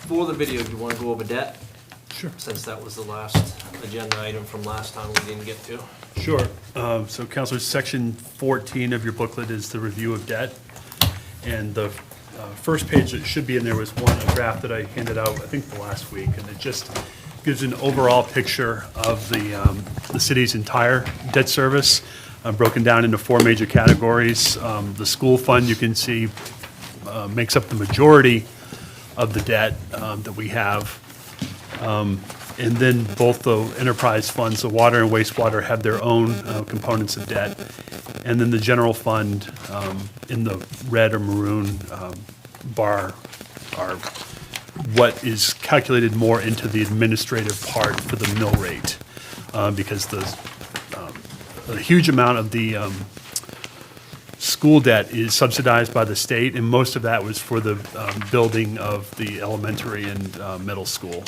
For the video, do you want to go over debt? Sure. Since that was the last agenda item from last time we didn't get to. Sure. So Counselor, section 14 of your booklet is the review of debt. And the first page that should be in there was a graph that I handed out, I think, the last week. And it just gives an overall picture of the city's entire debt service, broken down into four major categories. The school fund, you can see, makes up the majority of the debt that we have. And then both the enterprise funds, the water and wastewater, have their own components of debt. And then the general fund in the red or maroon bar are what is calculated more into the administrative part for the mill rate. Because a huge amount of the school debt is subsidized by the state, and most of that was for the building of the elementary and middle school.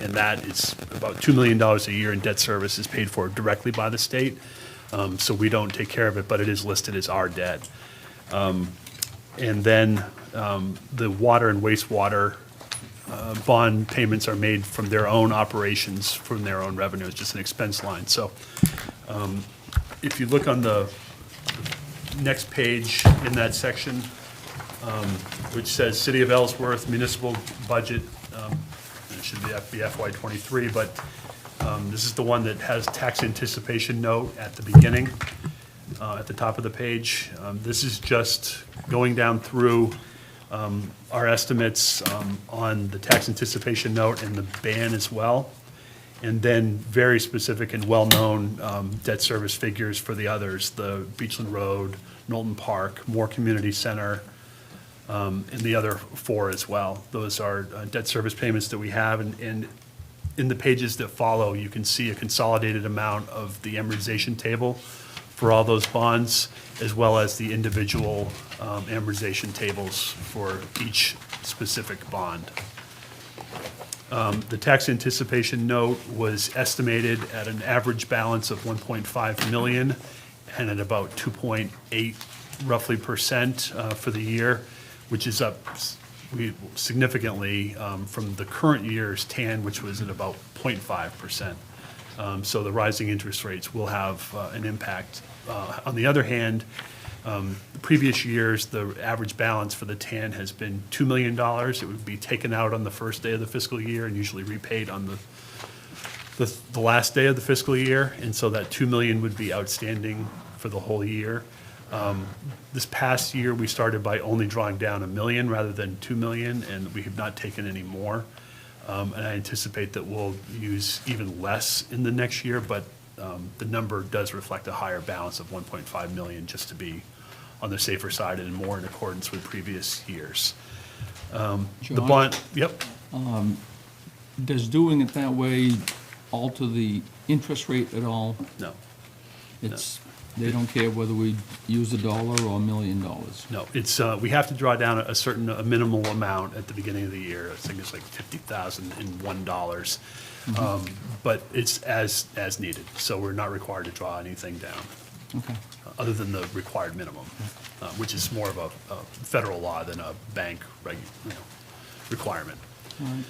And that is about $2 million a year in debt service is paid for directly by the state. So we don't take care of it, but it is listed as our debt. And then the water and wastewater bond payments are made from their own operations, from their own revenue. It's just an expense line. So if you look on the next page in that section, which says City of Ellsworth municipal budget, it should be FY '23, but this is the one that has tax anticipation note at the beginning, at the top of the page. This is just going down through our estimates on the tax anticipation note and the ban as well, and then very specific and well-known debt service figures for the others, the Beachland Road, Knowlton Park, Moore Community Center, and the other four as well. Those are debt service payments that we have, and in the pages that follow, you can see a consolidated amount of the amortization table for all those bonds, as well as the individual amortization tables for each specific bond. The tax anticipation note was estimated at an average balance of 1.5 million and at about 2.8 roughly percent for the year, which is up significantly from the current year's TAN, which was at about 0.5%. So the rising interest rates will have an impact. On the other hand, the previous years, the average balance for the TAN has been $2 million. It would be taken out on the first day of the fiscal year and usually repaid on the last day of the fiscal year. And so that $2 million would be outstanding for the whole year. This past year, we started by only drawing down $1 million rather than $2 million, and we have not taken any more. And I anticipate that we'll use even less in the next year, but the number does reflect a higher balance of 1.5 million, just to be on the safer side and more in accordance with previous years. The bond, yep. Does doing it that way alter the interest rate at all? No, It's, they don't care whether we use $1 or $1 million? no, it's, we have to draw down a minimal amount at the beginning of the year. I think it's like $50,001. But it's as needed, so we're not required to draw anything down. Okay. Other than the required minimum, which is more of a federal law than a bank requirement. All right.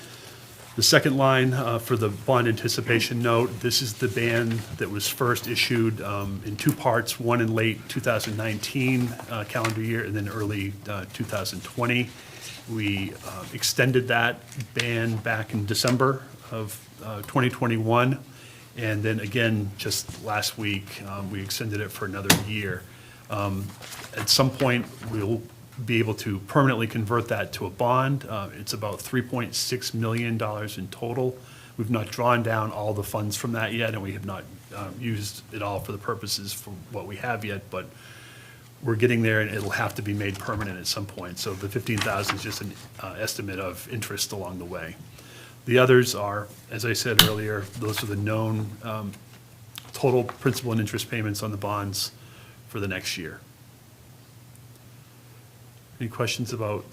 The second line for the bond anticipation note, this is the ban that was first issued in two parts, one in late 2019 calendar year and then early 2020. We extended that ban back in December of 2021. And then again, just last week, we extended it for another year. At some point, we'll be able to permanently convert that to a bond. It's about $3.6 million in total. We've not drawn down all the funds from that yet, and we have not used it all for the purposes for what we have yet, but we're getting there, and it'll have to be made permanent at some point. So the 15,000 is just an estimate of interest along the way. The others are, as I said earlier, those are the known total principal and interest payments on the bonds for the next year. Any questions about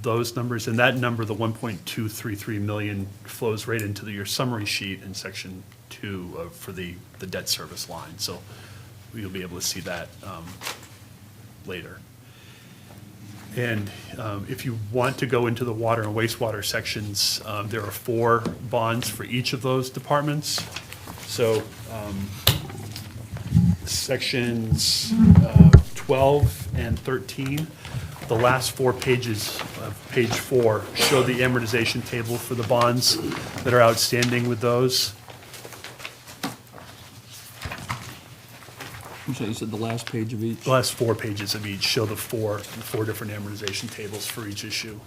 those numbers? And that number, the 1.233 million, flows right into your summary sheet in section 2 for the debt service line. So you'll be able to see that later. And if you want to go into the water and wastewater sections, there are 4 bonds for each of those departments. So sections 12 and 13, the last 4 pages of page 4 show the amortization table for the bonds that are outstanding with those. I'm sorry, you said the last page of each? The last 4 pages of each show the four different amortization tables for each issue.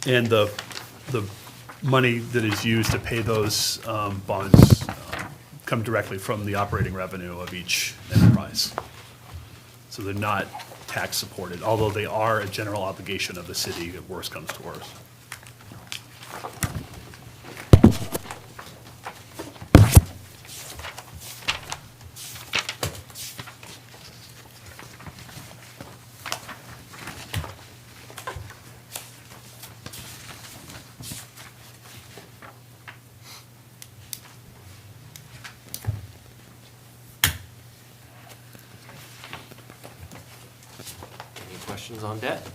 And the money that is used to pay those bonds come directly from the operating revenue of each enterprise. So they're not tax supported, although they are a general obligation of the city if worse comes to worse. Any questions on debt?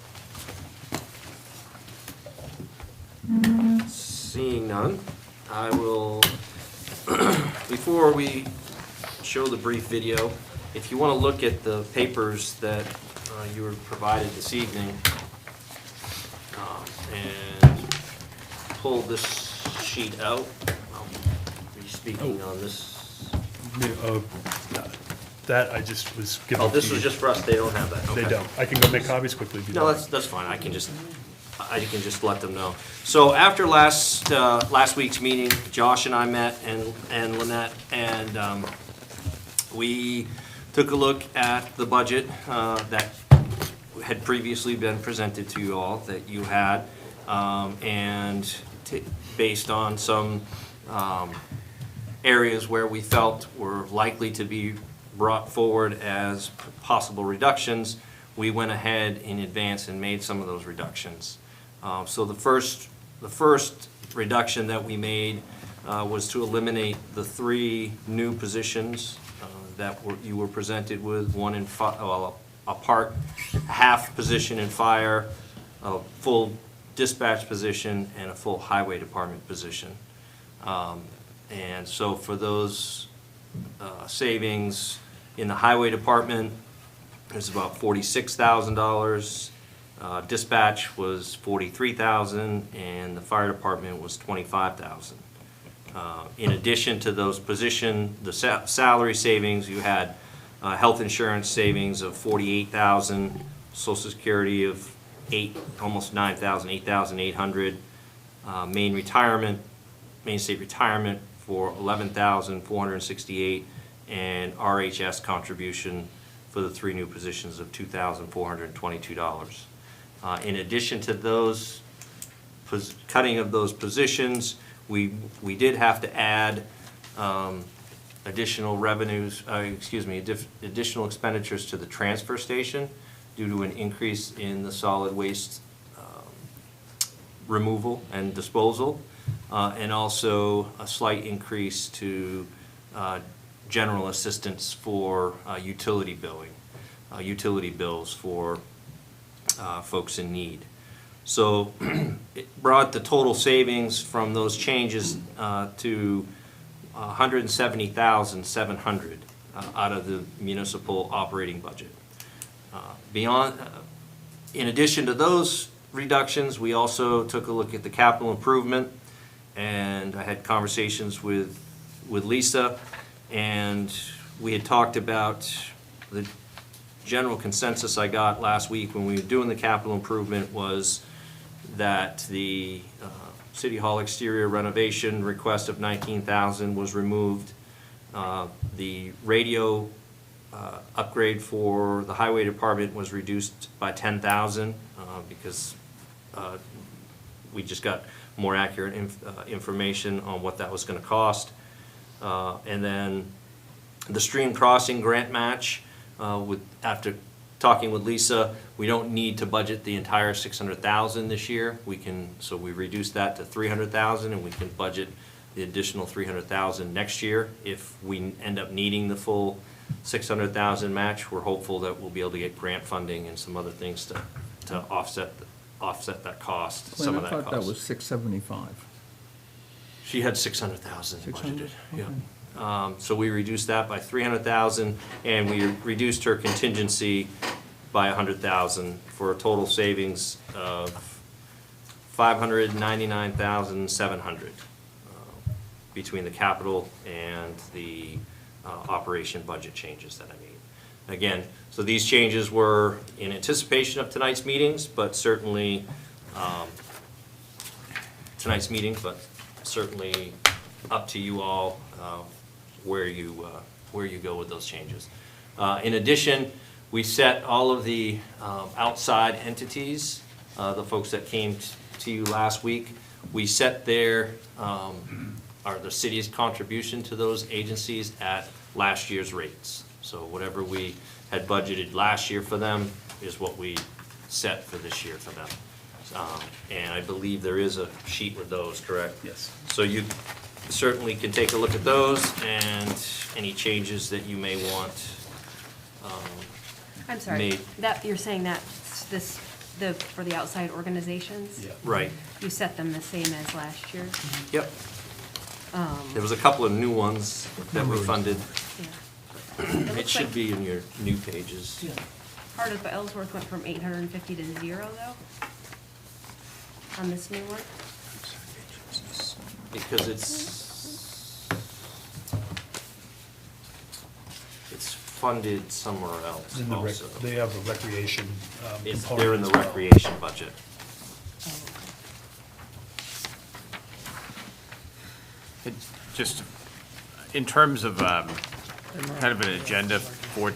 Seeing none, I will, before we show the brief video, if you want to look at the papers that you were provided this evening, and pull this sheet out, I'll be speaking on this. That I just was given Oh, to this was you. just for us, they don't have that, okay. They don't. I can go make copies quickly if you No, want. that's fine, I can just let them know. So after last week's meeting, Josh and I met, and Lynette, and we took a look at the budget that had previously been presented to you all, that you had, and based on some areas where we felt were likely to be brought forward as possible reductions, we went ahead in advance and made some of those reductions. So the first reduction that we made was to eliminate the 3 new positions that you were presented with, one in a half position in fire, a full dispatch position, and a full highway department position. And so for those savings in the highway department, it's about $46,000. Dispatch was $43,000, and the fire department was $25,000. In addition to those the salary savings, you had health insurance savings of $48,000, Social Security of almost $9,000, $8,800, Main State Retirement for $11,468, and RHS contribution for the 3 new positions of $2,422. In addition to those cutting of those positions, we did have to add additional additional expenditures to the transfer station due to an increase in the solid waste removal and disposal, and also a slight increase to general assistance for utility bills for folks in need. So it brought the total savings from those changes to $170,700 out of the municipal operating budget. In addition to those reductions, we also took a look at the capital improvement, and I had conversations with Lisa, and we had talked about the general consensus I got last week when we were doing the capital improvement was that the City Hall exterior renovation request of $19,000 was removed. The radio upgrade for the highway department was reduced by $10,000 because we just got more accurate information on what that was going to cost. And then the stream crossing grant match, after talking with Lisa, we don't need to budget the entire $600,000 this year. So we reduced that to $300,000, and we can budget the additional $300,000 next year if we end up needing the full $600,000 match. We're hopeful that we'll be able to get grant funding and some other things to offset that cost, some of that I cost. thought that was 675. She had 600,000 600? budgeted, yeah. Okay. So we reduced that by 300,000, and we reduced her contingency by 100,000 for a total savings of 599,700 between the capital and the operation budget changes that I made. Again, so these changes were in anticipation of tonight's meetings, but certainly up to you all where you go with those changes. In addition, we set all of the outside entities, the folks that came to you last week, we set the city's contribution to those agencies at last year's rates. So whatever we had budgeted last year for them is what we set for this year for them. And I believe there is a sheet with those, correct? Yes. So you certainly can take a look at those and any changes that you may want. I'm sorry, made. that, you're saying that for the outside organizations? Yeah. Right, You set them the same as last year? yep. There was a couple of new ones that were funded. Yeah. It looks should like be in your new pages. Part of Ellsworth went from 850 to 0, though? On this new one? Because it's funded somewhere else In the also. they have a recreation component. They're in the as well. recreation budget. Oh, Just in terms of kind of an agenda for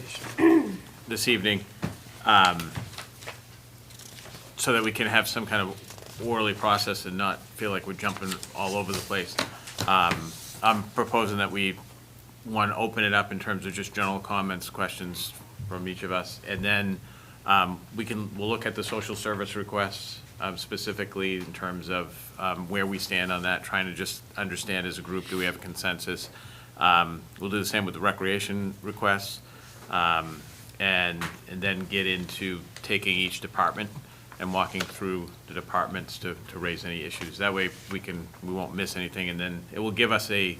this evening, so that we can have some kind of orderly process and not feel like we're jumping all over the place. I'm proposing that we, one, open it up in terms of just general comments, questions from each of us, and then we'll look at the social service requests specifically in terms of where we stand on that, trying to just understand as a group, do we have a consensus? We'll do the same with the recreation requests, and then get into taking each department and walking through the departments to raise any issues. That way we won't miss anything, and then it will give us the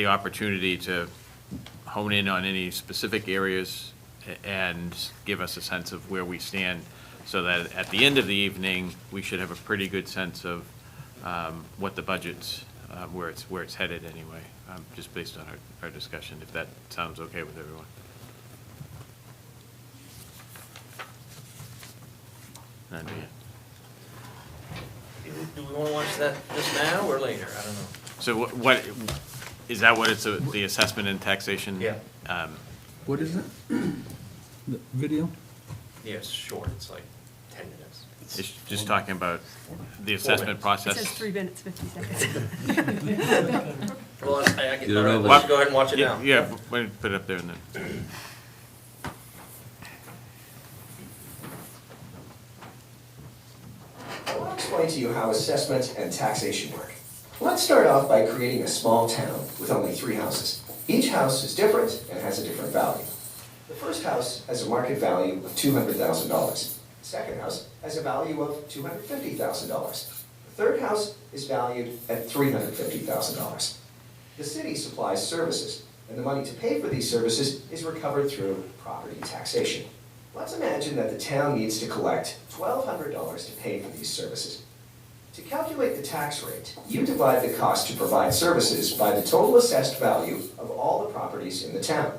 opportunity to hone in on any specific areas and give us a sense of where we stand, so that at the end of the evening, we should have a pretty good sense of what the budget's, where it's headed anyway, just based on our discussion, if that sounds okay with everyone. And, yeah. Do we want to watch that just now or later? I don't know. So what is that what it's, the assessment and taxation? Yeah. What is it? The video? Yeah, it's short, it's like 10 minutes. It's just talking about the assessment minutes. It process. says 3 minutes, 50 seconds. Well, I can, You don't know let's the- go ahead and watch it Yeah, now. yeah, why don't you put it up there and then. I want to explain to you how assessment and taxation work. Let's start off by creating a small town with only 3 houses. Each house is different and has a different value. The first house has a market value of $200,000. The second house has a value of $250,000. The third house is valued at $350,000. The city supplies services, and the money to pay for these services is recovered through property taxation. Let's imagine that the town needs to collect $1,200 to pay for these services. To calculate the tax rate, you divide the cost to provide services by the total assessed value of all the properties in the town.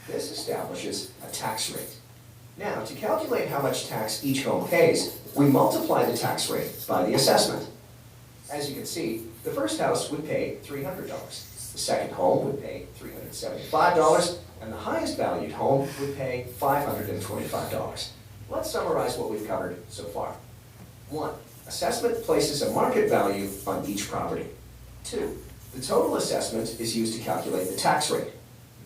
This establishes a tax rate. Now, to calculate how much tax each home pays, we multiply the tax rate by the assessment. As you can see, the first house would pay $300. The second home would pay $375, and the highest valued home would pay $525. Let's summarize what we've covered so far. 1. Assessment places a market value on each property. 2. The total assessment is used to calculate the tax rate.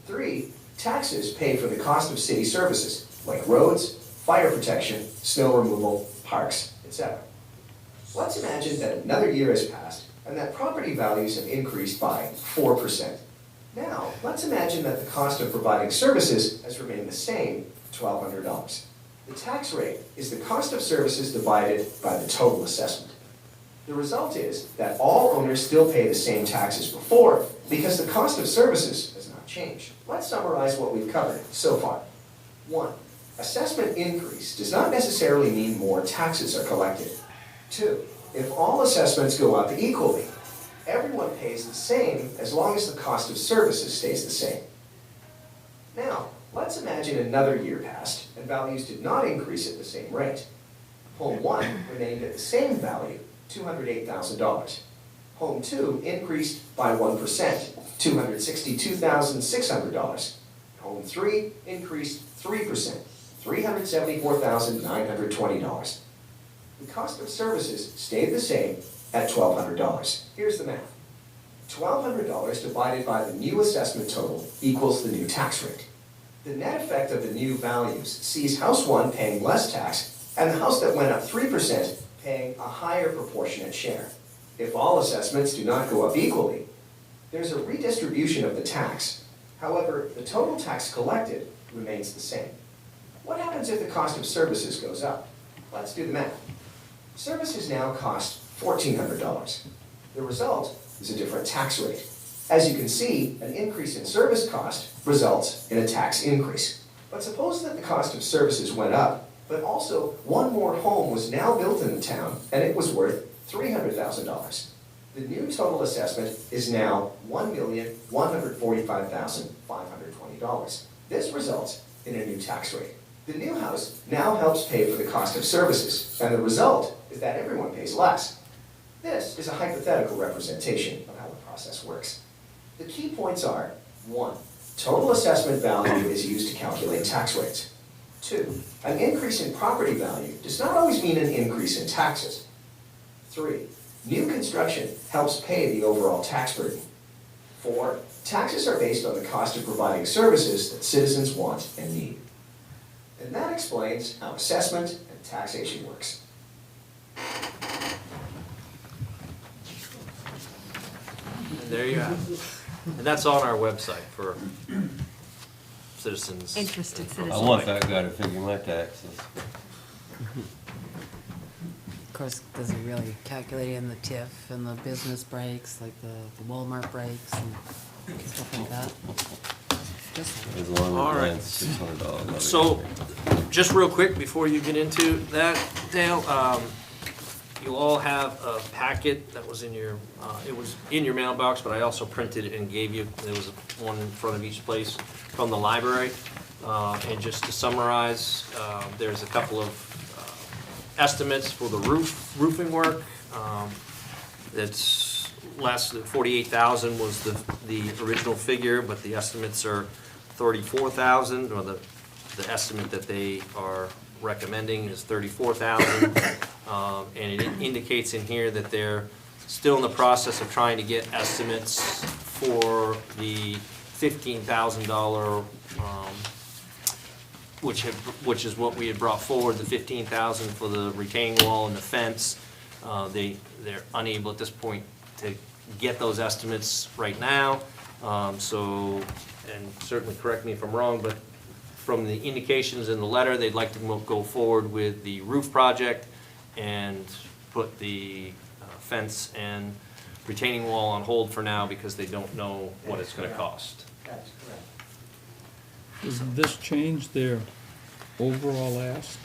3. Taxes pay for the cost of city services, like roads, fire protection, snow removal, parks, etc. Let's imagine that another year has passed and that property values have increased by 4%. Now, let's imagine that the cost of providing services has remained the same, $1,200. The tax rate is the cost of services divided by the total assessment. The result is that all owners still pay the same tax as before because the cost of services has not changed. Let's summarize what we've covered so far. 1. Assessment increase does not necessarily mean more taxes are collected. 2. If all assessments go up equally, everyone pays the same as long as the cost of services stays the same. Now, let's imagine another year passed and values did not increase at the same rate. Home 1 remained at the same value, $208,000. Home 2 increased by 1%, $262,600. Home 3 increased 3%, $374,920. The cost of services stayed the same at $1,200. Here's the math. $1,200 divided by the new assessment total equals the new tax rate. The net effect of the new values sees House 1 paying less tax and the house that went up 3% paying a higher proportionate share. If all assessments do not go up equally, there's a redistribution of the tax. However, the total tax collected remains the same. What happens if the cost of services goes up? Let's do the math. Services now cost $1,400. The result is a different tax rate. As you can see, an increase in service cost results in a tax increase. But suppose that the cost of services went up, but also one more home was now built in the town and it was worth $300,000. The new total assessment is now $1,145,520. This results in a new tax rate. The new house now helps pay for the cost of services, and the result is that everyone pays less. This is a hypothetical representation of how the process works. The key points are: 1. Total assessment value is used to calculate tax rates. 2. An increase in property value does not always mean an increase in taxes. 3. New construction helps pay the overall tax burden. 4. Taxes are based on the cost of providing services that citizens want and need. And that explains how assessment and taxation works. And there you have it. And that's on our website for citizens. Interested I citizens. want that guy to figure my taxes. Of course, does it really calculate in the TIF and the business breaks, like the Walmart breaks and stuff like that? Just As long All as right. it's $600. So, just real quick, before you get into that, Dale, you all have a packet that was in your, it was in your mailbox, but I also printed it and gave you, there was one in front of each place from the library. And just to summarize, there's a couple of estimates for the roofing work. That's less than 48,000 was the original figure, but the estimates are 34,000, or the estimate that they are recommending is 34,000. And it indicates in here that they're still in the process of trying to get estimates for the $15,000, which is what we had brought forward, the $15,000 for the retaining wall and the fence. They're unable at this point to get those estimates right now. So, and certainly correct me if I'm wrong, but from the indications in the letter, they'd like to go forward with the roof project and put the fence and retaining wall on hold for now because they don't know what it's gonna cost. That's correct. Does this change their overall ask?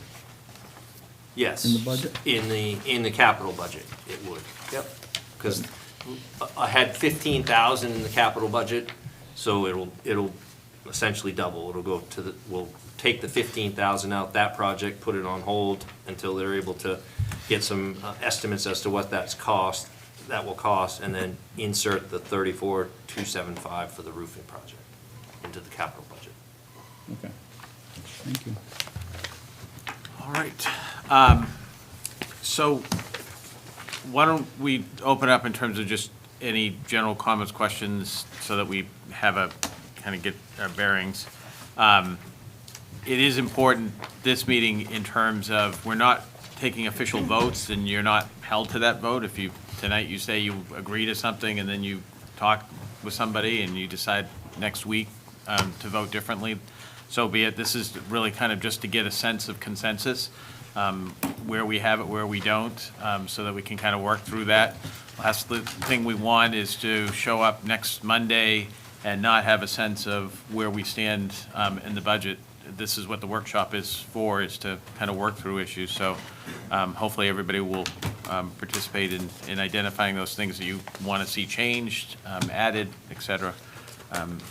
Yes. In the budget? In the capital budget, it would. Yep. Because I had 15,000 in the capital budget, so it'll essentially double. It'll go to we'll take the 15,000 out, that project, put it on hold until they're able to get some estimates as to what that will cost, and then insert the 34,275 for the roofing project into the capital budget. Okay, thank you. All right. So why don't we open up in terms of just any general comments, questions, so that we have a, kind of get our bearings. It is important, this meeting, in terms of, we're not taking official votes, and you're not held to that vote. If you, tonight you say you agree to something and then you talk with somebody and you decide next week to vote differently, so be it. This is really kind of just to get a sense of consensus, where we have it, where we don't, so that we can kind of work through that. Last thing we want is to show up next Monday and not have a sense of where we stand in the budget. This is what the workshop is for, is to kind of work through issues. So hopefully everybody will participate in identifying those things that you want to see changed, added, et cetera,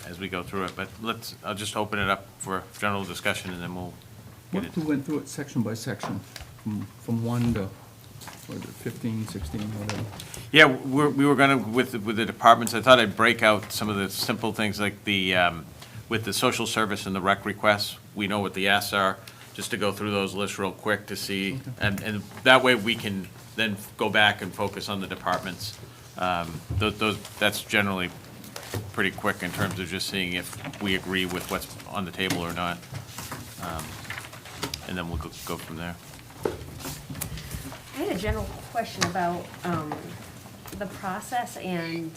as we go through it. But I'll just open it up for general discussion and then we'll get What if we it. went through it section by section, from 1 to, what is it, 15, 16, whatever? Yeah, we were gonna, with the departments, I thought I'd break out some of the simple things like with the social service and the rec requests, we know what the asks are, just to go through those lists real quick to see, and that way we can then go back and focus on the departments. That's generally pretty quick in terms of just seeing if we agree with what's on the table or not. And then we'll go from there. I had a general question about the process and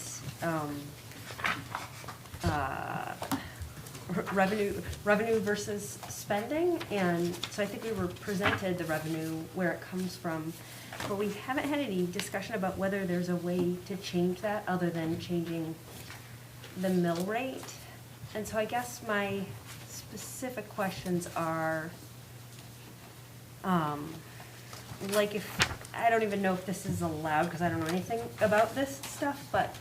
revenue versus spending. And so I think we were presented the revenue, where it comes from, but we haven't had any discussion about whether there's a way to change that other than changing the mill rate. And so I guess my specific questions are, like, if, I don't even know if this is allowed, because I don't know anything about this stuff, but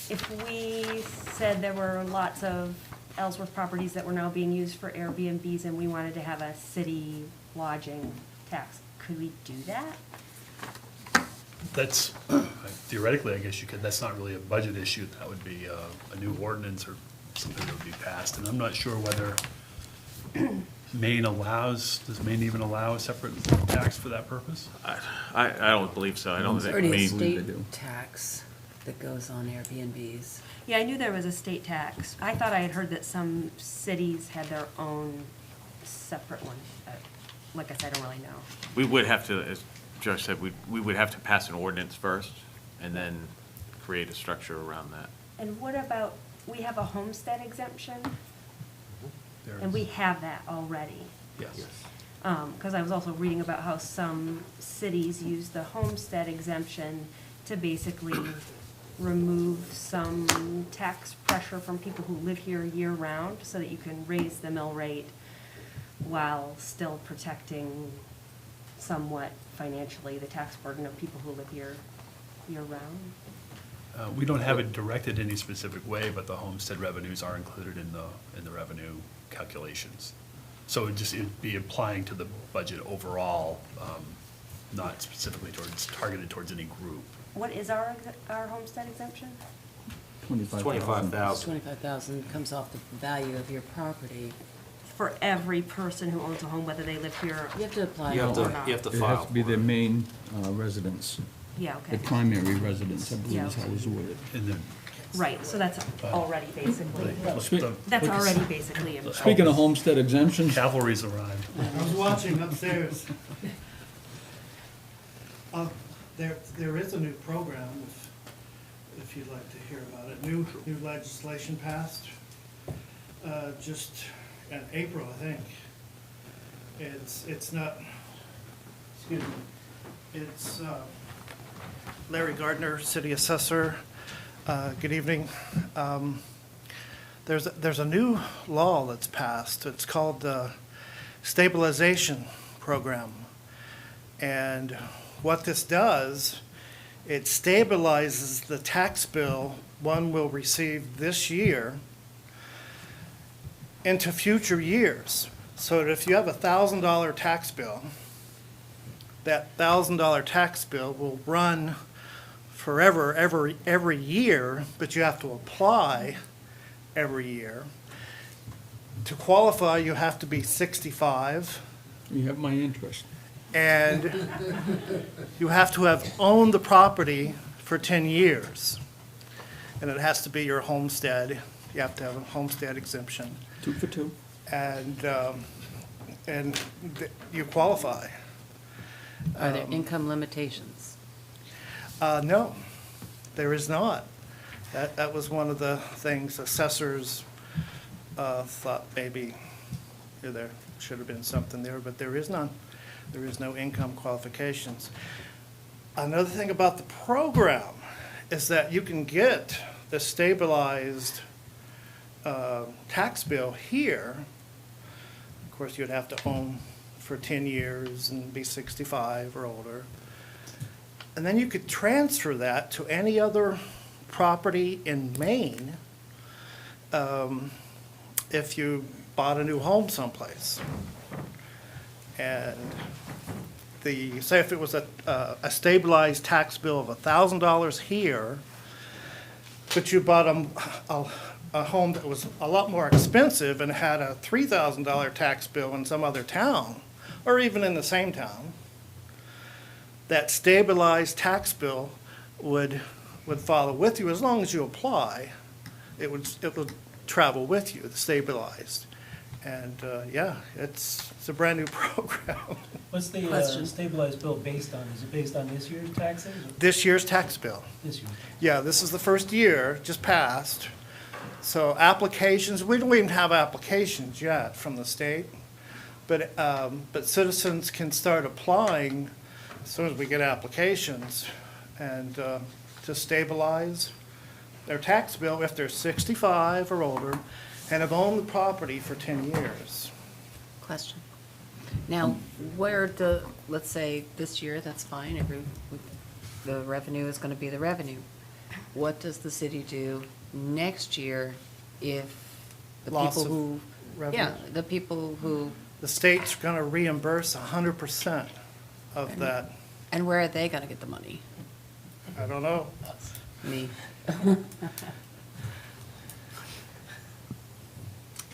if we said there were lots of Ellsworth properties that were now being used for Airbnbs and we wanted to have a city lodging tax, could we do that? That's, theoretically, I guess you could, that's not really a budget issue. That would be a new ordinance or something that would be passed. And I'm not sure whether Maine does Maine even allow a separate tax for that purpose? I don't believe so. I don't There's think already a Maine. they state do. tax that goes on Airbnbs. Yeah, I knew there was a state tax. I thought I had heard that some cities had their own separate one. Like I said, I don't really know. We would have to, as Josh said, we would have to pass an ordinance first and then create a structure around that. And what about, we have a homestead exemption, There and is. we have that already. Yes. Because I was also reading about how some cities use the homestead exemption to basically remove some tax pressure from people who live here year-round, so that you can raise the mill rate while still protecting somewhat financially the tax burden of people who live here year-round. We don't have it directed any specific way, but the homestead revenues are included in the revenue calculations. So it'd be applying to the budget overall, not specifically targeted towards any group. What is our homestead exemption? 25,000. 25,000 comes off the value of your property. For every person who owns a home, whether they live here. You have to apply. You have Or to, not. you have to It file. has to be for their it. main residence, Yeah, the okay. primary residence, I believe Yeah. is how it was worded. And then, Right, so that's already basically, that's Look, already basically. in- Speaking of homestead exemptions, cavalry's arrived. I was watching upstairs. There is a new program, if you'd like to hear about it. New legislation passed, just in April, I think. It's not, excuse me, it's Larry Gardner, City Assessor. Good evening. There's a new law that's passed. It's called the Stabilization Program. And what this does, it stabilizes the tax bill one will receive this year into future years. So that if you have a $1,000 tax bill, that $1,000 tax bill will run forever, every year, but you have to apply every year. To qualify, you have to be 65, you have my interest. and you have to have owned the property for 10 years. And it has to be your homestead. You have to have a homestead exemption. 2 for 2. And you qualify. Are there income limitations? No, there is not. That was one of the things assessors thought maybe there should have been something there, but there is none. There is no income qualifications. Another thing about the program is that you can get the stabilized tax bill here. Of course, you'd have to own for 10 years and be 65 or older. And then you could transfer that to any other property in Maine if you bought a new home someplace. And say if it was a stabilized tax bill of $1,000 here, but you bought a home that was a lot more expensive and had a $3,000 tax bill in some other town, or even in the same town, that stabilized tax bill would follow with you. As long as you apply, it would travel with you, the stabilized. And, yeah, it's a brand-new program. What's the Question. stabilized bill based on? Is it based on this year's taxes or This year's tax bill. this year? Yeah, this is the first year, just passed. So applications, we don't even have applications yet from the state, but citizens can start applying as soon as we get applications and to stabilize their tax bill if they're 65 or older and have owned the property for 10 years. Question. Now, let's say this year, that's fine, the revenue is gonna be the revenue. What does the city do next year if the Loss people of who, revenue. yeah, the people who, The state's going to reimburse 100% of that. and where are they gonna get the money? I don't know. Me.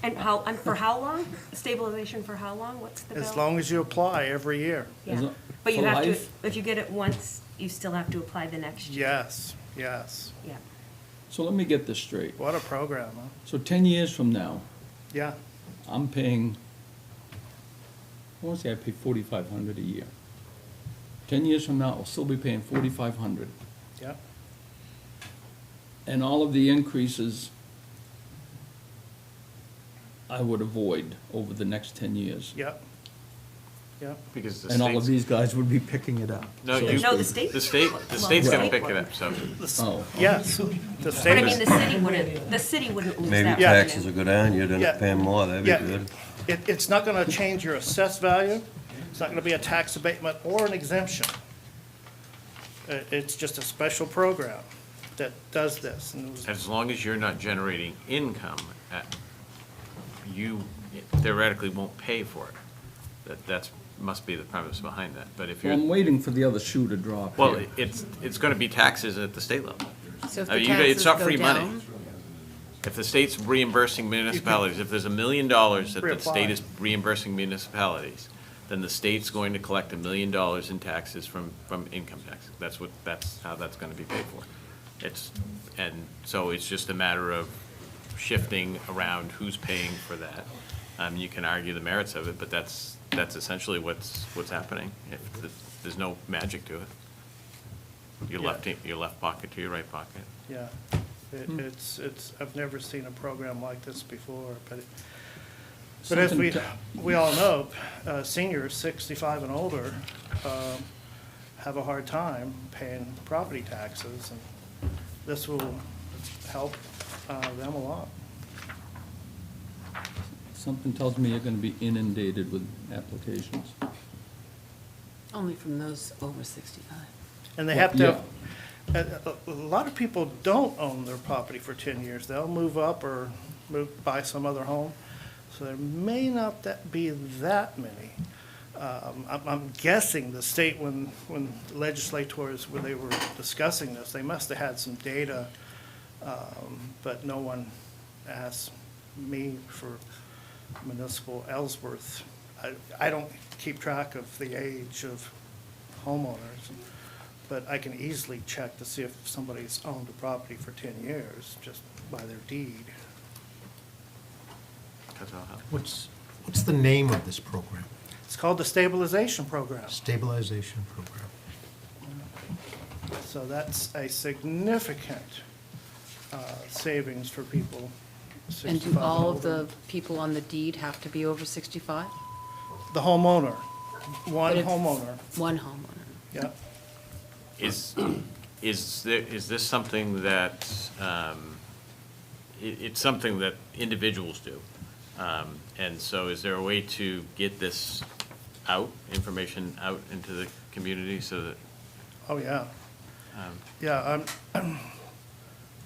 And for how long? Stabilization for how long? What's the bill? As long as you apply every year. Is Yeah, it but you for have to, life? if you get it once, you still have to apply the next year. Yes, yes. Yeah. So let me get this straight. What a program, huh? So 10 years from now, Yeah, I'm paying, I want to say I pay 4,500 a year. 10 years from now, I'll still be paying 4,500. yeah. And all of the increases I would avoid over the next 10 years. Yep. Yep. Because the And all of state's, these guys would be picking it up. no, So- you, No, the state. the state's gonna pick it up, so. Oh, Yes, the But I state mean, is, the city wouldn't lose Maybe that Yeah. taxes revenue. will go down, you'd end Yeah. up paying more, that'd be Yeah. good. it's not gonna change your assessed value. It's not gonna be a tax abatement or an exemption. It's just a special program that does this. And it was- As long as you're not generating income, you theoretically won't pay for it. That's, must be the premise behind that. But if well, I'm you're, waiting for the other shoe to drop well, here. it's gonna be taxes at the state level. So if I the mean, taxes it's not go free money. down, If the state's reimbursing municipalities, if there's $1 million that the Reapply. state is reimbursing municipalities, then the state's going to collect $1 million in taxes from income tax. That's how that's gonna be paid for. And so it's just a matter of shifting around who's paying for that. You can argue the merits of it, but that's essentially what's happening. There's no magic to it. Your left pocket to your right pocket. Yeah, it's, I've never seen a program like this before, but as Something we all know, seniors 65 and older have a hard time paying property taxes, and this will help them a lot. Something tells me you're gonna be inundated with applications. only from those over 65. And they have to, a lot of people don't own their property for 10 years. They'll move up or buy some other home. So there may not be that many. I'm guessing the state, when legislators, when they were discussing this, they must have had some data, but no one asked me for municipal Ellsworth. I don't keep track of the age of homeowners, but I can easily check to see if somebody's owned a property for 10 years just by their deed. That's all. What's the name of this program? It's called the Stabilization Program. Stabilization Program. So that's a significant savings for people And 65 do all of older. the people on the deed have to be over 65? The homeowner, one But if- homeowner, One homeowner. yeah. Is this something that, it's something that individuals do? And so is there a way to get this out, information out into the community so that, Oh, yeah. Yeah,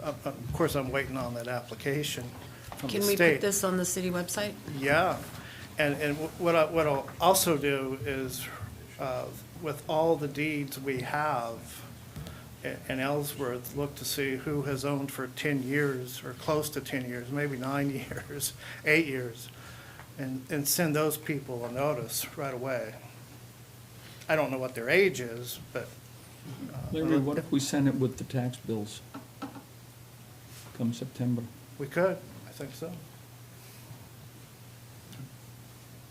of course, I'm waiting on that application from the Can we state. put this on the city website? Yeah, and what I'll also do is, with all the deeds we have in Ellsworth, look to see who has owned for 10 years, or close to 10 years, maybe 9 years, 8 years, and send those people a notice right away. I don't know what their age is, but. Larry, what if we send it with the tax bills come September? We could, I think so.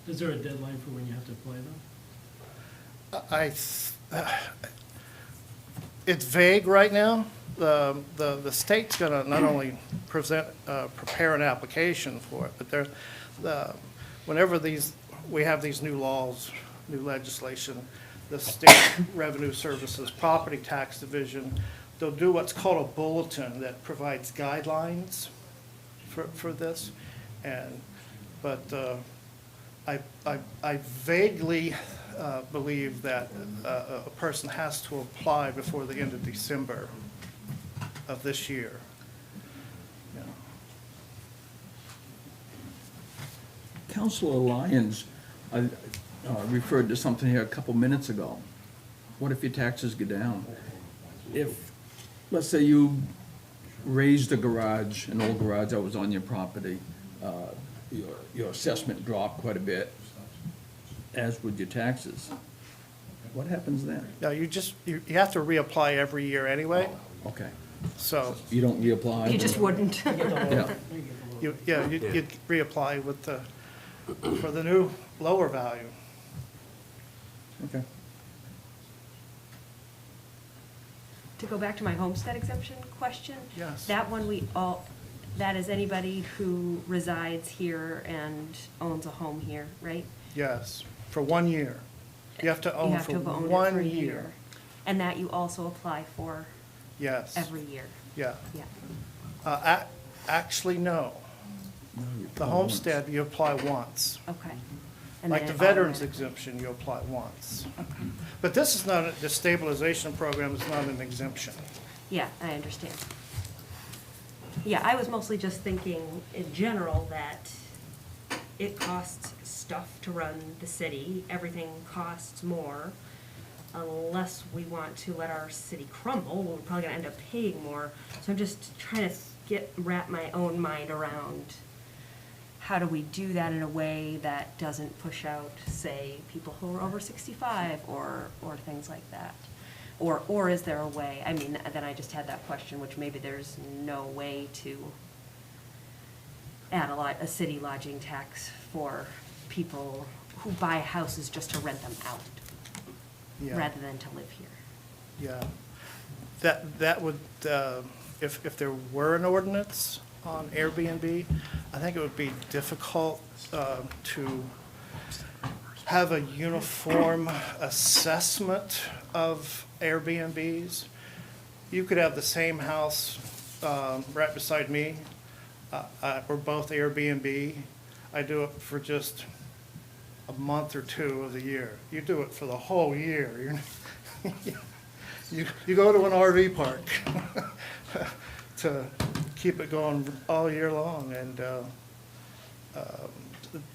Is there a deadline for when you have to apply them? It's vague right now. The state's gonna not only prepare an application for it, but whenever we have these new laws, new legislation, the State Revenue Services Property Tax Division, they'll do what's called a bulletin that provides guidelines for this. But I vaguely believe that a person has to apply before the end of December of this year. Yeah. Councilor Lyons, I referred to something here a couple minutes ago. What if your taxes go down? If, let's say you raised a garage, an old garage that was on your property, your assessment dropped quite a bit, as would your taxes. What happens then? Now, you have to reapply every year anyway, Okay, so, you don't reapply? You just wouldn't. Yeah, you'd reapply for the new lower value. okay. To go back to my homestead exemption question? Yes. That one that is anybody who resides here and owns a home here, right? Yes, for 1 year. You have to own You have for to have owned it for 1 a year. And that you also apply for Yes. every year? Yeah. Yeah, Actually, no. No, you The apply once. homestead, you apply once. okay. And Like then the it veterans automatically- exemption, you apply once. But this is not, the stabilization program is not an exemption. Yeah, I understand. Yeah, I was mostly just thinking in general that it costs stuff to run the city. Everything costs more. Unless we want to let our city crumble, we're probably gonna end up paying more. So I'm just trying to wrap my own mind around how do we do that in a way that doesn't push out, say, people who are over 65 or things like that? Or is there a way, I mean, then I just had that question, which maybe there's no way to add a city lodging tax for people who buy houses just to rent them out, Yeah. rather than to live here. Yeah. That would, if there were an ordinance on Airbnb, I think it would be difficult to have a uniform assessment of Airbnbs. You could have the same house right beside me. We're both Airbnb. I do it for just a month or two of the year. You do it for the whole year. You go to an RV park to keep it going all year long, and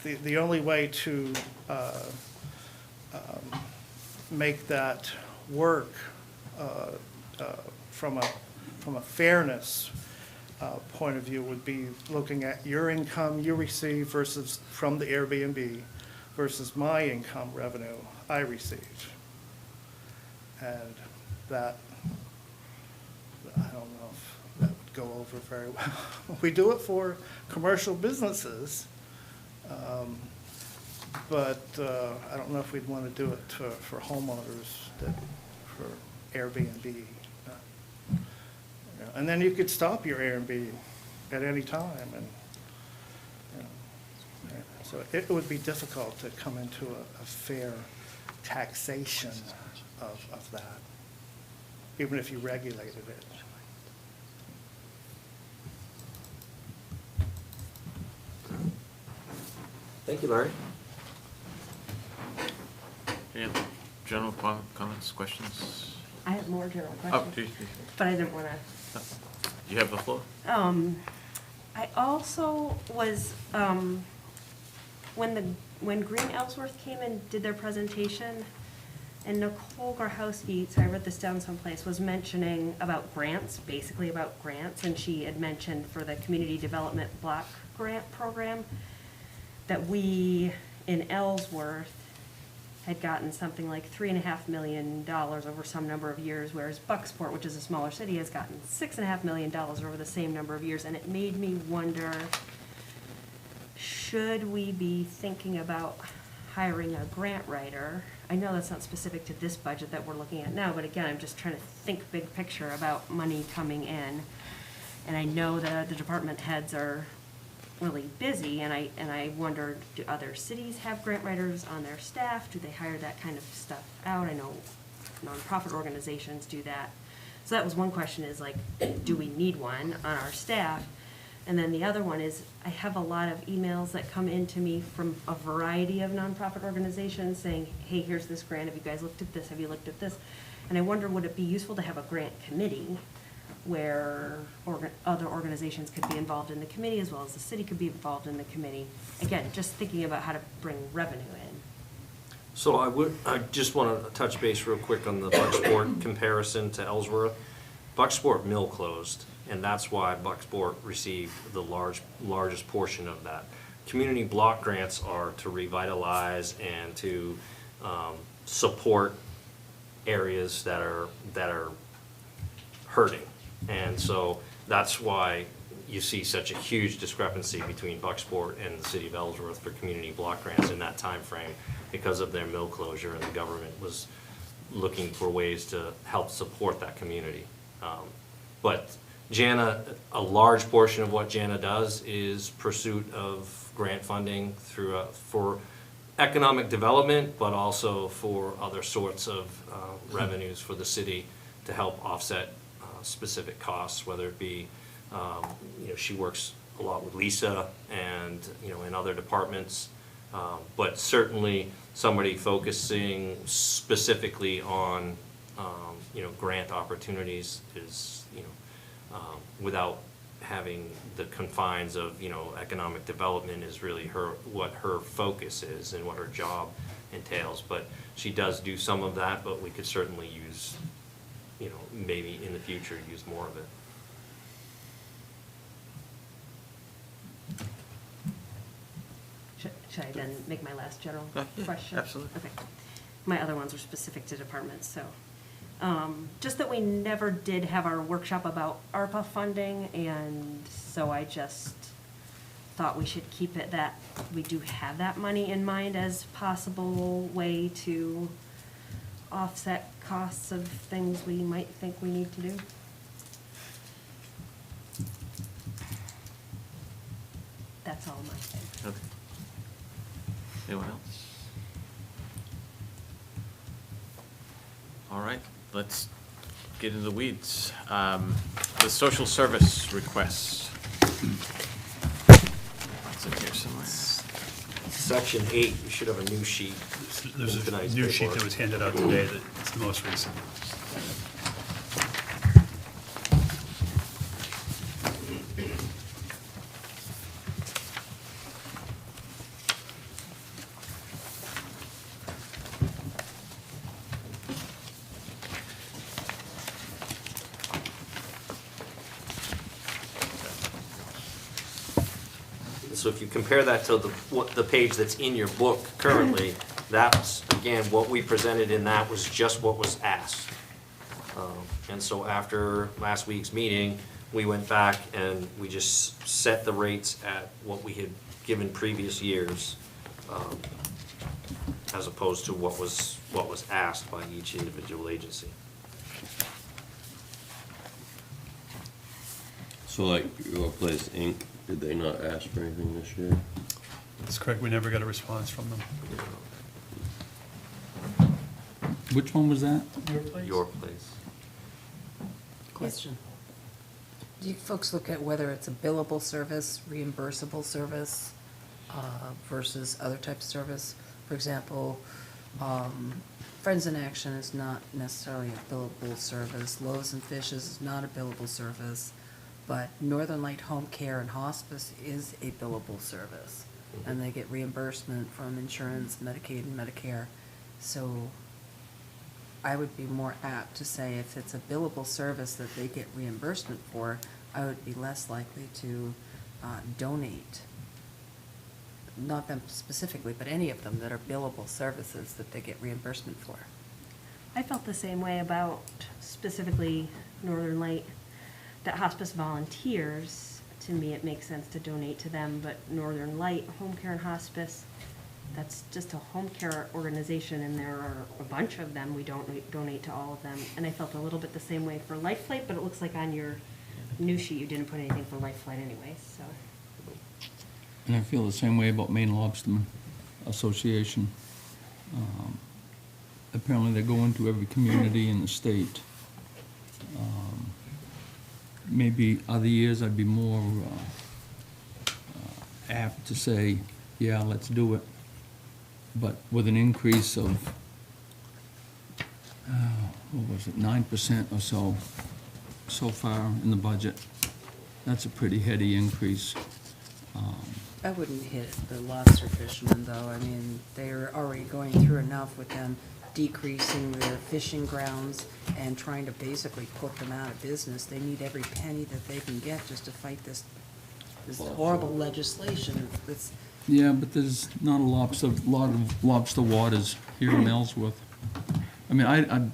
the only way to make that work from a fairness point of view would be looking at your income you receive versus from the Airbnb versus my income revenue I receive. And that, I don't know if that would go over very well. We do it for commercial businesses, but I don't know if we'd want to do it for homeowners for Airbnb. You know, and then you could stop your Airbnb at any time, and, you know, so it would be difficult to come into a fair taxation of that, even if you regulated it. Thank you, Larry. Any other general comments, questions? I have more general Oh, questions, geez, but I didn't want to. you have the floor. I also was, when Green Ellsworth came and did their presentation, and Nicole Garhowski, so I wrote this down someplace, was mentioning about grants, basically about grants, and she had mentioned for the Community Development Block Grant Program, that we in Ellsworth had gotten something like $3.5 million over some number of years, whereas Bucksport, which is a smaller city, has gotten $6.5 million over the same number of years. And it made me wonder, should we be thinking about hiring a grant writer? I know that's not specific to this budget that we're looking at now, but again, I'm just trying to think big picture about money coming in. And I know that the department heads are really busy, and I wondered, do other cities have grant writers on their staff? Do they hire that kind of stuff out? I know nonprofit organizations do that. So that was one question, is like, do we need one on our staff? And then the other one is, I have a lot of emails that come into me from a variety of nonprofit organizations saying, hey, here's this grant, have you guys looked at this, have you looked at this? And I wonder, would it be useful to have a grant committee where other organizations could be involved in the committee, as well as the city could be involved in the committee? Again, just thinking about how to bring revenue in. So I just want to touch base real quick on the Bucksport comparison to Ellsworth. Bucksport mill closed, and that's why Bucksport received the largest portion of that. Community block grants are to revitalize and to support areas that are hurting. And so that's why you see such a huge discrepancy between Bucksport and the city of Ellsworth for community block grants in that time frame, because of their mill closure, and the government was looking for ways to help support that community. But JANA, a large portion of what JANA does is pursuit of grant funding for economic development, but also for other sorts of revenues for the city to help offset specific costs, whether it be, she works a lot with Lisa and, in other departments. But certainly somebody focusing specifically on, grant opportunities is, without having the confines of, economic development is really what her focus is and what her job entails. But she does do some of that, but we could certainly use, maybe in the future, use more of it. Should I then make my last general Yeah, question? absolutely. Okay. My other ones are specific to departments, so. Just that we never did have our workshop about ARPA funding, and so I just thought we should keep it that we do have that money in mind as possible way to offset costs of things we might think we need to do. That's all my thing. Okay. Anyone else? All right, let's get into the weeds. The social service requests. It's in here somewhere. Section 8, you should have a new sheet. There's a Tonight's new sheet paperwork. that was handed out today that's the most recent. So if you compare that to the page that's in your book currently, that's, again, what we presented in that was just what was asked. And so after last week's meeting, we went back and we just set the rates at what we had given previous years, as opposed to what was asked by each individual agency. So like your place, Inc., did they not ask for anything this year? That's correct, we never got a response from them. Which one was that? Your place? Your place. Question. Do you folks look at whether it's a billable service, reimbursable service, versus other types of service? For example, Friends in Action is not necessarily a billable service. Loaves and Fishes is not a billable service, but Northern Light Home Care and Hospice is a billable service. And they get reimbursement from insurance, Medicaid and Medicare. So I would be more apt to say if it's a billable service that they get reimbursement for, I would be less likely to donate. Not them specifically, but any of them that are billable services that they get reimbursement for. I felt the same way about specifically Northern Light, that hospice volunteers, to me, it makes sense to donate to them, but Northern Light, Home Care and Hospice, that's just a home care organization, and there are a bunch of them. We don't donate to all of them. And I felt a little bit the same way for Life Flight, but it looks like on your new sheet, you didn't put anything for Life Flight anyway, so. And I feel the same way about Maine Lobstermen Association. Apparently they go into every community in the state. Maybe other years I'd be more apt to say, yeah, let's do it. But with an increase of, what was it, 9% or so far in the budget, that's a pretty heady increase. I wouldn't hit the lobster fishermen, though. I mean, they're already going through enough with them decreasing their fishing grounds and trying to basically put them out of business. They need every penny that they can get just to fight this horrible legislation that's. Yeah, but there's not a lot of lobster waters here in Ellsworth. I mean, I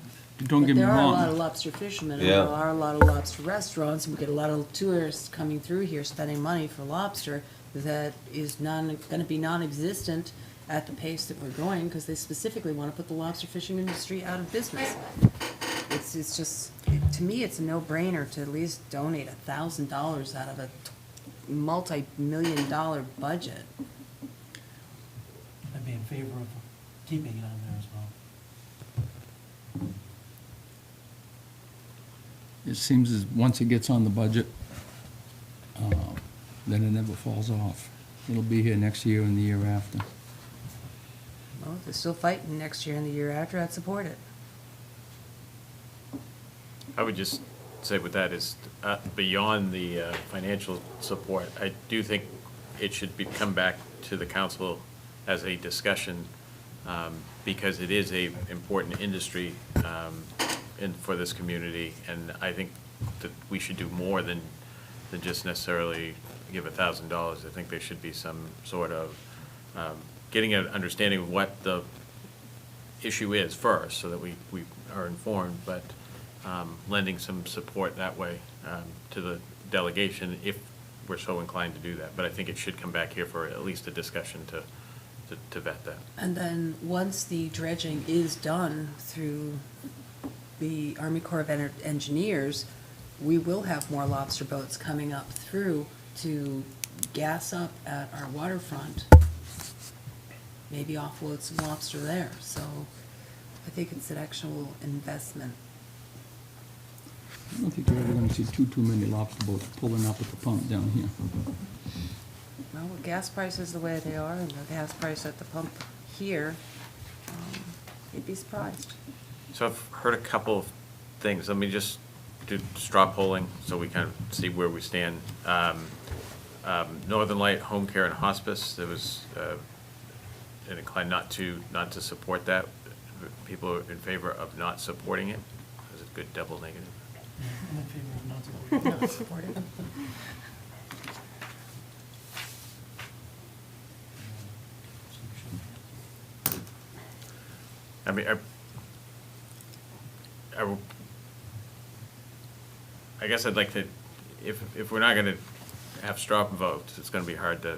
don't get me There are a lot of wrong. lobster fishermen, and Yeah. there are a lot of lobster restaurants, and we get a lot of tourists coming through here spending money for lobster that is gonna be non-existent at the pace that we're going, because they specifically want to put the lobster fishing industry out of business. It's just, to me, it's a no-brainer to at least donate $1,000 out of a multi-million-dollar budget. I'd be in favor of keeping it on there as well. It seems as, once it gets on the budget, then it never falls off. It'll be here next year and the year after. Well, if they're still fighting next year and the year after, I'd support it. I would just say with that is, beyond the financial support, I do think it should come back to the council as a discussion, because it is a important industry for this community, and I think that we should do more than just necessarily give $1,000. I think there should be some sort of getting an understanding of what the issue is first, so that we are informed, but lending some support that way to the delegation if we're so inclined to do that. But I think it should come back here for at least a discussion to vet that. And then, once the dredging is done through the Army Corps of Engineers, we will have more lobster boats coming up through to gas up at our waterfront. Maybe offload some lobster there, so I think it's an actual investment. I don't think you're ever gonna see too many lobster boats pulling up at the pump down here. Well, with gas prices the way they are, and the gas price at the pump here, you'd be surprised. So I've heard a couple of things. Let me just do straw polling so we kind of see where we stand. Northern Light Home Care and Hospice, there was an incline not to support that. People are in favor of not supporting it. Is it good double negative? I'm in favor of not supporting. Not supporting. I mean, I guess I'd like to, if we're not gonna have straw votes, it's gonna be hard to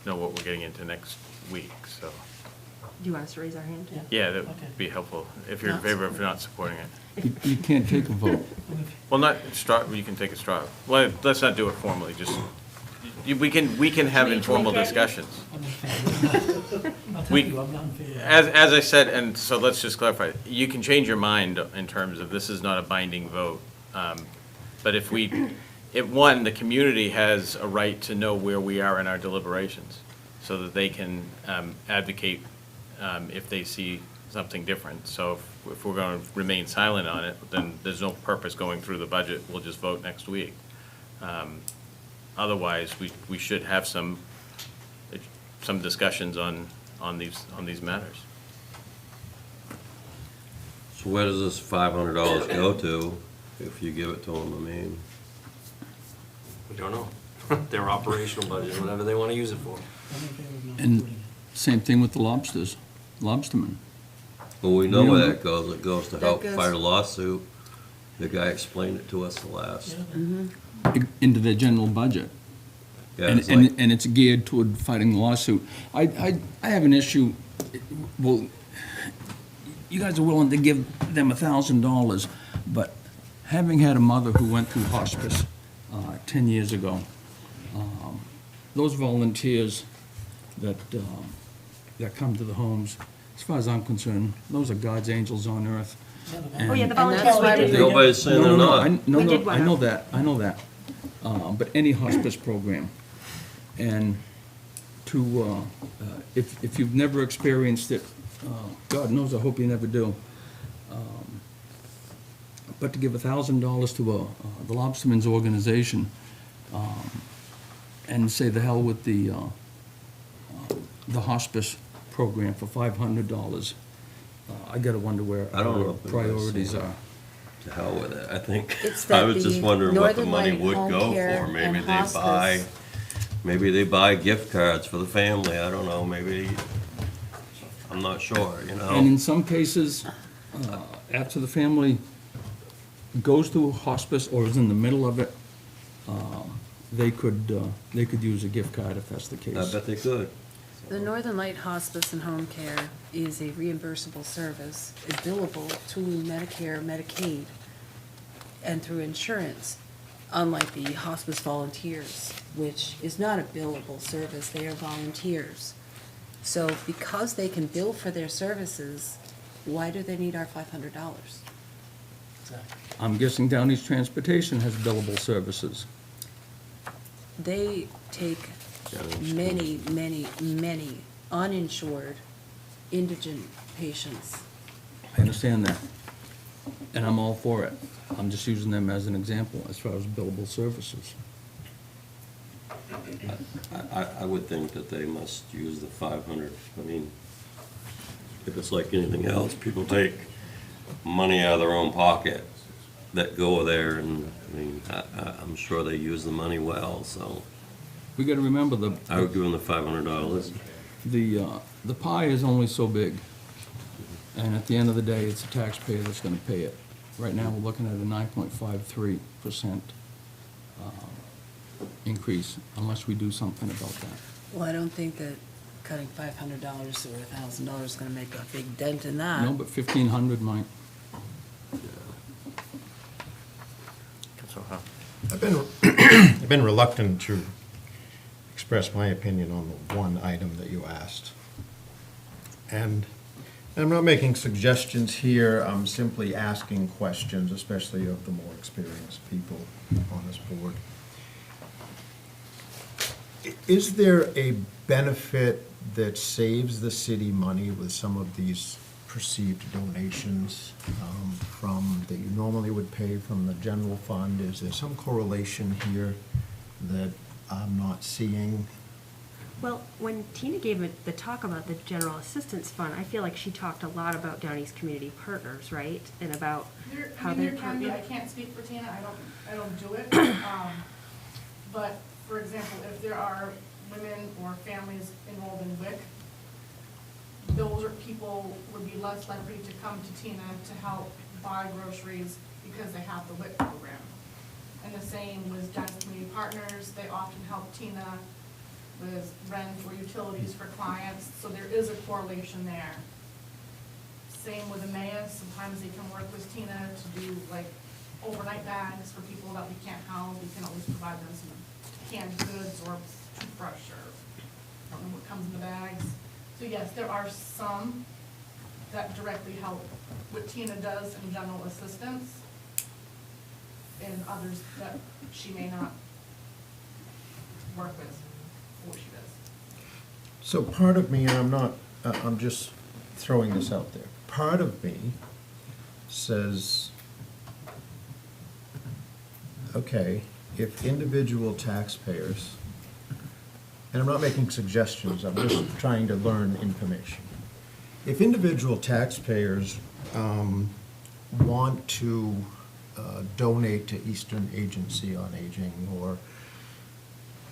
know what we're getting into next week, so. Do you want us to raise our hand? Yeah, that Okay. would be helpful, if you're in favor of not supporting it. You can't take a vote. Well, not straw, you can take a straw. Well, let's not do it formally, just, we can have We each informal look at it? discussions. I'm in favor. I'll tell We- you, I'm not in favor. As I said, and so let's just clarify, you can change your mind in terms of this is not a binding vote. But if one, the community has a right to know where we are in our deliberations, so that they can advocate if they see something different. So if we're going to remain silent on it, then there's no purpose going through the budget, we'll just vote next week. Otherwise, we should have some discussions on these matters. So where does this $500 go to if you give it to them? I mean, We don't know. Their operational budget, whatever they want to use it for. I'm in favor of not And supporting same thing with the lobstermen. well, we know You where know- that goes. It goes to That help goes- fight a lawsuit. The guy explained it to us the last. it. Into their general budget. Yeah, And, it's like, and it's geared toward fighting the lawsuit. I have an issue, well, you guys are willing to give them $1,000, but having had a mother who went through hospice 10 years ago, those volunteers that come to the homes, as far as I'm concerned, those are God's angels on earth. Yeah, but Oh, yeah, the And volunteers that's we why did. we- nobody's saying they're not. We did one I know up. that, I know that. But any hospice program, and if you've never experienced it, God knows, I hope you never do. But to give $1,000 to the Lobstermen's organization, and say the hell with the hospice program for $500, I gotta wonder where I don't know our if anybody's priorities seen it. are. To hell with it. I think, It's I that was just the wondering what the Northern money Light would Home go Care for. Maybe and they buy, Hospice. maybe they buy gift cards for the family. I don't know, maybe, I'm not sure, you And know? in some cases, after the family goes through hospice or is in the middle of it, they could use a gift card if that's the I case. bet they could. The Northern Light Hospice and Home Care is a reimbursable service, is billable to Medicare, Medicaid, and through insurance, unlike the hospice volunteers, which is not a billable service, they are volunteers. So because they can bill for their services, why do they need our $500? Exactly. I'm guessing Down East Transportation has billable services. They take many, many, many uninsured indigent patients. I understand that, and I'm all for it. I'm just using them as an example as far as billable services. I would think that they must use the 500. I mean, if it's like anything else, people take money out of their own pocket that go there, and, I mean, I'm sure they use the money well, so We gotta remember I would give them the $500. the pie is only so big. And at the end of the day, it's the taxpayer that's gonna pay it. Right now, we're looking at a 9.53% increase, unless we do something about that. Well, I don't think that cutting $500 or $1,000 is gonna make a big dent in that. No, but 1,500 might. So, huh? I've been reluctant to express my opinion on the one item that you asked. And I'm not making suggestions here, I'm simply asking questions, especially of the more experienced people on this board. Is there a benefit that saves the city money with some of these perceived donations that you normally would pay from the general fund? Is there some correlation here that I'm not seeing? Well, when Tina gave it the talk about the general assistance fund, I feel like she talked a lot about Down East Community Partners, right? And about how they There can be, I partner. can't speak for Tina, I don't do it. But, for example, if there are women or families enrolled in WIC, those are people would be less likely to come to Tina to help buy groceries because they have the WIC program. And the same with Down East Community Partners, they often help Tina with rent or utilities for clients, so there is a correlation there. Same with Emmaus, sometimes they can work with Tina to do like overnight bags for people that we can't house, we can always provide them some canned goods or toothbrush or, I don't know what comes in the bags. So yes, there are some that directly help what Tina does in general assistance, and others that she may not work with what she does. So part of me, and I'm not, I'm just throwing this out there, part of me says, okay, if individual taxpayers, and I'm not making suggestions, I'm just trying to learn information. If individual taxpayers want to donate to Eastern Agency on Aging, or,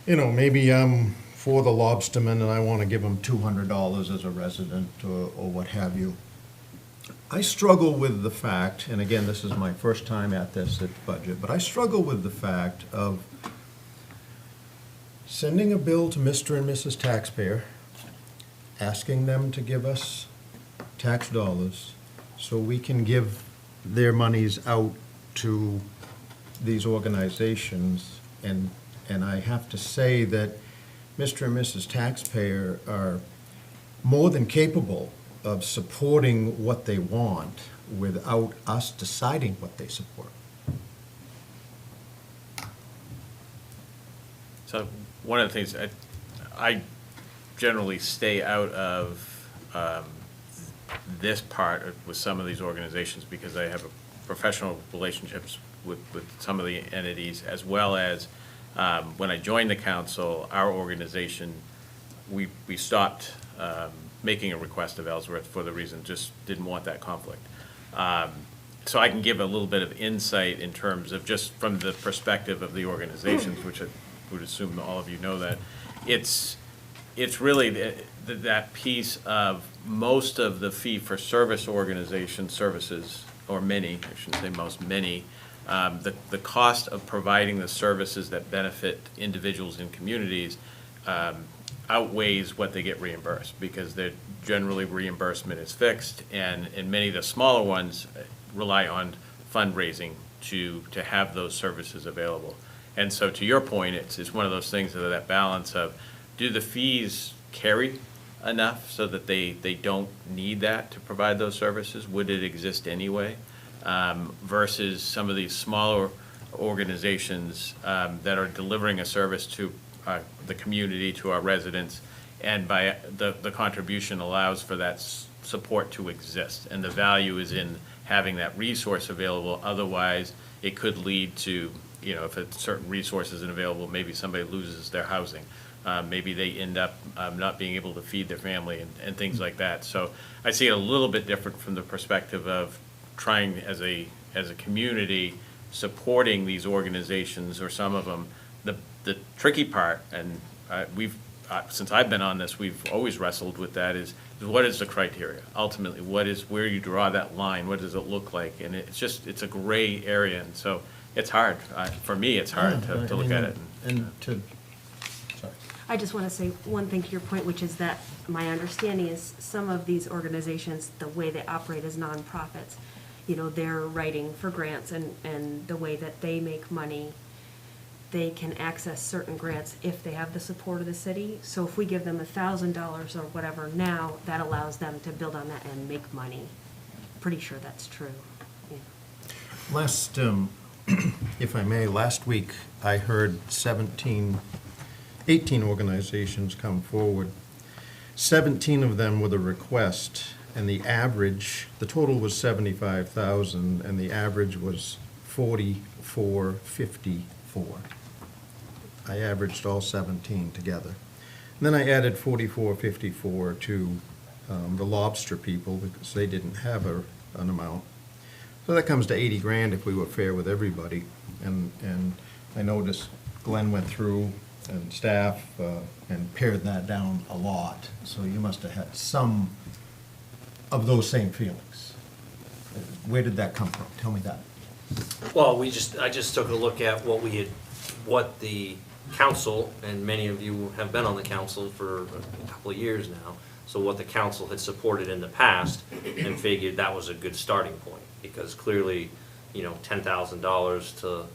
you know, maybe I'm for the lobstermen and I want to give them $200 as a resident or what have you. I struggle with the fact, and again, this is my first time at this at budget, but I struggle with the fact of sending a bill to Mr. and Mrs. Taxpayer, asking them to give us tax dollars so we can give their monies out to these organizations. And I have to say that Mr. and Mrs. Taxpayer are more than capable of supporting what they want without us deciding what they support. So one of the things, I generally stay out of this part with some of these organizations because I have professional relationships with some of the entities, as well as when I joined the council, our organization, we stopped making a request of Ellsworth for the reason, just didn't want that conflict. So I can give a little bit of insight in terms of just from the perspective of the organizations, which I would assume all of you know that. It's really that piece of most of the fee-for-service organization services, or many, I shouldn't say most, many, the cost of providing the services that benefit individuals in communities outweighs what they get reimbursed, because they're generally reimbursement is fixed, and many of the smaller ones rely on fundraising to have those services available. And so to your point, it's one of those things that balance of, do the fees carry enough so that they don't need that to provide those services? Would it exist anyway? Versus some of these smaller organizations that are delivering a service to the community, to our residents, and by the contribution allows for that support to exist, and the value is in having that resource available. Otherwise, it could lead to, you know, if a certain resource isn't available, maybe somebody loses their housing. Maybe they end up not being able to feed their family and things like that. So I see it a little bit different from the perspective of trying as a community supporting these organizations, or some of them. The tricky part, and since I've been on this, we've always wrestled with that, is what is the criteria? Ultimately, where you draw that line? What does it look like? And it's a gray area, and so it's hard. For me, it's hard to look at it. I just want to say one thing to your point, which is that my understanding is some of these organizations, the way they operate as nonprofits, you know, they're writing for grants, and the way that they make money, they can access certain grants if they have the support of the city. So if we give them $1,000 or whatever now, that allows them to build on that and make money. Pretty sure that's true. Yeah. Last, if I may, last week I heard 18 organizations come forward. 17 of them with a request, and the total was 75,000, and the average was 44.54. I averaged all 17 together. And then I added 44.54 to the lobster people, because they didn't have an amount. So that comes to 80 grand if we were fair with everybody. And I noticed Glenn went through, and staff, and pared that down a lot. So you must have had some of those same feelings. Where did that come from? Tell me that. Well, I just took a look at what the council, and many of you have been on the council for a couple of years now, so what the council had supported in the past, and figured that was a good starting point, because clearly, $10,000 to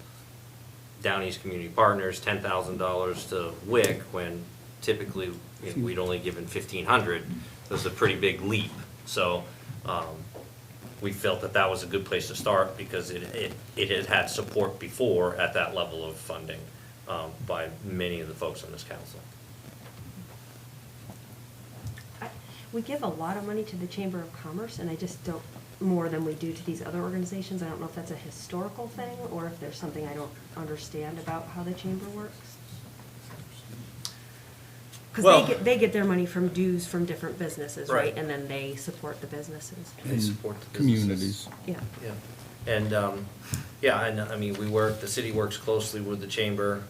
Down East Community Partners, $10,000 to WIC, when typically we'd only given 1,500, was a pretty big leap. So we felt that that was a good place to start, because it had had support before at that level of funding by many of the folks on this council. We give a lot of money to the Chamber of Commerce, and I just don't, more than we do to these other organizations. I don't know if that's a historical thing, or if there's something I don't understand about how the chamber works. Well- Because they get their money from dues from different businesses, Right. right? And then they support the businesses. They support the Communities. businesses. Yeah. Yeah, and, I mean, the city works closely with the chamber,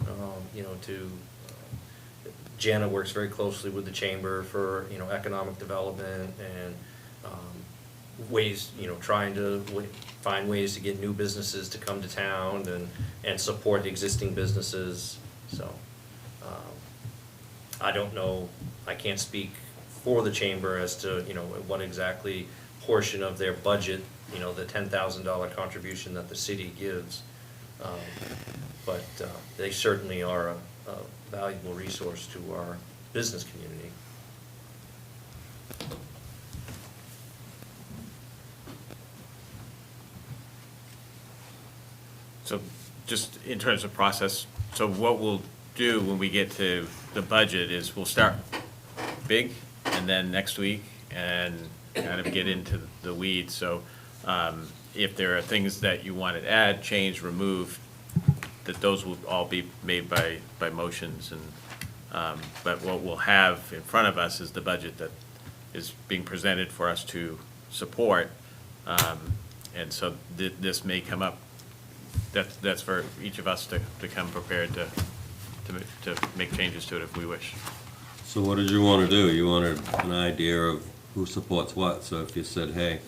Jana works very closely with the chamber for, economic development and ways, trying to find ways to get new businesses to come to town and support existing businesses, so. I don't know, I can't speak for the chamber as to, what exactly portion of their budget, the $10,000 contribution that the city gives. But they certainly are a valuable resource to our business community. So just in terms of process, so what we'll do when we get to the budget is we'll start big, and then next week, and kind of get into the weeds. So if there are things that you want to add, change, remove, that those will all be made by motions. But what we'll have in front of us is the budget that is being presented for us to support. And so this may come up. That's for each of us to come prepared to make changes to it if we wish. So what did you want to do? You wanted an idea of who supports what? So if you said, hey,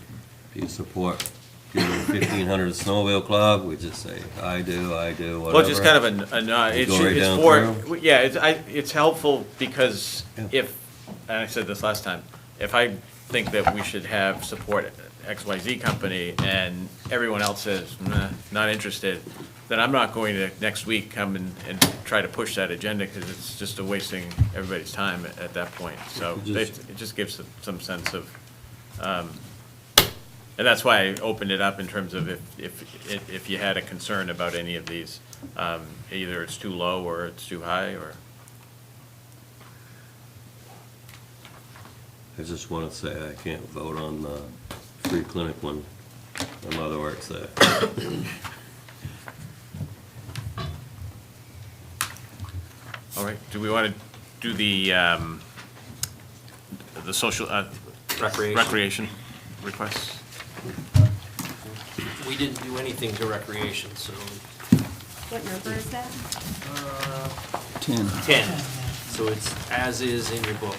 do you support giving 1,500 Snowmobile Club, we just say, I do, whatever. Well, just kind of a nod. You go right down It's through? it's helpful because Yeah. and I said this last time, if I think that we should have support XYZ company and everyone else says, nah, not interested, then I'm not going to next week come and try to push that agenda, because it's just a wasting everybody's time at that point. So it just gives some sense of, and that's why I opened it up in terms of if you had a concern about any of these, either it's too low or it's too high, or. I just want to say I can't vote on the free clinic when my mother works there. All right, do we want to do the social, recreation requests? We didn't do anything to recreation, so What number is that? 10. So it's as is in your book.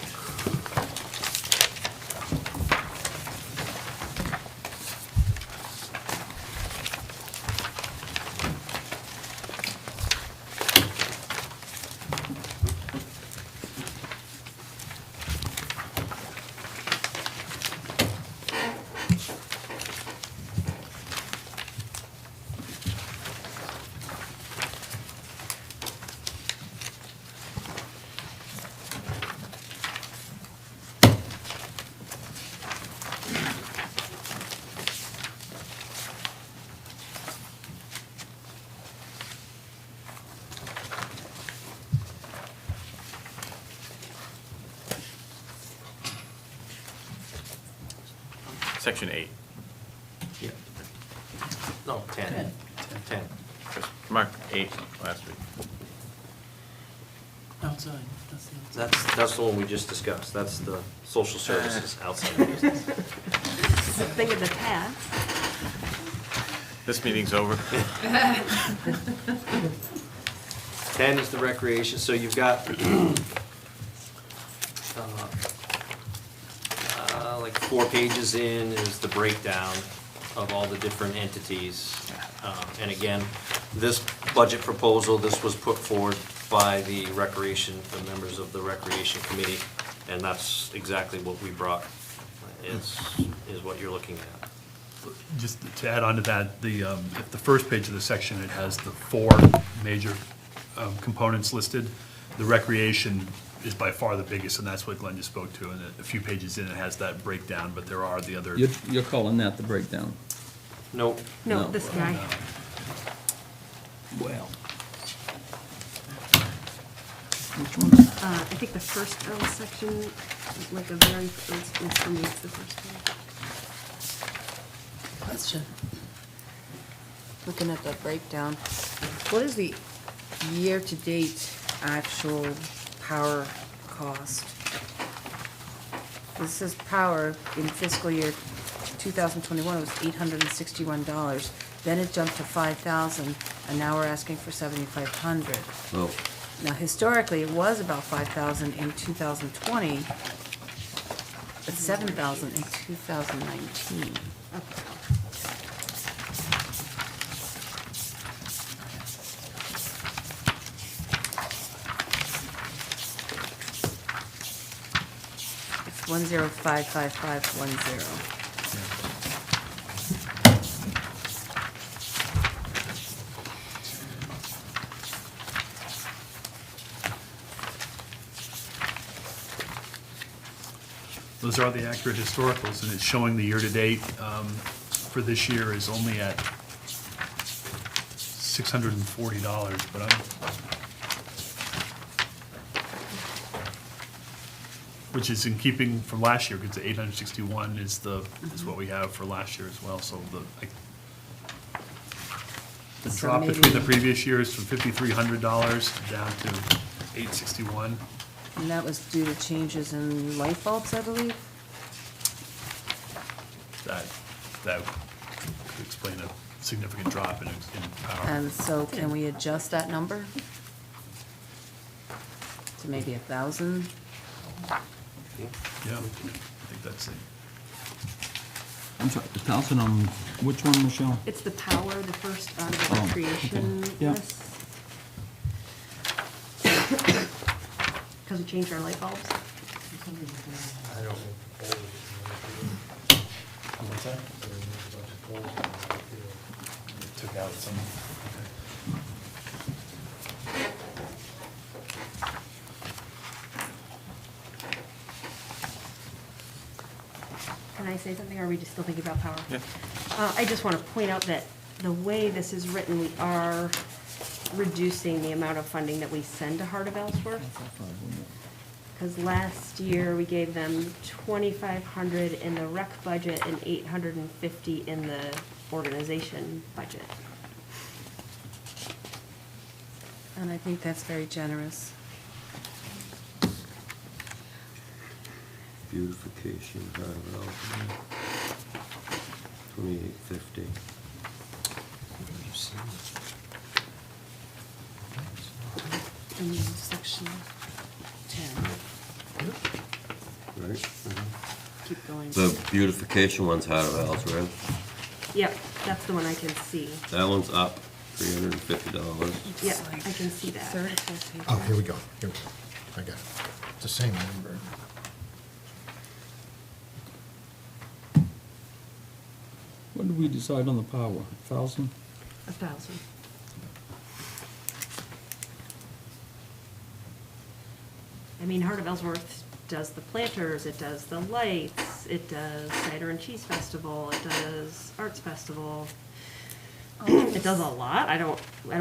Section 8. Yeah. No, 10. 10. Just mark 8 last week. Outside, that's the outside. That's the one we just discussed. That's the social services outside of business. It's a thing of the past. This meeting's over. 10 is the recreation, so you've got like 4 pages in is the breakdown of all the different entities. And again, this budget proposal, this was put forward by the recreation, the members of the recreation committee, and that's exactly what we brought, is what you're looking at. Just to add on to that, if the first page of the section, it has the 4 major components listed. The recreation is by far the biggest, and that's what Glenn just spoke to, and a few pages in, it has that breakdown, but there are the other. You're calling that the breakdown? Nope. No, No. this guy. Well. Which one? I think the first section, like the very first, for me, it's the first page. Question. Looking at the breakdown, what is the year-to-date actual power cost? This says power in fiscal year 2021 was $861. Then it jumped to $5,000, and now we're asking for $7,500. Well, Now, historically, it was about $5,000 in 2020, but $7,000 in 2019. It's 10555510. Those are the accurate historicals, and it's showing the year-to-date for this year is only at $640, but which is in keeping from last year, because the 861 is what we have for last year as well, so the So drop between the maybe- previous years from $5,300 down to 861. And that was due to changes in light bulbs, I believe? That could explain a significant drop in power. And so can we adjust that number? To maybe 1,000? Yeah, I think that's it. I'm sorry, 1,000 on which one, Michelle? It's the power, the first out of the Oh, recreation okay. Yeah. list. Because we changed our light bulbs. What's that? Took out some. Can I say something, or are we just still thinking about power? Yeah. I just want to point out that the way this is written, we are reducing the amount of funding that we send to Heart of Ellsworth. Because last year, we gave them 2,500 in the rec budget and 850 in the organization budget. And I think that's very generous. beautification, 2850. In section 10, Right? keep going. The beautification one's out of Ellsworth. Yep, that's the one I can see. That one's up $350. Yeah, I can see that. Third or fourth page. Oh, here we go. Here we go. I got it. It's the same number. What did we decide on the power? 1,000? 1,000. I mean, Heart of Ellsworth does the planters, it does the lights, it does Cider and Cheese Festival, it does Arts Festival. It does a lot. I don't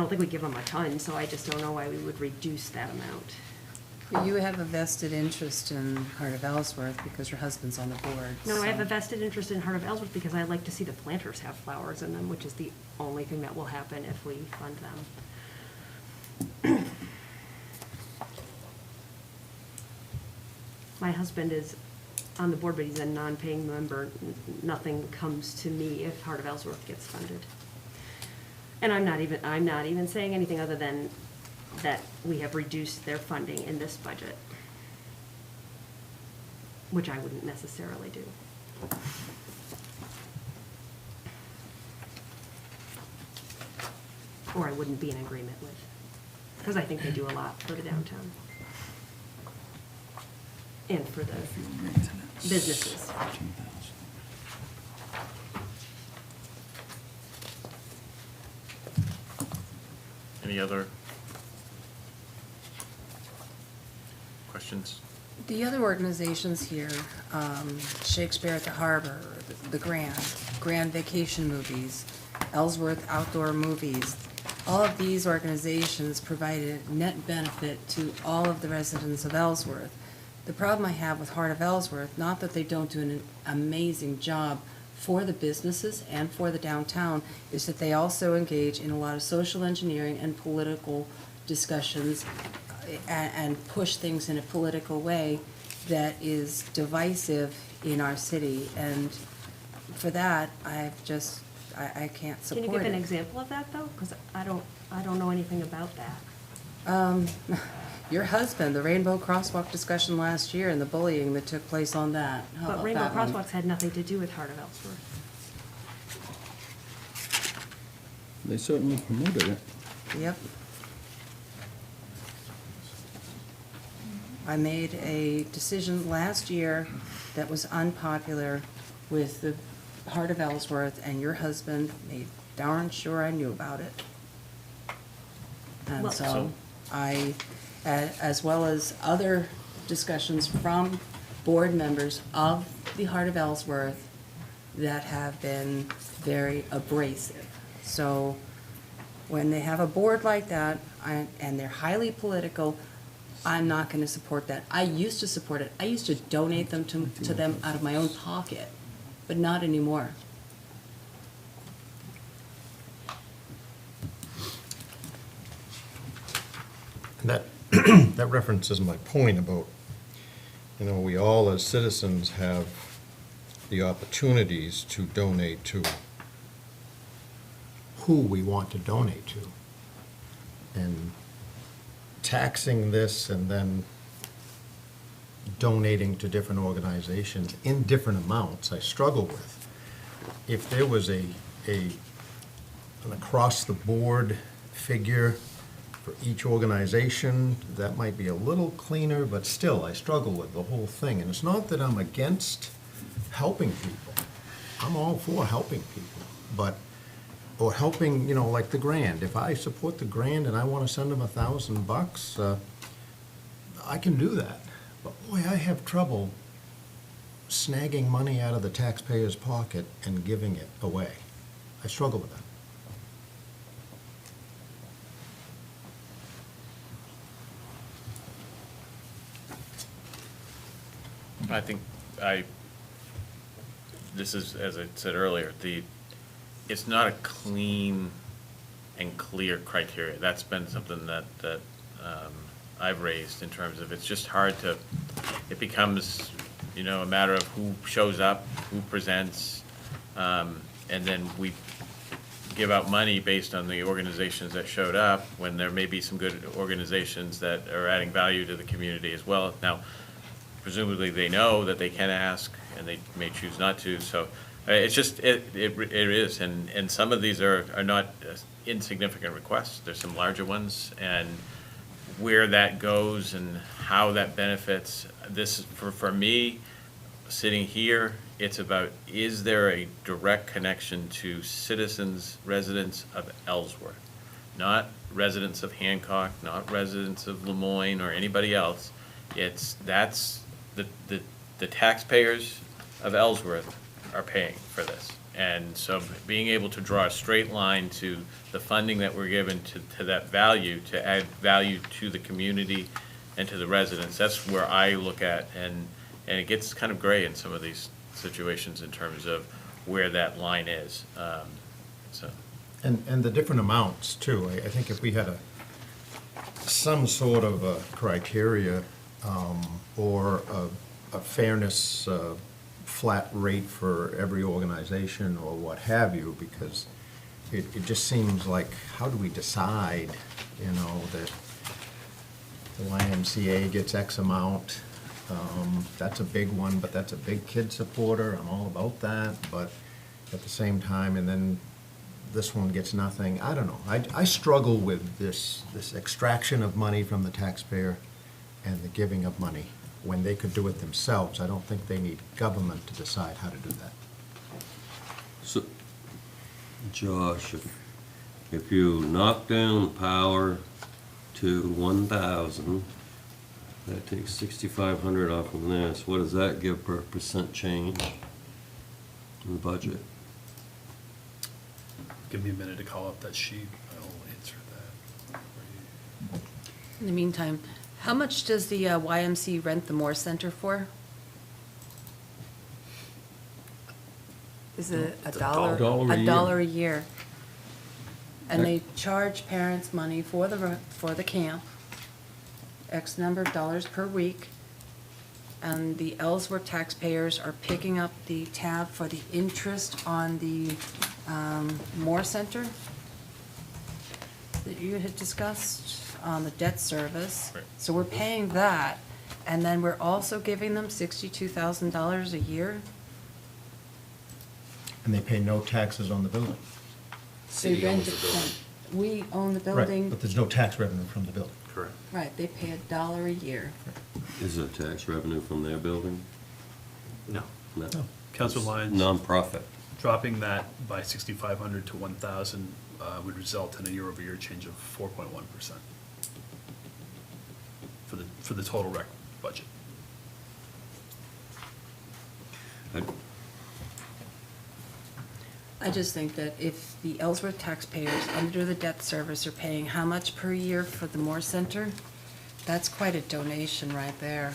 think we give them a ton, so I just don't know why we would reduce that amount. You have a vested interest in Heart of Ellsworth because your husband's on the board. No, I have so- a vested interest in Heart of Ellsworth because I like to see the planters have flowers in them, which is the only thing that will happen if we fund them. My husband is on the board, but he's a non-paying member. Nothing comes to me if Heart of Ellsworth gets funded. And I'm not even saying anything other than that we have reduced their funding in this budget, which I wouldn't necessarily do. Or I wouldn't be in agreement with. because I think they do a lot for the downtown. And for the businesses. Any other questions? The other organizations here, Shakespeare at the Harbor, the Grand Vacation Movies, Ellsworth Outdoor Movies, all of these organizations provided net benefit to all of the residents of Ellsworth. The problem I have with Heart of Ellsworth, not that they don't do an amazing job for the businesses and for the downtown, is that they also engage in a lot of social engineering and political discussions and push things in a political way that is divisive in our city. And for that, I can't Can support it. you give an example of that, though? Because I don't know anything about that. Your husband, the Rainbow Crosswalk discussion last year and the bullying that took place on that. How But about Rainbow that one? Crosswalks had nothing to do with Heart of Ellsworth. They certainly promoted it. Yep. I made a decision last year that was unpopular with the Heart of Ellsworth, and your husband made darn sure I knew about it. And Well- so I, as well as other discussions from board members of the Heart of Ellsworth that have been very abrasive. So when they have a board like that, and they're highly political, I'm not going to support that. I used to support it. I used to donate them to them out of my own pocket, but not anymore. That, that references my point about, we all as citizens have the opportunities to donate to who we want to donate to. And taxing this and then donating to different organizations in different amounts, I struggle with. If there was an across-the-board figure for each organization, that might be a little cleaner, but still, I struggle with the whole thing. And it's not that I'm against helping people. I'm all for helping people, or helping, like the Grand. If I support the Grand and I want to send them $1,000, I can do that. But boy, I have trouble snagging money out of the taxpayer's pocket and giving it away. I struggle with that. I think this is, as I said earlier, it's not a clean and clear criteria. That's been something that I've raised in terms of it's just hard to, it becomes, a matter of who shows up, who presents, and then we give out money based on the organizations that showed up, when there may be some good organizations that are adding value to the community as well. Now, presumably they know that they can ask, and they may choose not to, so it's just, it is, and some of these are not insignificant requests. There's some larger ones, and where that goes and how that benefits, this, for me, sitting here, it's about, is there a direct connection to citizens, residents of Ellsworth? Not residents of Hancock, not residents of Lemoyne or anybody else. That's the taxpayers of Ellsworth are paying for this. And so being able to draw a straight line to the funding that we're given to that value, to add value to the community and to the residents, that's where I look at, and it gets kind of gray in some of these situations in terms of where that line is. And the different amounts too. I think if we had some sort of a criteria or a fairness flat rate for every organization or what have you, because it just seems like, how do we decide, that the YMCA gets X amount? That's a big one, but that's a big kid supporter. I'm all about that, but at the same time, and then this one gets nothing. I don't know. I struggle with this extraction of money from the taxpayer and the giving of money when they could do it themselves. I don't think they need government to decide how to do that. So, Josh, if you knock down power to 1,000, that takes 6,500 off from this, what does that give per percent change in the budget? Give me a minute to call up that sheet. I'll answer that. In the meantime, how much does the YMC rent the Moore Center for? Is it a dollar? $1 a year. $1 a year. And they charge parents money for the camp, X number of dollars per week. And the Ellsworth taxpayers are picking up the tab for the interest on the Moore Center that you had discussed on the debt service. Right. So we're paying that, and then we're also giving them $62,000 a year. And they pay no taxes on the building. They City rent owns it the building. from- We own the Right, building. but there's no tax revenue from the building. Correct. Right, they pay $1 a year. Is there tax revenue from their building? No. No. Councilor Lyons? Nonprofit. Dropping that by 6,500 to 1,000 would result in a year-over-year change of 4.1% for the total rec budget. I just think that if the Ellsworth taxpayers under the debt service are paying how much per year for the Moore Center, that's quite a donation right there.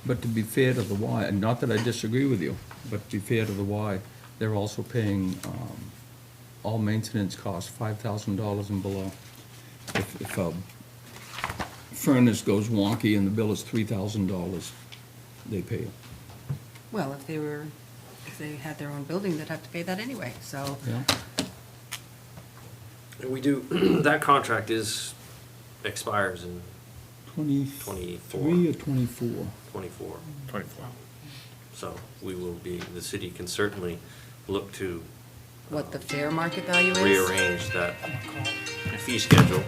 But to be fair to the Y, and not that I disagree with you, but to be fair to the Y, they're also paying all maintenance costs $5,000 and below. If a furnace goes wonky and the bill is $3,000, they pay it. Well, if they had their own building, they'd have to pay that anyway, so. Yeah. And we do, that contract expires in 23 or 24? 24. 24. So we will be, the city can certainly look to What the fair market value is? rearrange that fee schedule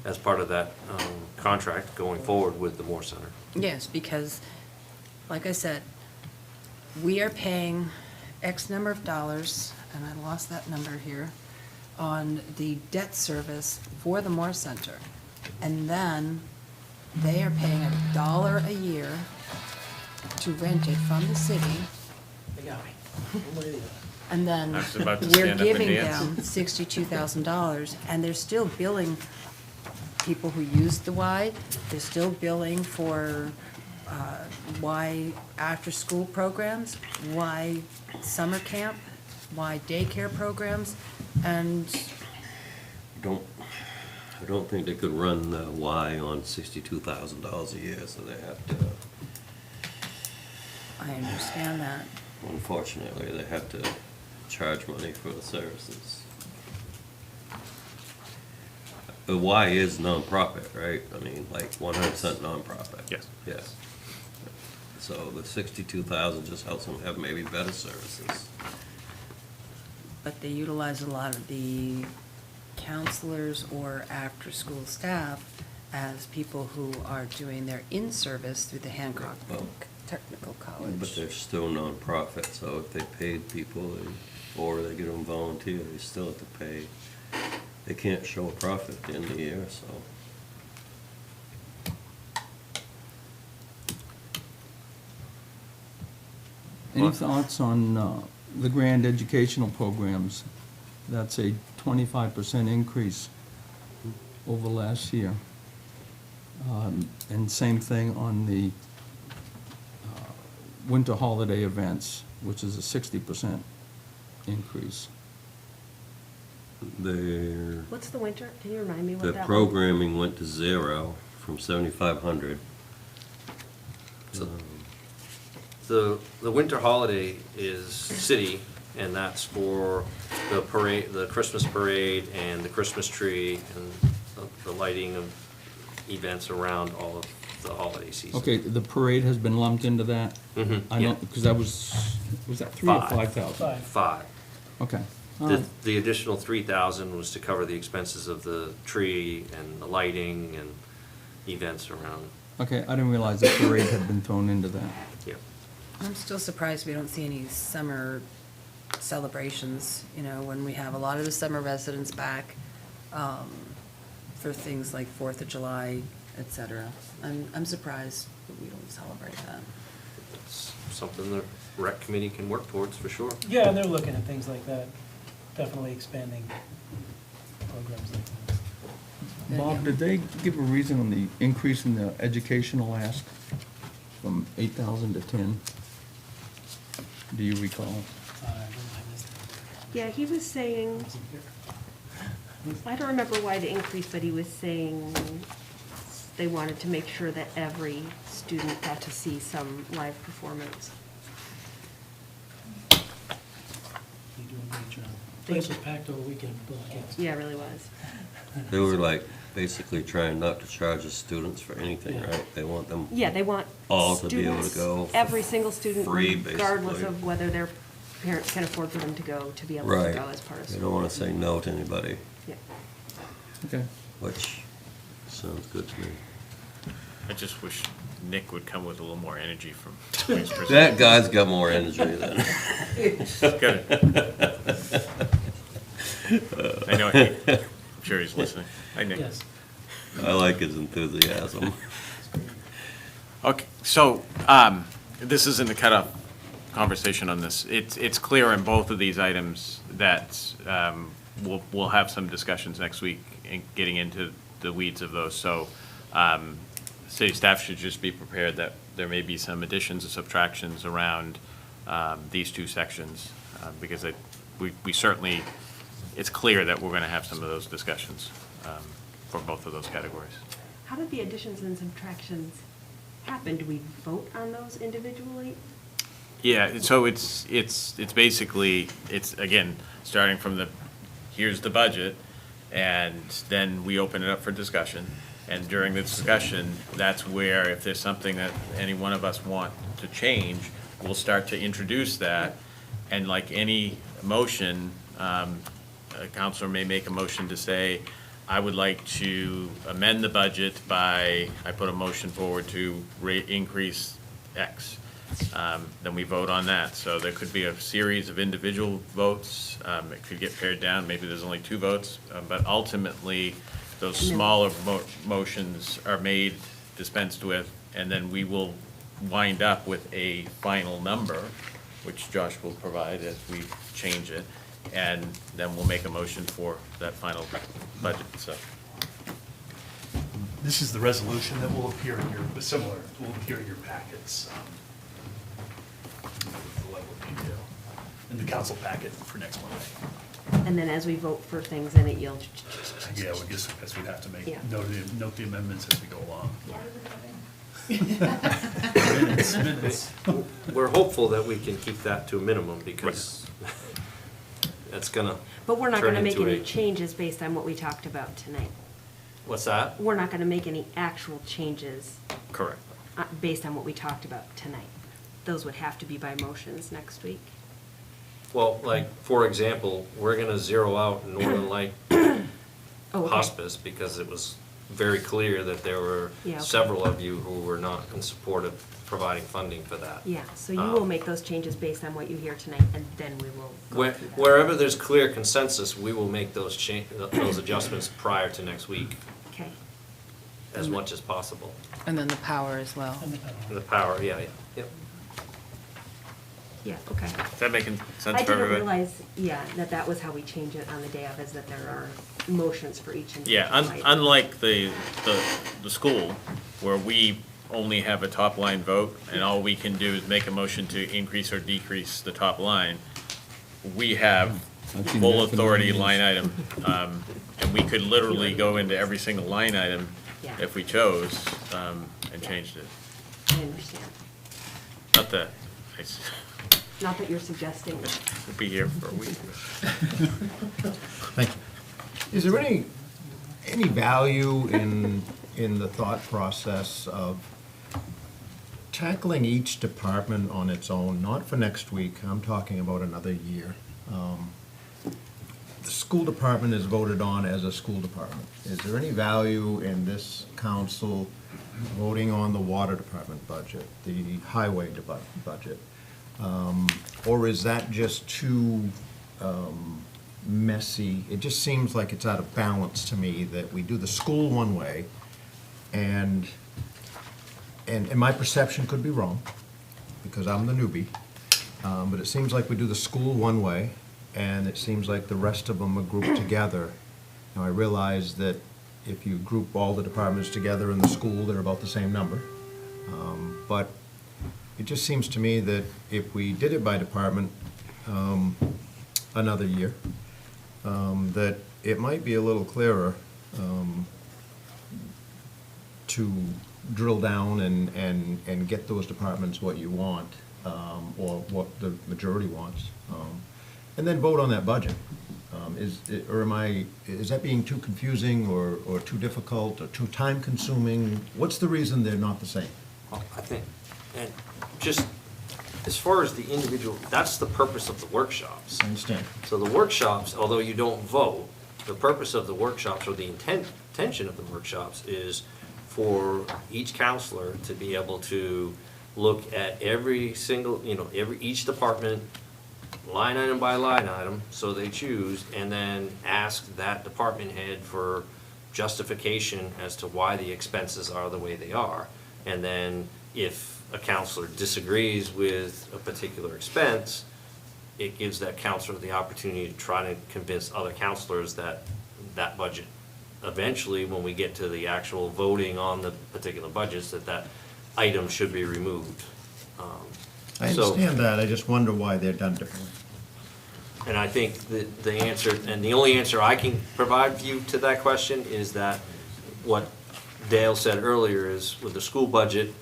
as part of that contract going forward with the Moore Center. Yes, because, like I said, we are paying X number of dollars, and I lost that number here, on the debt service for the Moore Center. And then they are paying $1 a year to rent it from the city. They got me. And then I was about to we're stand up and giving dance. them $62,000, and they're still billing people who use the Y. They're still billing for Y after-school programs, Y summer camp, Y daycare programs, and I don't think they could run the Y on $62,000 a year, so they have to, I understand that. unfortunately, they have to charge money for the services. The Y is nonprofit, right? I mean, like 100% nonprofit. Yes. Yes. So the 62,000 just helps them have maybe better services. But they utilize a lot of the counselors or after-school staff as people who are doing their in-service through the Hancock Well, Technical But College. they're still nonprofit, so if they paid people or they get them volunteer, they still have to pay. They can't show a profit at the end of the year, so. Any thoughts on the grand educational programs? That's a 25% increase over last year. And same thing on the winter holiday events, which is a 60% increase. Their, What's the winter? Can you remind me what the that was? programming went to 0 from 7,500. So- The winter holiday is city, and that's for the parade, the Christmas parade and the Christmas tree and the lighting of events around all of the holiday season. Okay, the parade has been lumped into that? Mhm, I yeah. know, because that was that 3 or 5,000? Five. 5. Okay, all The, right. the additional 3,000 was to cover the expenses of the tree and the lighting and events around. Okay, I didn't realize the parade had been thrown into that. Yeah. I'm still surprised we don't see any summer celebrations, you know, when we have a lot of the summer residents back for things like 4th of July, et cetera. I'm surprised that we don't celebrate that. It's something the rec committee can work towards, for sure. Yeah, and they're looking at things like that, definitely expanding programs like that. Bob, did they give a reason on the increase in the educational ask from 8,000 to 10? Do you recall? I missed that. Yeah, he was saying, Wasn't here. I don't remember why the increase, but he was saying they wanted to make sure that every student got to see some live performance. You do a great job. Place was packed all weekend with all the kids. Yeah, it really was. They were like basically trying not to charge the students for anything, Yeah. right? They want them Yeah, they want all to be able to students, go. every single student, free, regardless basically. of whether their parents can afford for them to go, to be able to Right. go as part of They school. don't want to say no to anybody, Yeah. Okay. which sounds good to me. I just wish Nick would come with a little more energy from his perspective. That guy's got more energy than. Good. I know, I'm sure he's listening. Hi, Nick. Yes. I like his enthusiasm. Okay, so, this isn't a cut-off conversation on this. It's clear in both of these items that, we'll have some discussions next week in getting into the weeds of those. So, city staff should just be prepared that there may be some additions or subtractions around, these two sections. Because we certainly, it's clear that we're gonna have some of those discussions, for both of those categories. How did the additions and subtractions happen? Do we vote on those individually? Yeah, so it's basically, it's, again, starting from the, here's the budget, and then we open it up for discussion. And during the discussion, that's where, if there's something that any one of us want to change, we'll start to introduce that. And like any motion, a counselor may make a motion to say, I would like to amend the budget by, I put a motion forward to increase X. Then we vote on that. So there could be a series of individual votes. It could get pared down. Maybe there's only 2 votes. But ultimately, those smaller motions are made, dispensed with, and then we will wind up with a final number, which Josh will provide as we change it. And then we'll make a motion for that final budget, so. This is the resolution that will appear in your, similar, will appear in your packets. The level of detail in the council packet for next Monday. And then as we vote for things in it, you'll. Yeah, we guess we'd have to make, Yeah. note the amendments as we go along. Minutes. We're hopeful that we can keep that to a minimum, because that's gonna But we're not turn gonna make into any a- changes based on what we talked about tonight. What's that? We're not gonna make any actual changes Correct. based on what we talked about tonight. Those would have to be by motions next week. Well, like, for example, we're gonna zero out Northern Light Oh, okay. Hospice, because it was very clear that there were Yeah, okay. several of you who were not in support of providing funding for that. Yeah, so you will make those changes based on what you hear tonight, and then we will go through that. Wherever there's clear consensus, we will make those those adjustments prior to next week, Okay. as much as possible. And then the power as well. And the power. The power, yeah, yep. Yeah, okay. Is that making sense I for didn't everybody? realize, yeah, that was how we change it on the day of, is that there are motions for each individual Yeah, item. unlike the school, where we only have a top line vote, and all we can do is make a motion to increase or decrease the top line, we have I've seen full that for authority years. line item. And we could literally go into every single line item Yeah. if we chose, and changed it. I understand. Not that, Not that you're suggesting. we'll be here for a week. Thank you. Is there any value in the thought process of tackling each department on its own, not for next week, I'm talking about another year. The school department is voted on as a school department. Is there any value in this council voting on the water department budget, the highway budget? Or is that just too messy? It just seems like it's out of balance to me that we do the school one way, and my perception could be wrong, because I'm the newbie, but it seems like we do the school one way, and it seems like the rest of them are grouped together. Now, I realize that if you group all the departments together in the school, they're about the same number. But it just seems to me that if we did it by department another year, that it might be a little clearer to drill down and get those departments what you want, or what the majority wants, and then vote on that budget. Is that being too confusing, or too difficult, or too time-consuming? What's the reason they're not the same? Well, I think, and just as far as the individual, that's the purpose of the workshops. I understand. So the workshops, although you don't vote, the purpose of the workshops, or the intention of the workshops, is for each counselor to be able to look at every single, each department, line item by line item, so they choose, and then ask that department head for justification as to why the expenses are the way they are. And then if a counselor disagrees with a particular expense, it gives that counselor the opportunity to try to convince other counselors that that budget, eventually, when we get to the actual voting on the particular budgets, that item should be removed. I So- understand that, I just wonder why they're done differently. And I think the answer, and the only answer I can provide you to that question is that what Dale said earlier is, with the school budget,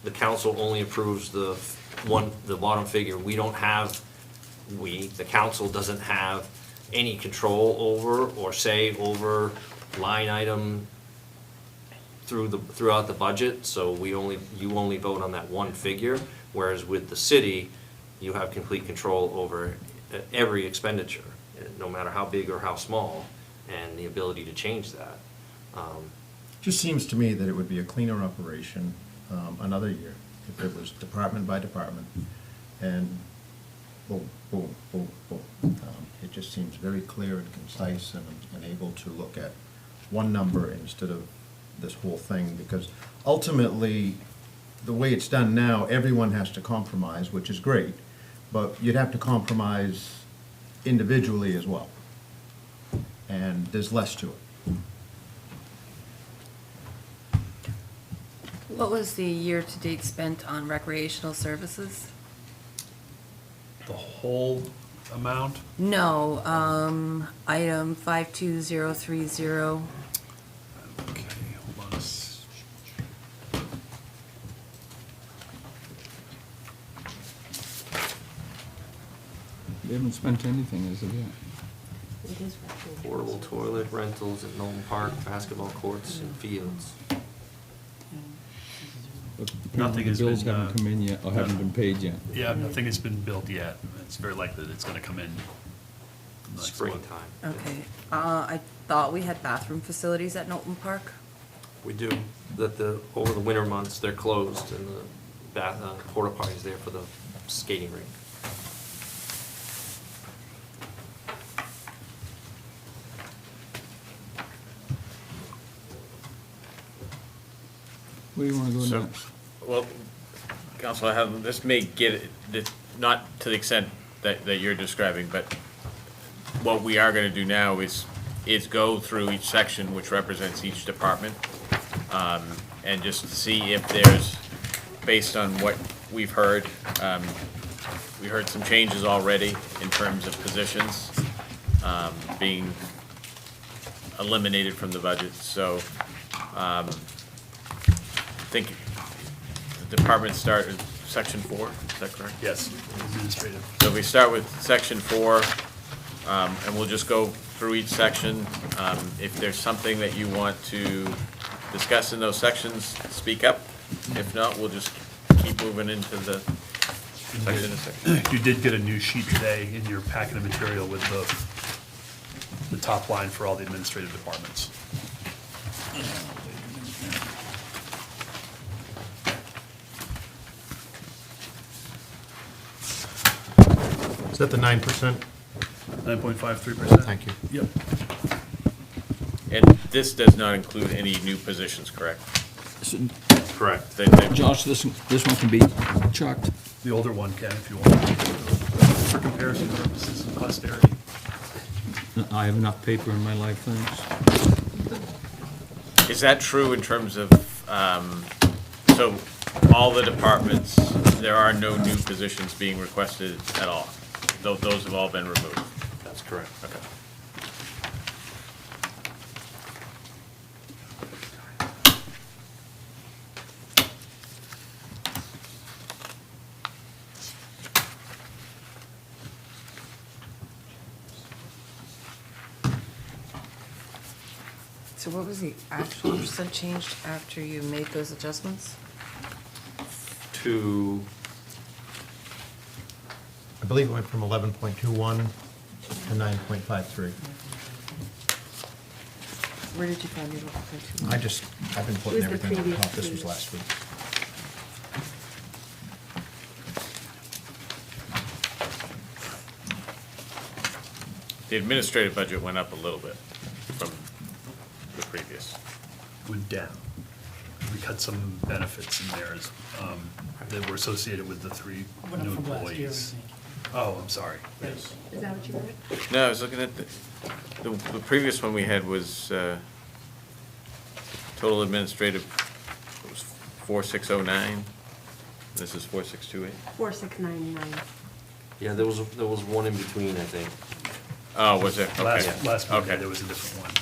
the council only approves the bottom figure. We don't have, the council doesn't have any control over or say over line item throughout the budget, so you only vote on that one figure, whereas with the city, you have complete control over every expenditure, no matter how big or how small, and the ability to change that. Just seems to me that it would be a cleaner operation another year if it was department by department, and boom, boom, boom, boom. It just seems very clear and concise and able to look at one number instead of this whole thing, because ultimately, the way it's done now, everyone has to compromise, which is great, but you'd have to compromise individually as well, and there's less to it. What was the year-to-date spent on recreational services? The whole amount? No, item 52030. Okay, hold on. They haven't spent anything as of yet. Portable toilet rentals at Knowlton Park, basketball courts and fields. But Nothing the has bills been, haven't come in yet, or haven't been paid yet. Yeah, nothing has been billed yet. It's very likely that it's gonna come in the next month. Springtime. Okay, I thought we had bathroom facilities at Knowlton Park. We do, over the winter months, they're closed, and the porta potties there for the skating rink. Where do you wanna go So, next? well, Council, this may get, not to the extent that you're describing, but what we are gonna do now is go through each section, which represents each department, and just see if there's, based on what we've heard, we heard some changes already in terms of positions being eliminated from the budget, so I think the departments start in section 4, is that correct? Yes, administrative. So we start with section 4, and we'll just go through each section. If there's something that you want to discuss in those sections, speak up. If not, we'll just moving into the section of section. You did get a new sheet today in your packet of material with the top line for all the administrative departments. Is that the 9%? 9.53%. Thank you. Yep. And this does not include any new positions, correct? So, Correct. Josh, this one can be chucked. The older one can, if you want, for comparison purposes and posterity. I have enough paper in my life, thanks. Is that true in terms of, so all the departments, there are no new positions being requested at all? Those have all been removed? That's correct. Okay. So what was the actual percent changed after you made those adjustments? To, I believe it went from 11.21 to 9.53. Where did you find your local country? I've been It putting was the everything on previous top. This was page. last week. The administrative budget went up a little bit from the previous. Went down. We cut some benefits in there that were associated with the three Went up new from last year, I employees. think. Oh, I'm sorry. Right. Yes. Is that what you read? No, I was looking at the previous one we had was, total administrative, it was 4609. This is 4628. 4699. yeah, there was one in between, I think. Oh, was there? Okay. Last Monday, Okay. there was a different one.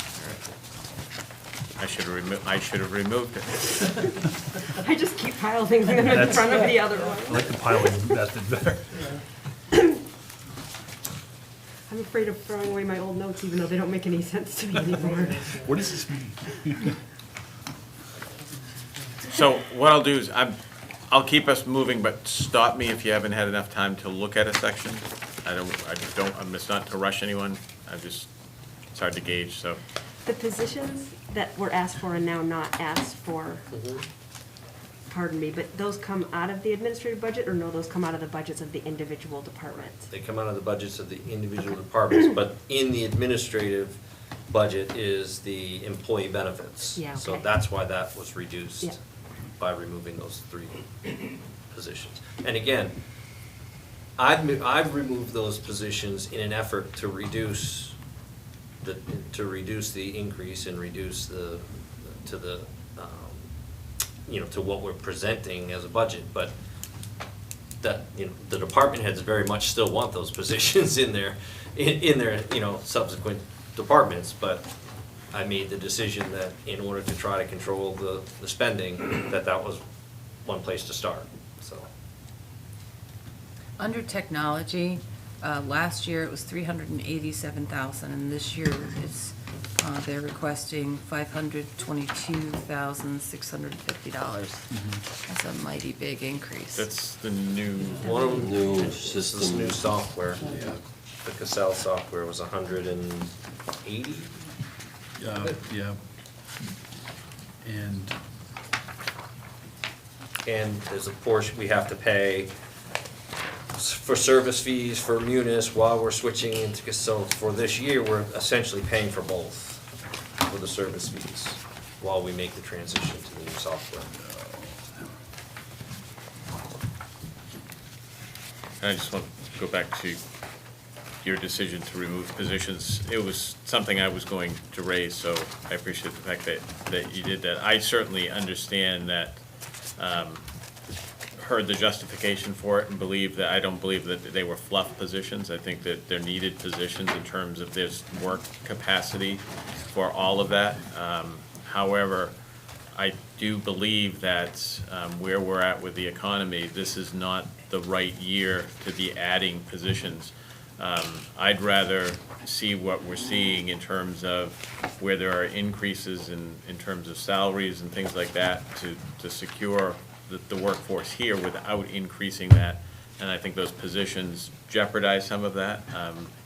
I should have removed it. I just keep piling them in That's- front of the other I one. like the piling method better. I'm afraid of throwing away my old notes, even though they don't make any sense to me anymore. What does this mean? So what I'll do is I'll keep us moving, but stop me if you haven't had enough time to look at a section. It's not to rush anyone. It's hard to gauge, so. The positions that were asked for and now not asked for, pardon me, but those come out of the administrative budget, or no, those come out of the budgets of the individual departments? They come out of the budgets of the individual departments, but in the administrative budget is the employee benefits. Yeah, So okay. that's why that was reduced Yeah. by removing those three positions. And again, I've removed those positions in an effort to reduce the increase and reduce to what we're presenting as a budget, but that, the department heads very much still want those positions in their subsequent departments, but I made the decision that in order to try to control the spending, that was one place to start, so. Under technology, last year it was 387,000, and this year it's, they're requesting $522,650. That's a mighty big increase. That's the new, One of them, New this is system. new software. The Cassell software was 180. Yeah. And there's a portion we have to pay for service fees for Munis while we're switching into Cassell. For this year, we're essentially paying for both, for the service fees, while we make the transition to the new software. I just want to go back to your decision to remove positions. It was something I was going to raise, so I appreciate the fact that you did that. I certainly understand that, heard the justification for it and I don't believe that they were fluff positions. I think that they're needed positions in terms of this work capacity for all of that. However, I do believe that where we're at with the economy, this is not the right year to be adding positions. I'd rather see what we're seeing in terms of where there are increases in terms of salaries and things like that to secure the workforce here without increasing that. And I think those positions jeopardize some of that.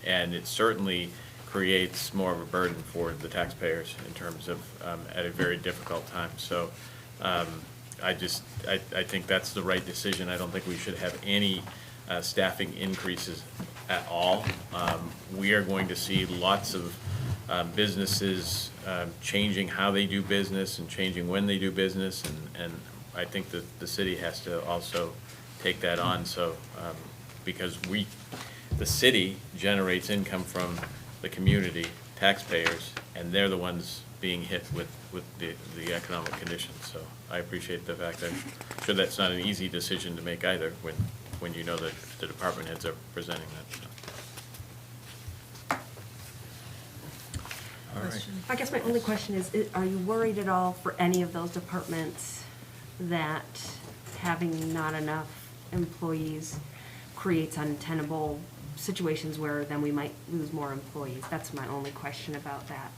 And it certainly creates more of a burden for the taxpayers in terms of, at a very difficult time. So I think that's the right decision. I don't think we should have any staffing increases at all. We are going to see lots of businesses changing how they do business and changing when they do business, and I think that the city has to also take that on, so, because the city generates income from the community, taxpayers, and they're the ones being hit with the economic conditions, so I appreciate the fact that, I'm sure that's not an easy decision to make either, when you know that the department heads are presenting that, so. All right. I guess my only question is, are you worried at all for any of those departments that having not enough employees creates untenable situations where then we might lose more employees? That's my only question about that.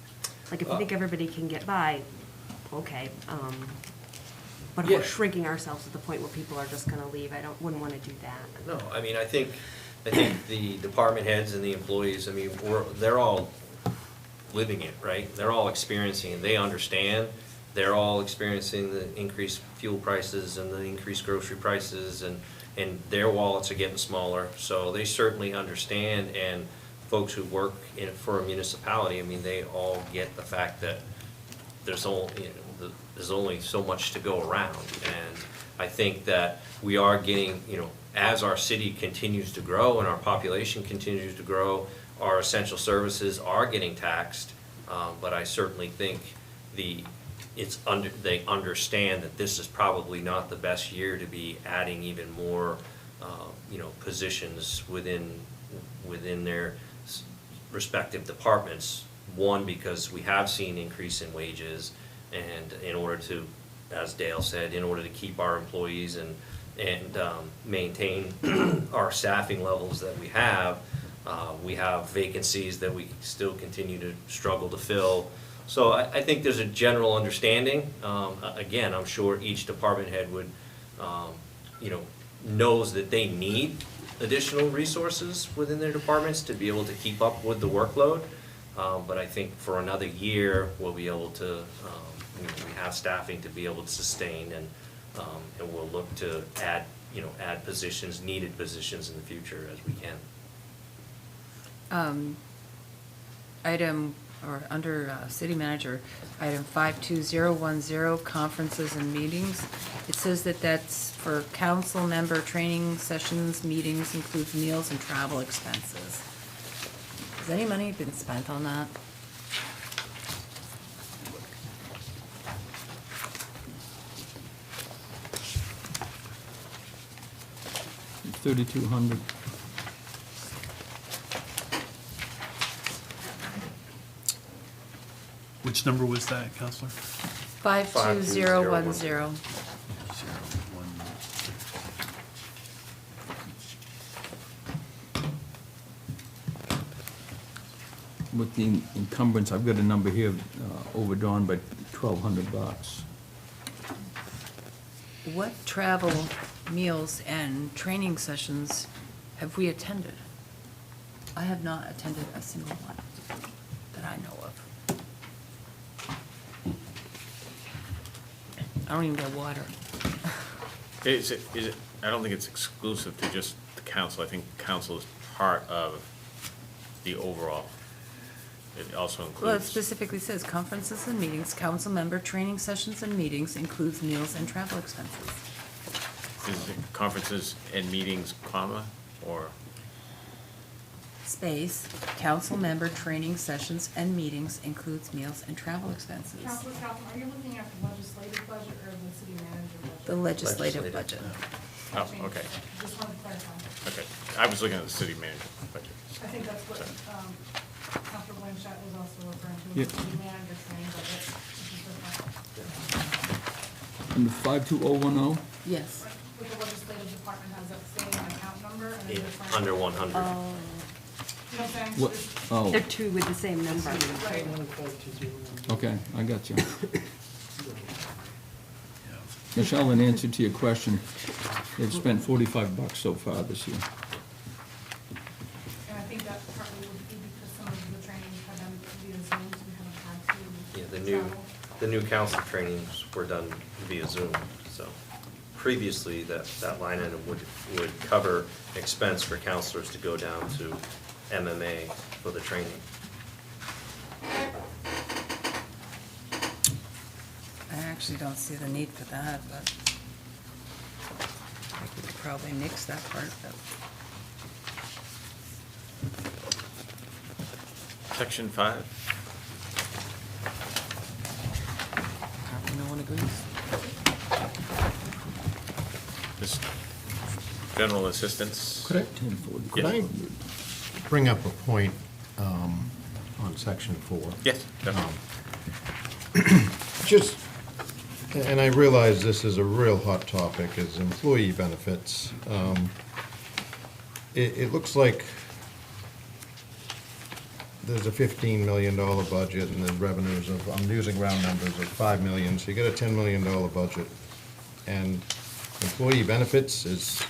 Like, if you think everybody can get by, okay, but if Yeah. we're shrinking ourselves to the point where people are just gonna leave, wouldn't wanna do that. No, I mean, I think the department heads and the employees, I mean, they're all living it, right? They're all experiencing it, they understand, they're all experiencing the increased fuel prices and the increased grocery prices, and their wallets are getting smaller, so they certainly understand, and folks who work for a municipality, I mean, they all get the fact that there's only so much to go around, and I think that we are getting, as our city continues to grow and our population continues to grow, our essential services are getting taxed, but I certainly think they understand that this is probably not the best year to be adding even more, positions within their respective departments. One, because we have seen increase in wages, and in order to, as Dale said, in order to keep our employees and maintain our staffing levels that we have vacancies that we still continue to struggle to fill. So I think there's a general understanding. Again, I'm sure each department head would, knows that they need additional resources within their departments to be able to keep up with the workload. But I think for another year, we'll be able to, we have staffing to be able to sustain, and we'll look to add positions, needed positions in the future as we can. Under city manager, item 52010, conferences and meetings. It says that that's for council member training sessions, meetings, includes meals and travel expenses. Has any money been spent on that? $3,200. Which number was that, Counselor? 52010. With the encumbrance, I've got a number here overdrawn by $1,200. What travel, meals, and training sessions have we attended? I have not attended a single one that I know of. I don't even get water. Is it, I don't think it's exclusive to just the council. I think council is part of the overall. It also includes. Well, it specifically says conferences and meetings, council member training sessions and meetings includes meals and travel expenses. Is it conferences and meetings, comma, or? Space, council member training sessions and meetings includes meals and travel expenses. Councilor Calhoun, are you looking at the legislative budget or the city manager budget? The legislative budget. Oh, okay, Just wanted to clarify. okay. I was looking at the city manager budget. I think that's what Councilor Blanchett was also referring to, Yeah. the city manager training budget, which is different. And the 52010? Yes. But the legislative department has that same account number and then different. Under 100. Oh, You know what I'm saying? What, oh, They're two with the same number. Right. okay, I got you. Michelle, in answer to your question, they've spent $45 so far this year. And I think that partly would be because some of the trainings have been via Zoom, so we haven't had to Yeah, travel. the new council trainings were done via Zoom, so previously, that line item would cover expense for counselors to go down to MMA for the training. I actually don't see the need for that, but I could probably nix that part, but. Section 5. Apparently no one agrees. Just general assistance. Could I bring up a point on section 4? Yes, definitely. Just, and I realize this is a real hot topic, is employee benefits. It looks like there's a $15 million budget and the revenues of, I'm using round numbers, of $5 million, so you get a $10 million budget. And employee benefits is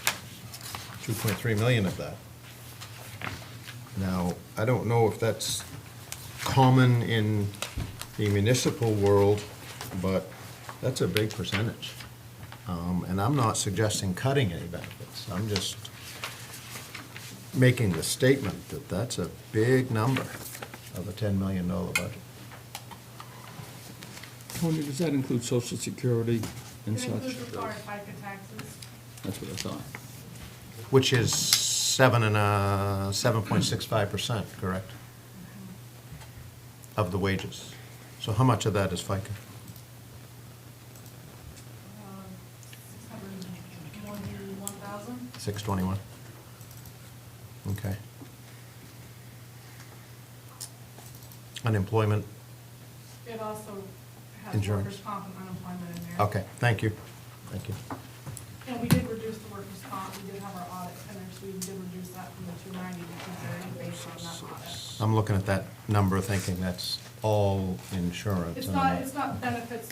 2.3 million of that. Now, I don't know if that's common in the municipal world, but that's a big percentage. And I'm not suggesting cutting any benefits. I'm just making the statement that that's a big number of a $10 million budget. Tony, does that include Social Security and It such? includes required FICA taxes. That's what I thought. Which is 7.65%, correct? Of the wages. So how much of that is FICA? 621,000. 621? Okay. Unemployment? It also has Insurance. workers' comp and unemployment in there. Okay, thank you. Thank you. And we did reduce the workers' comp, we did have our audit finished, we did reduce that from the 290 to 230 based on that audit. I'm looking at that number thinking that's all insurance. It's and I'm not benefits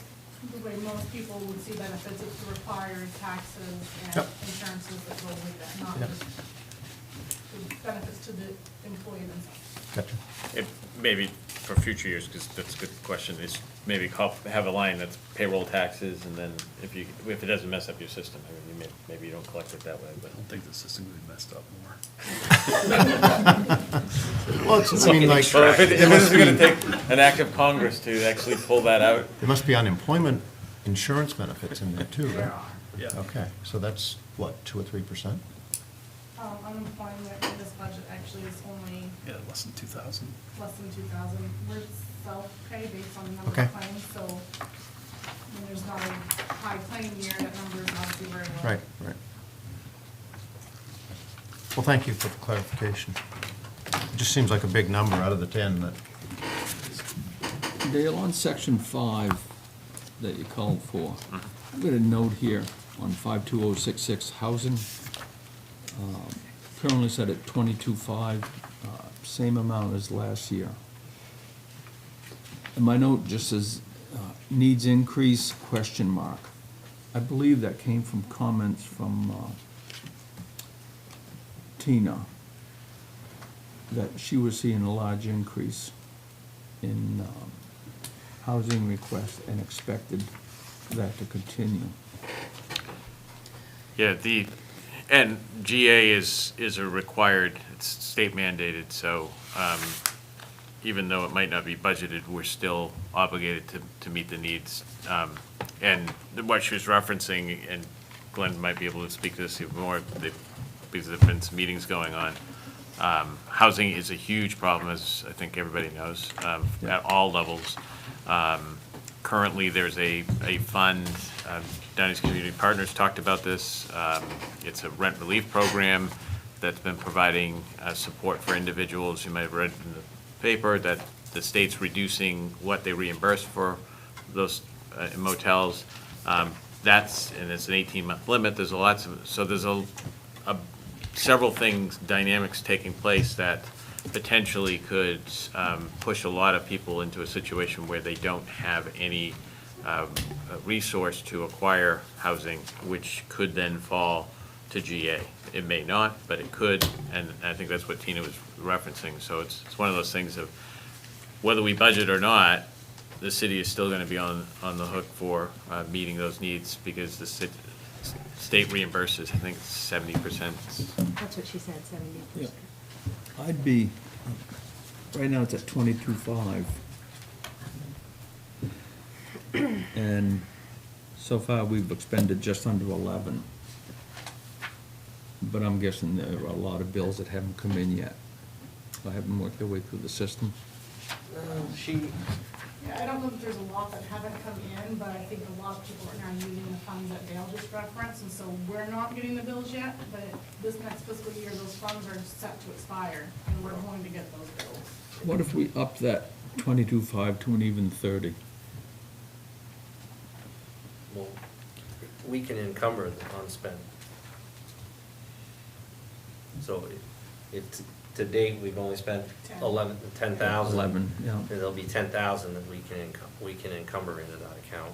the way most people would see benefits, it's the required taxes and Yep. insurances that go with that, not Yep. just the benefits to the employee themselves. Gotcha. It maybe for future years, because that's a good question, is maybe have a line that's payroll taxes, and then if it doesn't mess up your system, I mean, maybe you don't collect it that way, but. I don't think the system would be messed up more. Well, it's, I mean, like, So if there it must is gonna be, take an act of Congress to actually pull that out, there must be unemployment insurance benefits in there too, There right? are. Yeah. Okay, so that's what, 2 or 3%? Unemployment in this budget actually is only Yeah, less than 2,000. less than 2,000. We're self-pay based on the number Okay. of claims, so when there's not a high claim year, that number is obviously very low. Right, right. Well, thank you for the clarification. It just seems like a big number out of the 10 that, Dale, on section 5 that you called for, I've got a note here on 52066 housing. Currently set at 22.5, same amount as last year. And my note just says, needs increase, question mark. I believe that came from comments from Tina, that she was seeing a large increase in housing requests and expected that to continue. yeah, and GA is a required, it's state mandated, so, even though it might not be budgeted, we're still obligated to meet the needs. And what she was referencing, and Glenn might be able to speak to this even more, because there have been some meetings going on. Housing is a huge problem, as I think everybody knows, at all levels. Currently, there's a fund, Downey's Community Partners talked about this. It's a rent relief program that's been providing support for individuals. You might have read in the paper that the state's reducing what they reimburse for those motels. And it's an 18-month limit. There's several things, dynamics taking place that potentially could push a lot of people into a situation where they don't have any a resource to acquire housing, which could then fall to GA. It may not, but it could, and I think that's what Tina was referencing. So it's one of those things of whether we budget or not, the city is still gonna be on the hook for meeting those needs because the state reimburses, I think, 70%. That's what she said, 70%. I'd be, right now it's at 22.5. And so far, we've expended just under 11. But I'm guessing there are a lot of bills that haven't come in yet. I haven't worked their way through the system. Yeah, I don't know if there's a lot that haven't come in, but I think a lot of people are now using the funds that Dale just referenced, and so we're not getting the bills yet, but this next fiscal year, those funds are set to expire, and we're going to get those bills. What if we up that 22.5 to an even 30? Well, we can encumber the unspent. So to date, we've only spent 10,000. 11, yeah. And there'll be 10,000 that we can encumber into that account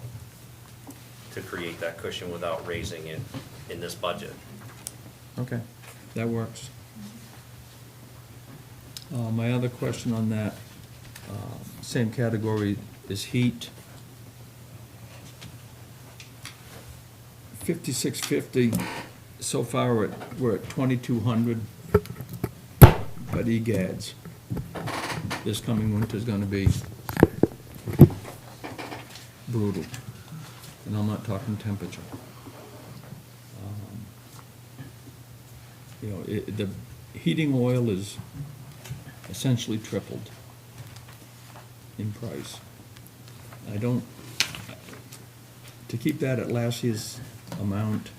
to create that cushion without raising it in this budget. Okay, that works. My other question on that, same category is heat. 5650, so far we're at 2,200, but egads, this coming winter's gonna be brutal, and I'm not talking temperature. You know, the heating oil is essentially tripled in price. To keep that at last year's amount,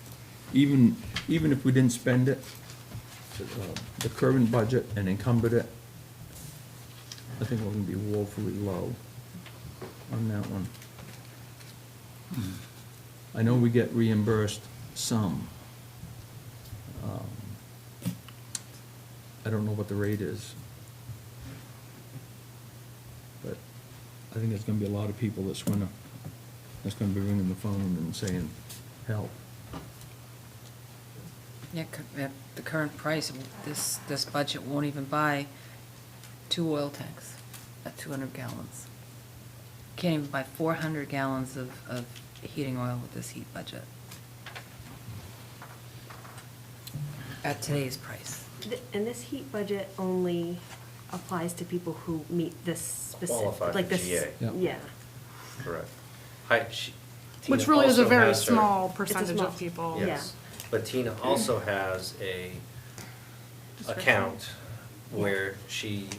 even if we didn't spend it, the current budget and encumbered it, I think we're gonna be woefully low on that one. I know we get reimbursed some. I don't know what the rate is. But I think there's gonna be a lot of people that's gonna be ringing the phone and saying, help. Yeah, at the current price, this budget won't even buy 2 oil tanks at 200 gallons. Can't even buy 400 gallons of heating oil with this heat budget. At today's price. And this heat budget only applies to people who meet this specific, Qualify like for this. GA. Yeah. Yeah. Correct. Which Tina really is a also very has her- small percentage small- of people. Yes, but Tina also has a Description. account where she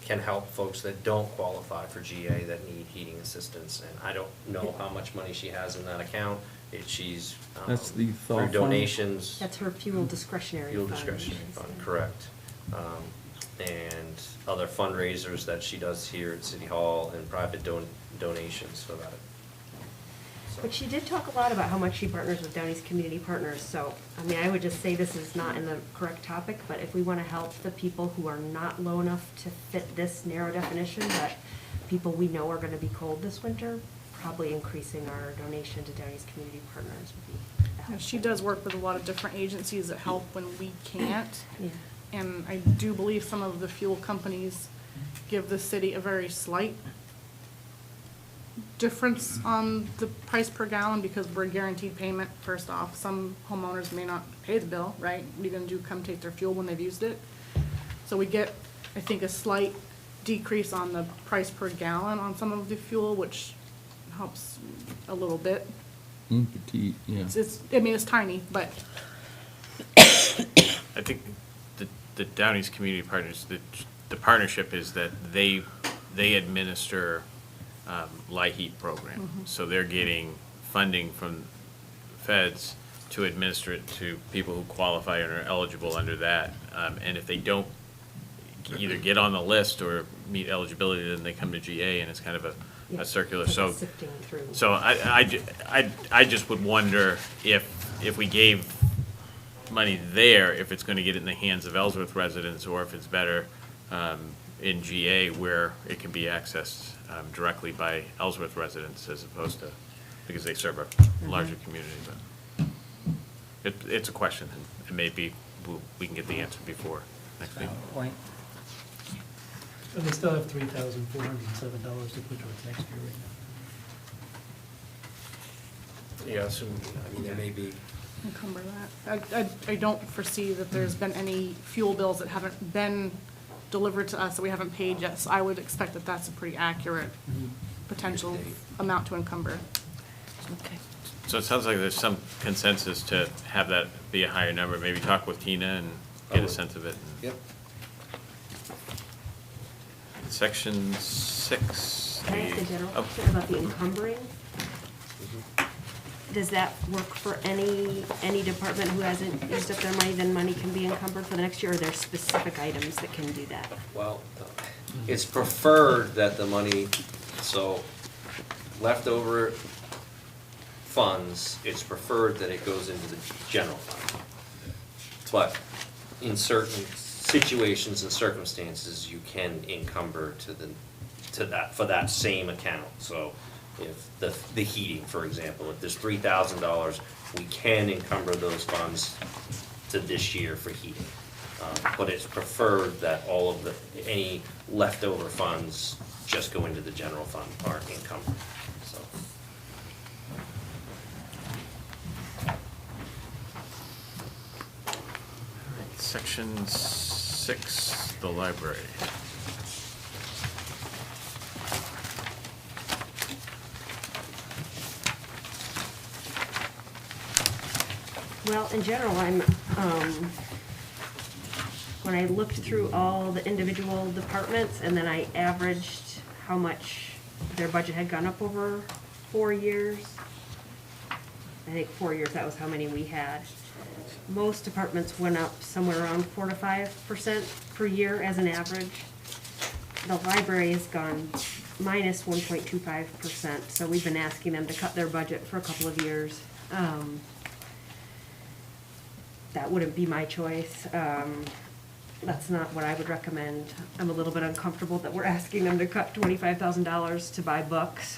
can help folks that don't qualify for GA that need heating assistance. And I don't know how much money she has in that account. She's That's the thaw through fund? donations. That's her fuel discretionary fund. Fuel discretionary fund, correct. And other fundraisers that she does here at City Hall and private donations for that. So- But she did talk a lot about how much she partners with Downey's Community Partners, so, I mean, I would just say this is not in the correct topic, but if we want to help the people who are not low enough to fit this narrow definition, but people we know are going to be cold this winter, probably increasing our donation to Downey's Community Partners would be Yeah, helpful. she does work with a lot of different agencies that help when we can't. Yeah. And I do believe some of the fuel companies give the city a very slight difference on the price per gallon because we're guaranteed payment, first off. Some homeowners may not pay the bill, right? We then do come take their fuel when they've used it. So we get, I think, a slight decrease on the price per gallon on some of the fuel, which helps a little bit. Petite, yeah. I mean, it's tiny, but I think the Downey's Community Partners, the partnership is that they administer LIHEAP program. So they're getting funding from feds to administer it to people who qualify and are eligible under that. And if they don't either get on the list or meet eligibility, then they come to GA and it's kind of Yeah, a circular. like So, sifting through. so I just would wonder if we gave money there, if it's gonna get it in the hands of Ellsworth residents, or if it's better, in GA where it can be accessed directly by Ellsworth residents as opposed to, because they serve a larger community, but it's a question, and maybe we can get the answer before next week. Point. But they still have $3,407 to put towards next year right now. Yeah, so, I mean, there may be. Encumber that. I don't foresee that there's been any fuel bills that haven't been delivered to us that we haven't paid yet, so I would expect that that's a pretty accurate potential amount to encumber. Okay. So it sounds like there's some consensus to have that be a higher number. Maybe talk with Tina and get a sense of it. Yep. Section 6. Can I ask a general Oh. question about the encumbering? Does that work for any department who hasn't used up their money, then money can be encumbered for the next year? Or are there specific items that can do that? Well, it's preferred that the money, so leftover funds, it's preferred that it goes into the general fund. But in certain situations and circumstances, you can encumber to that, for that same account. So if the heating, for example, if there's $3,000, we can encumber those funds to this year for heating. But it's preferred that all of any leftover funds just go into the general fund, aren't encumbered, so. Section 6, the library. Well, in general, when I looked through all the individual departments and then I averaged how much their budget had gone up over 4 years, I think 4 years, that was how many we had. Most departments went up somewhere around 4 to 5% per year as an average. The library has gone minus 1.25%, so we've been asking them to cut their budget for a couple of years. That wouldn't be my choice. That's not what I would recommend. I'm a little bit uncomfortable that we're asking them to cut $25,000 to buy books.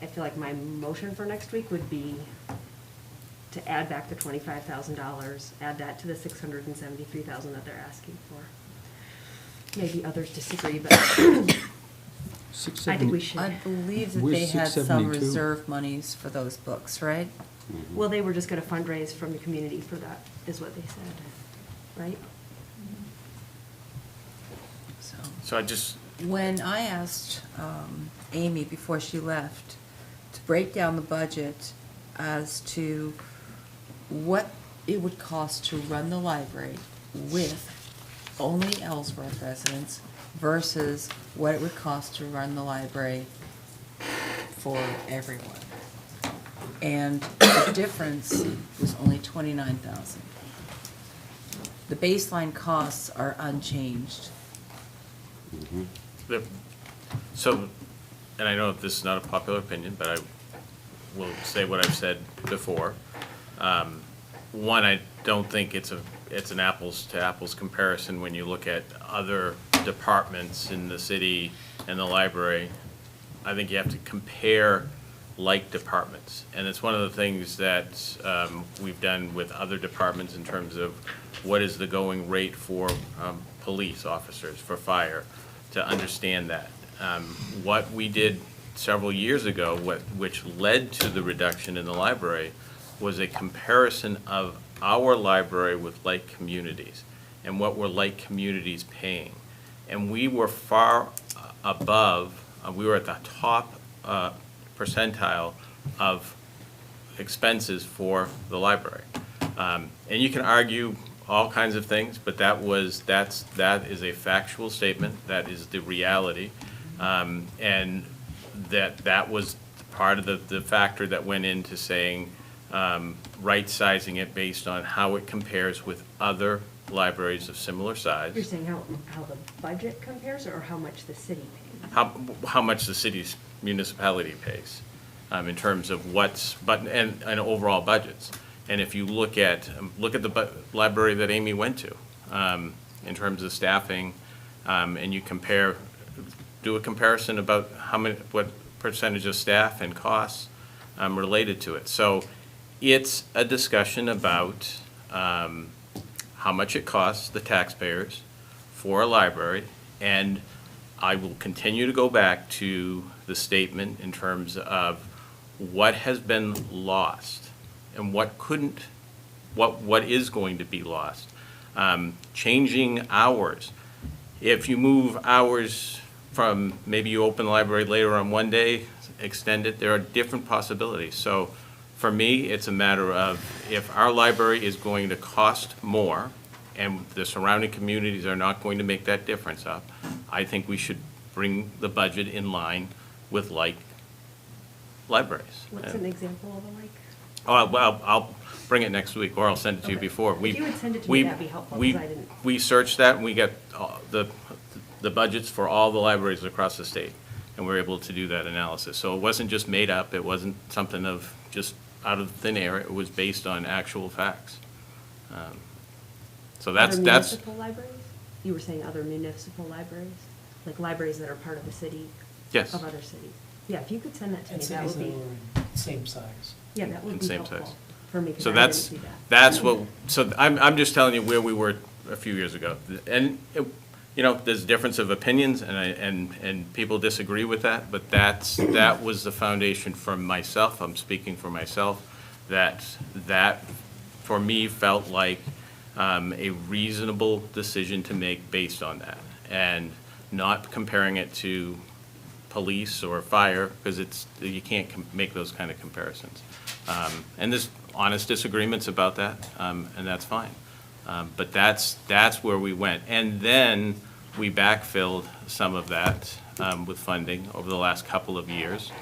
I feel like my motion for next week would be to add back the $25,000, add that to the $673,000 that they're asking for. Maybe others disagree, but I think we should. I believe that Where's they had some 672? reserve monies for those books, right? Well, they were just gonna fundraise from the community for that, is what they said, right? So I just, When I asked Amy before she left to break down the budget as to what it would cost to run the library with only Ellsworth residents versus what it would cost to run the library for everyone. And the difference was only $29,000. The baseline costs are unchanged. so, and I know this is not a popular opinion, but I will say what I've said before. One, I don't think it's an apples to apples comparison when you look at other departments in the city and the library. I think you have to compare like departments. And it's one of the things that we've done with other departments in terms of what is the going rate for police officers, for fire, to understand that. What we did several years ago, which led to the reduction in the library, was a comparison of our library with like communities and what were like communities paying. And we were far above, we were at the top percentile of expenses for the library. And you can argue all kinds of things, but that is a factual statement, that is the reality. And that was part of the factor that went into saying, right-sizing it based on how it compares with other libraries of similar size. You're saying how the budget compares or how much the city pays? How much the city's municipality pays in terms of and overall budgets. And if you look at the library that Amy went to, in terms of staffing, and you do a comparison about what percentage of staff and costs related to it. So it's a discussion about how much it costs the taxpayers for a library, and I will continue to go back to the statement in terms of what has been lost and what is going to be lost. Changing hours. If you move hours from, maybe you open the library later on one day, extend it, there are different possibilities. So for me, it's a matter of, if our library is going to cost more and the surrounding communities are not going to make that difference up, I think we should bring the budget in line with like libraries. What's an example of a like? Oh, well, I'll bring it next week, or I'll send it to you Okay. before. If you would send it to me, that'd be helpful, 'cause I didn't. We searched that, and we got the budgets for all the libraries across the state, and we're able to do that analysis. So it wasn't just made up, it wasn't something of just out of thin air, it was based on actual facts. So that's. Other municipal libraries? You were saying other municipal libraries? Like libraries that are part of the city? Yes. Of other cities? Yeah, if you could send that to me, And that would cities be, that were same size. yeah, that would And be same helpful size. for me, 'cause So I didn't that's, see that. that's what, so I'm just telling you where we were a few years ago. And, you know, there's difference of opinions, and people disagree with that, but that was the foundation for myself, I'm speaking for myself, that for me, felt like a reasonable decision to make based on that, and not comparing it to police or fire, because you can't make those kind of comparisons. And there's honest disagreements about that, and that's fine. But that's where we went. And then we backfilled some of that with funding over the last couple of years.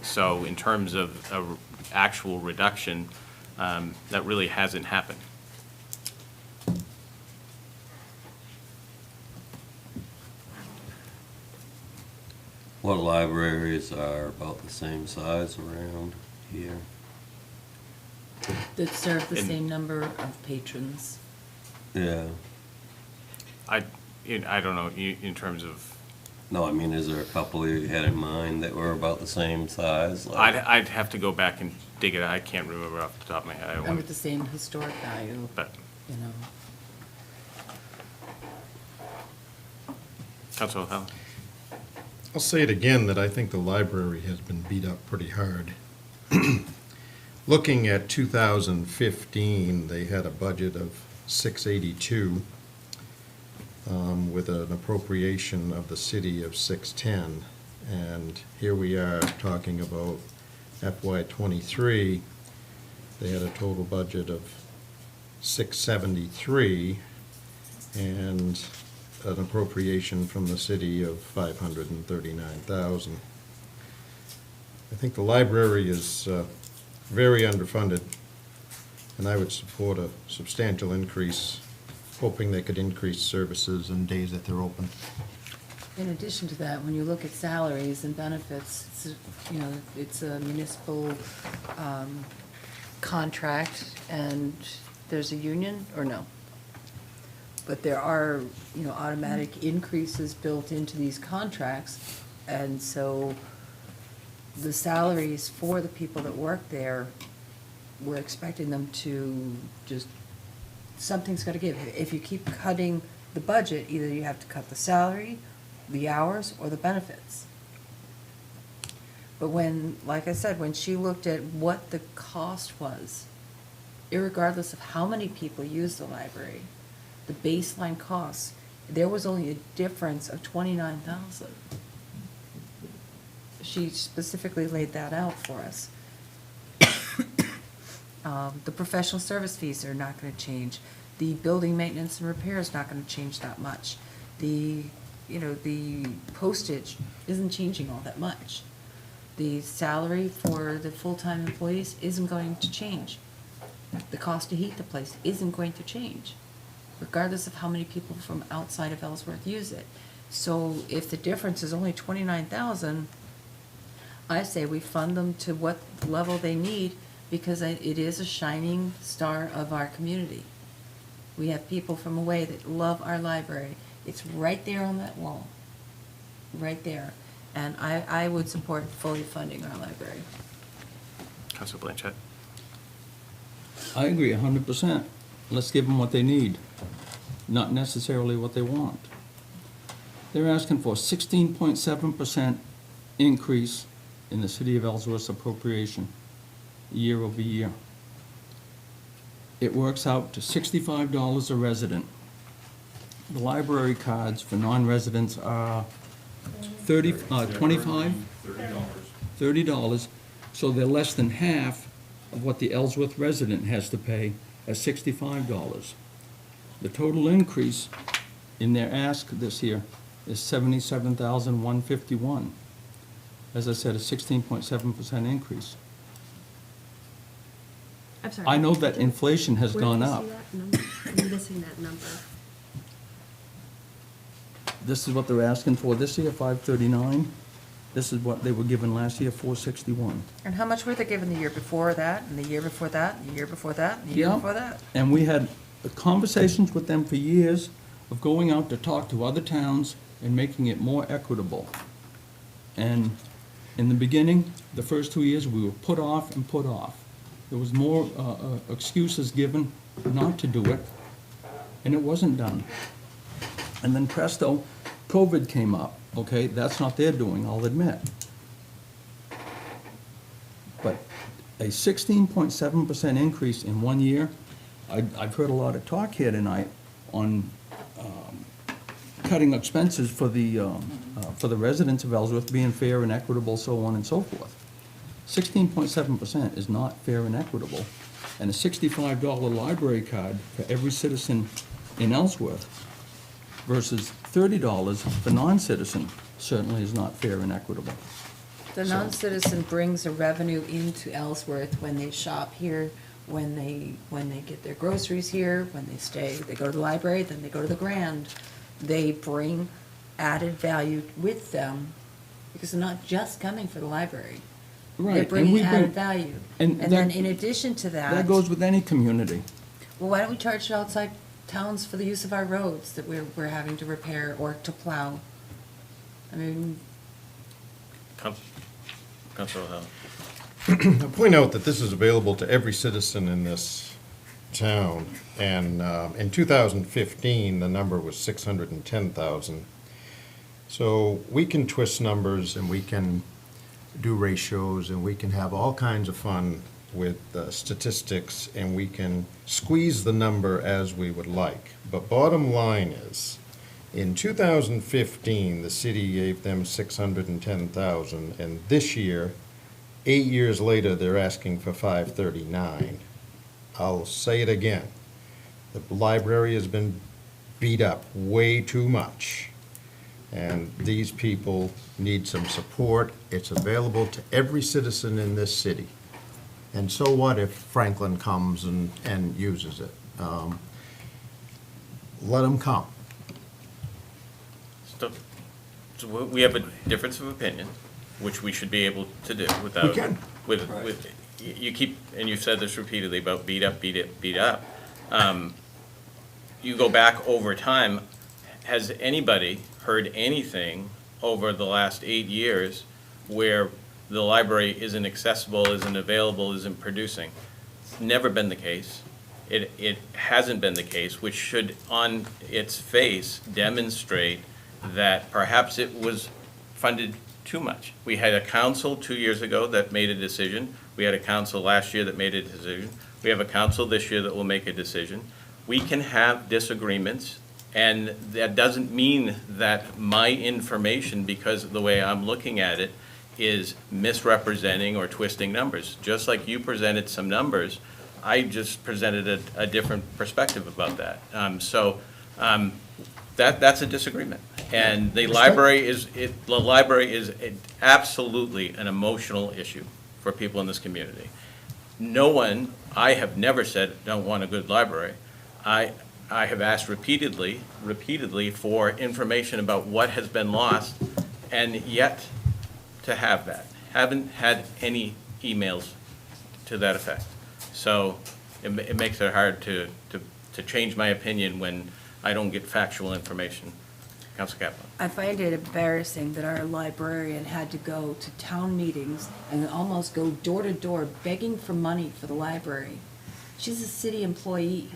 So in terms of actual reduction, that really hasn't happened. What libraries are about the same size around here? That serve the In- same number of patrons. Yeah. I don't know, in terms of, No, I mean, is there a couple you had in mind that were about the same size? Like- I'd have to go back and dig it, I can't remember off the top of my head. I don't And want with the same historic value, But, you know. Councilor O'Fallon? I'll say it again, that I think the library has been beat up pretty hard. Looking at 2015, they had a budget of $682, with an appropriation of the city of $610. And here we are talking about FY '23, they had a total budget of $673, and an appropriation from the city of $539,000. I think the library is very underfunded, and I would support a substantial increase, hoping they could increase services and days that they're open. In addition to that, when you look at salaries and benefits, it's a municipal contract, and there's a union, or no? But there are, automatic increases built into these contracts, and so the salaries for the people that work there, we're expecting them to just, something's gotta give. If you keep cutting the budget, either you have to cut the salary, the hours, or the benefits. But when, like I said, when she looked at what the cost was, irregardless of how many people use the library, the baseline costs, there was only a difference of $29,000. She specifically laid that out for us. The professional service fees are not gonna change. The building maintenance and repair is not gonna change that much. The postage isn't changing all that much. The salary for the full-time employees isn't going to change. The cost to heat the place isn't going to change, regardless of how many people from outside of Ellsworth use it. So if the difference is only $29,000, I say we fund them to what level they need because it is a shining star of our community. We have people from away that love our library. It's right there on that wall, right there. And I would support fully funding our library. Councilor Blanchett? I agree 100%. Let's give them what they need, not necessarily what they want. They're asking for a 16.7% increase in the city of Ellsworth's appropriation, year over year. It works out to $65 a resident. The library cards for non-residents are $25? $30. So they're less than half of what the Ellsworth resident has to pay at $65. The total increase in their ask this year is $77,151. As I said, a 16.7% increase. I'm sorry. I know that inflation has Where gone did you up. see that number? I'm missing that number. This is what they're asking for this year, $539. This is what they were given last year, $461. And how much were they given the year before that, and the year before that, and the year before that, and the year Yeah. before that? And we had conversations with them for years of going out to talk to other towns and making it more equitable. And in the beginning, the first 2 years, we were put off and put off. There was more excuses given not to do it, and it wasn't done. And then presto, COVID came up, okay? That's not their doing, I'll admit. But a 16.7% increase in 1 year, I've heard a lot of talk here tonight on cutting expenses for the residents of Ellsworth, being fair and equitable, so on and so forth. 16.7% is not fair and equitable. And a $65 library card for every citizen in Ellsworth versus $30 for non-citizen certainly is not fair and equitable. The non-citizen brings a revenue into Ellsworth when they shop here, when they get their groceries here, when they stay, they go to the library, then they go to the Grand. They bring added value with them, because they're not just coming for the library. Right, They're and bringing we added bring- value. and And then that- in addition to that. That goes with any community. Well, why don't we charge outside towns for the use of our roads that we're having to repair or to plow? I mean, Councilor Hill? I point out that this is available to every citizen in this town, and in 2015, the number was 610,000. So we can twist numbers, and we can do ratios, and we can have all kinds of fun with statistics, and we can squeeze the number as we would like. But bottom line is, in 2015, the city gave them 610,000, and this year, 8 years later, they're asking for 539. I'll say it again. The library has been beat up way too much, and these people need some support. It's available to every citizen in this city. And so what if Franklin comes and uses it? Let them come. So we have a difference of opinion, which we should be able to do without. can. With, you keep, and you've said this repeatedly about beat up. You go back over time, has anybody heard anything over the last 8 years where the library isn't accessible, isn't available, isn't producing? It's never been the case. It hasn't been the case, which should, on its face, demonstrate that perhaps it was funded too much. We had a council 2 years ago that made a decision. We had a council last year that made a decision. We have a council this year that will make a decision. We can have disagreements, and that doesn't mean that my information, because of the way I'm looking at it, is misrepresenting or twisting numbers. Just like you presented some numbers, I just presented a different perspective about that. That's a disagreement. And the library is absolutely an emotional issue for people in this community. I have never said, don't want a good library. I have asked repeatedly for information about what has been lost, and yet to have that. Haven't had any emails to that effect. So it makes it hard to change my opinion when I don't get factual information. Council Kaplan? I find it embarrassing that our librarian had to go to town meetings and almost go door to door begging for money for the library. She's a city employee,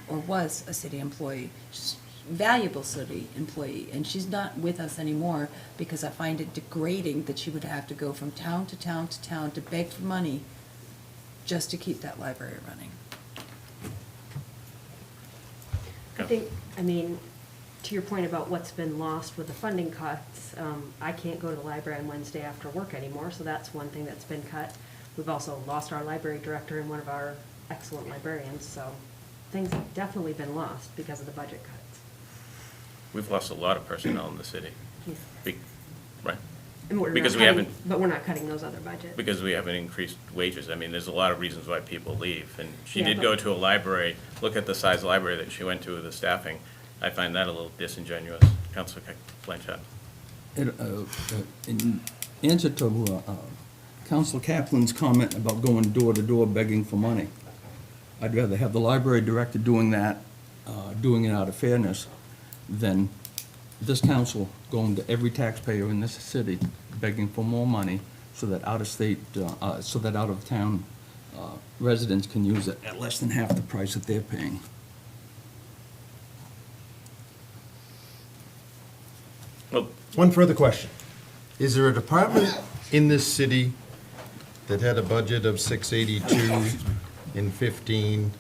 or was a city employee. She's a valuable city employee, and she's not with us anymore because I find it degrading that she would have to go from town to town to town to beg for money just to keep that library running. I think, I mean, to your point about what's been lost with the funding cuts, I can't go to the library on Wednesday after work anymore, so that's one thing that's been cut. We've also lost our library director and one of our excellent librarians, so things have definitely been lost because of the budget cuts. We've lost a lot of personnel in the city. Yes. Right. And we're not Because we cutting- haven't- But we're not cutting those other budgets. Because we haven't increased wages. I mean, there's a lot of reasons why people leave. And she Yeah, did but- go to a library, look at the size library that she went to with the staffing. I find that a little disingenuous. Councilor Blanchard? In answer to Council Kaplan's comment about going door to door begging for money, I'd rather have the library director doing that, doing it out of fairness, than this council going to every taxpayer in this city begging for more money so that out-of-town residents can use it at less than half the price that they're paying. Well, One further question. Is there a department in this city that had a budget of 682 in 15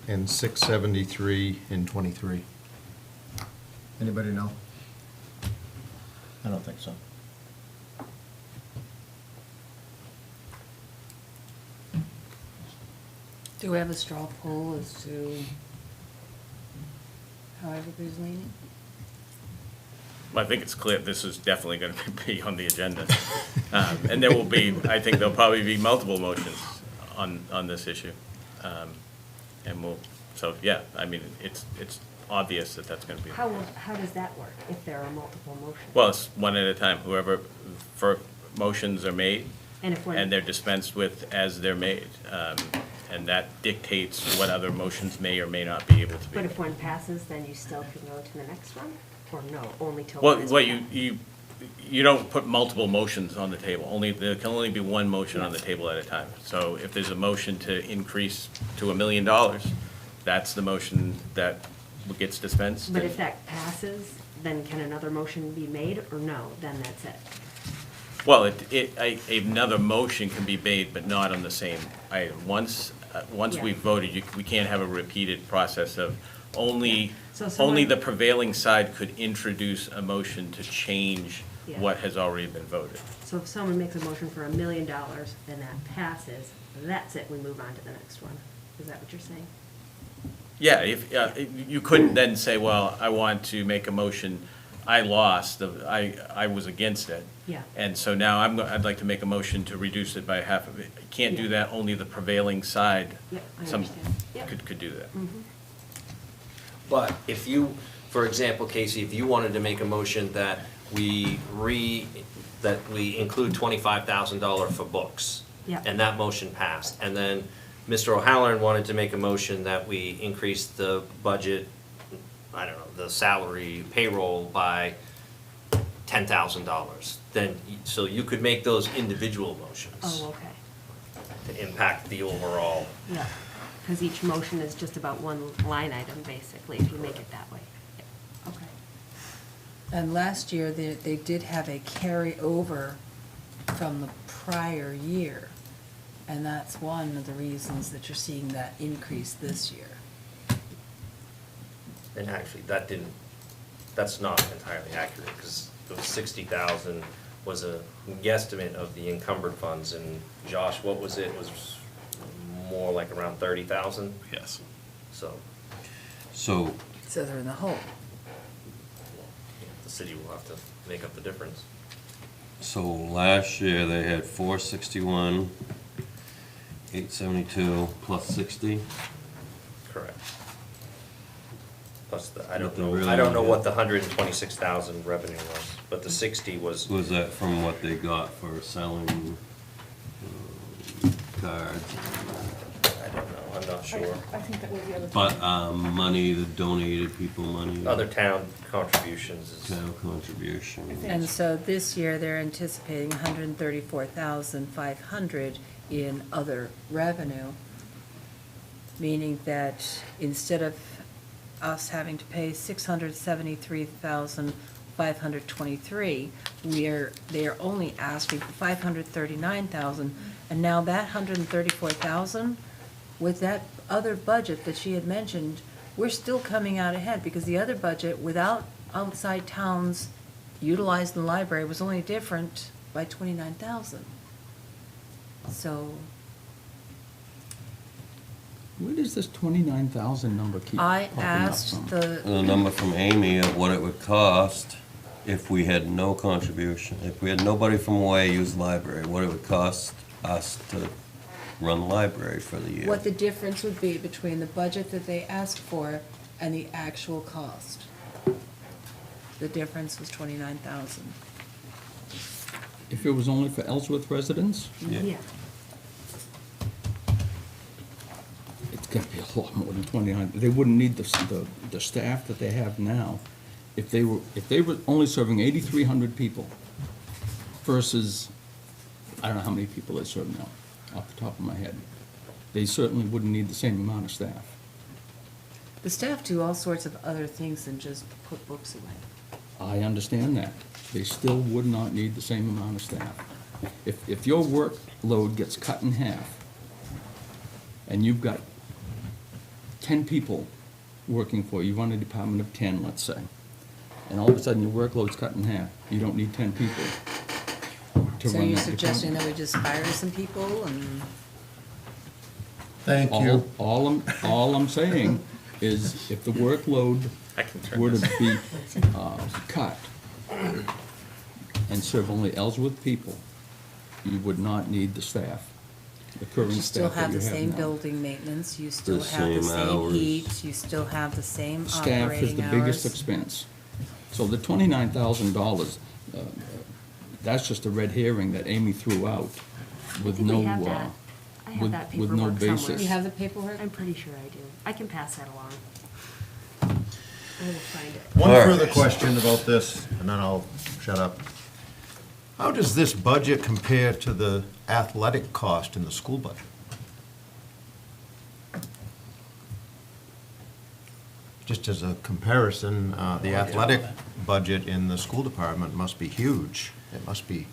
and 673 in 23? Anybody know? I don't think so. Do we have a straw poll as to how everybody's leaning? I think it's clear this is definitely going to be on the agenda. And there will be, I think there'll probably be multiple motions on this issue. And we'll, so, yeah, I mean, it's obvious that that's going to be. How does that work if there are multiple motions? Well, it's one at a time. Whoever, for motions are made, And if one- and they're dispensed with as they're made. And that dictates what other motions may or may not be able to be. But if one passes, then you still can go to the next one? Or no, only till Well, one is well, passed? you don't put multiple motions on the table. There can only be one motion on the table at a time. So if there's a motion to increase to $1 million, that's the motion that gets dispensed. But if that passes, then can another motion be made, or no, then that's it? Well, another motion can be made, but not on the same item. Once Yeah. we've voted, we can't have a repeated process of only So someone- only the prevailing side could introduce a motion to change Yeah. what has already been voted. So if someone makes a motion for $1 million, then that passes, that's it, we move on to the next one. Is that what you're saying? Yeah, if, you couldn't then say, well, I want to make a motion, I lost, I was against it. Yeah. And so now I'd like to make a motion to reduce it by half of it. You can't do Yeah. that, only the prevailing side. Yep, I some understand. Yep. Could do that. But if you, for example, Casey, if you wanted to make a motion that we include $25,000 for books. Yeah. And that motion passed, and then Mr. O'Halloran wanted to make a motion that we increase the budget, I don't know, the salary payroll by $10,000, then, so you could make those individual motions. Oh, okay, To impact the overall. yeah, because each motion is just about one line item, basically, if you make it that way. Yeah. Okay. And last year, they did have a carryover from the prior year. And that's one of the reasons that you're seeing that increase this year. And actually, that's not entirely accurate, because the 60,000 was a guesstimate of the encumbered funds, and Josh, what was it? It was more like around 30,000? Yes. So, So, So they're in the hole. the city will have to make up the difference. so last year they had 461, 872 plus 60. Correct. Plus, I But don't the know, real- I don't know what the 126,000 revenue was, but the 60 was, Was that from what they got for selling cards, I don't know, I'm not sure. I think that was the other. but, money, the donated people money. Other town contributions is, Town contribution. And so this year, they're anticipating 134,500 in other revenue, meaning that instead of us having to pay 673,523, they are only asking for 539,000. And now that 134,000, with that other budget that she had mentioned, we're still coming out ahead, because the other budget, without outside towns utilizing the library, was only different by 29,000. So Where does this 29,000 number keep I popping up asked from? The number from Amy of what it would cost if we had no contribution, if we had nobody from away use the library, what it would cost us to run the library for the year. what the difference would be between the budget that they asked for and the actual cost. The difference was 29,000. If it was only for Ellsworth residents, Yeah. it's gotta be a lot more than 29. They wouldn't need the staff that they have now if they were only serving 8,300 people versus, I don't know how many people they serve now, off the top of my head. They certainly wouldn't need the same amount of staff. The staff do all sorts of other things than just put books away. I understand that. They still would not need the same amount of staff. If your workload gets cut in half, and you've got 10 people working for you, you run a department of 10, let's say, and all of a sudden your workload's cut in half, you don't need 10 people to So run you're that suggesting department. that we just fire some people and, Thank you. All I'm saying is if the workload I can turn were this. to be cut and serve only Ellsworth people, you would not need the staff, the current you still staff that have you the have same now. building maintenance, you still The have the same same hours. heat, you still have the same Staff is operating the biggest hours. expense. So the $29,000, that's just a red herring that Amy threw out with think we no, have that. I have with- that with no paperwork somewhere. basis. You have the paperwork? I'm pretty sure I do. I can pass that along. I will find it. One All right. further question about this, and then I'll shut up. How does this budget compare to the athletic cost in the school budget? Just as a comparison, the athletic budget in the school department must be huge. It must be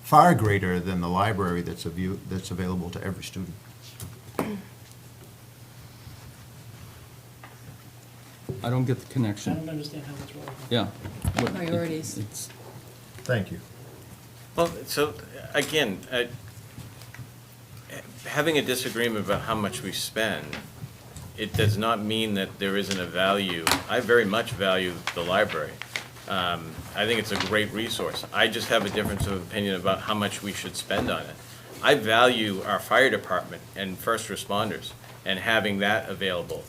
far greater than the library that's available to every student. I don't get the I connection. don't understand how that's relevant. Yeah. What- it- Priorities. it's- Thank you. Well, so, again, having a disagreement about how much we spend, it does not mean that there isn't a value. I very much value the library. I think it's a great resource. I just have a difference of opinion about how much we should spend on it. I value our fire department and first responders and having that available.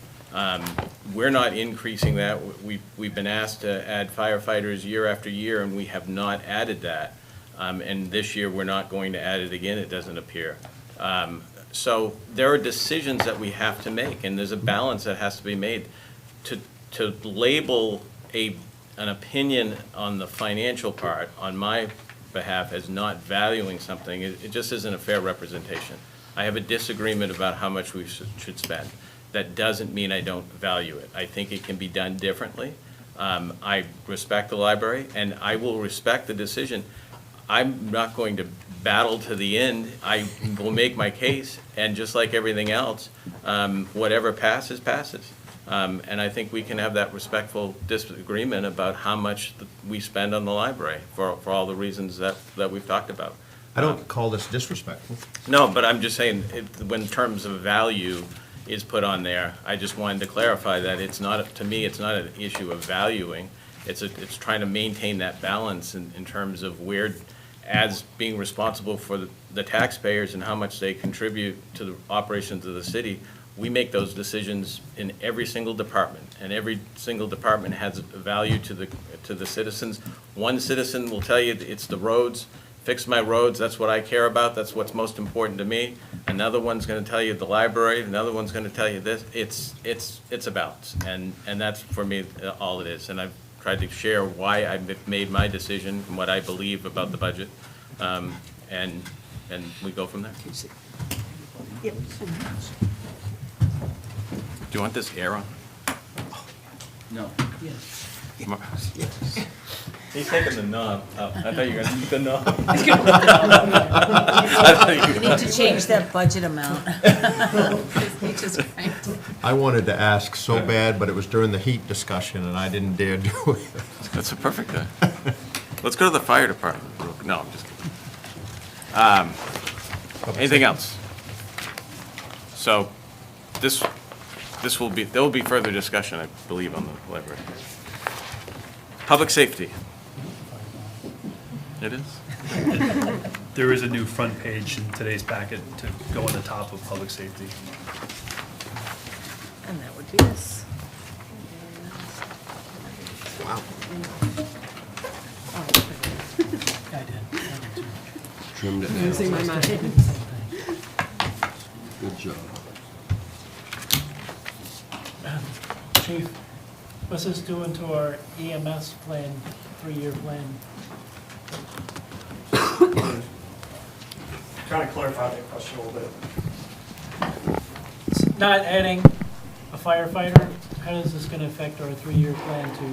We're not increasing that. We've been asked to add firefighters year after year, and we have not added that. And this year, we're not going to add it again, it doesn't appear. So there are decisions that we have to make, and there's a balance that has to be made. To label an opinion on the financial part, on my behalf, as not valuing something, it just isn't a fair representation. I have a disagreement about how much we should spend. That doesn't mean I don't value it. I think it can be done differently. I respect the library, and I will respect the decision. I'm not going to battle to the end. I will make my case, and just like everything else, whatever passes, passes. And I think we can have that respectful disagreement about how much we spend on the library for all the reasons that we've talked about. I don't call this disrespectful. No, but I'm just saying, when terms of value is put on there, I just wanted to clarify that it's not, to me, it's not an issue of valuing. It's trying to maintain that balance in terms of where, as being responsible for the taxpayers and how much they contribute to the operations of the city. We make those decisions in every single department, and every single department has value to the citizens. One citizen will tell you it's the roads. Fix my roads, that's what I care about, that's what's most important to me. another one's gonna tell you the library, another one's gonna tell you this. It's a balance, and that's, for me, all it is. And I've tried to share why I've made my decision and what I believe about the budget, and we go from there. Do you want this air on? No. He's taking the knob up. I thought you were gonna keep the knob. We need to change that budget amount. He just cranked it. I wanted to ask so bad, but it was during the heat discussion, and I didn't dare do it. That's a perfect time. Let's go to the fire department. No, I'm just kidding. Anything else? So, there will be further discussion, I believe, on the library. Public safety. It is? There is a new front page in today's packet to go on the top of public safety. And that would be this. Wow. I did too. Trimmed it down. Losing my mind. Good job. Chief, what's this doing to our EMS plan, 3-year plan? Trying to clarify that question a little bit. Not adding a firefighter, how is this gonna affect our 3-year plan to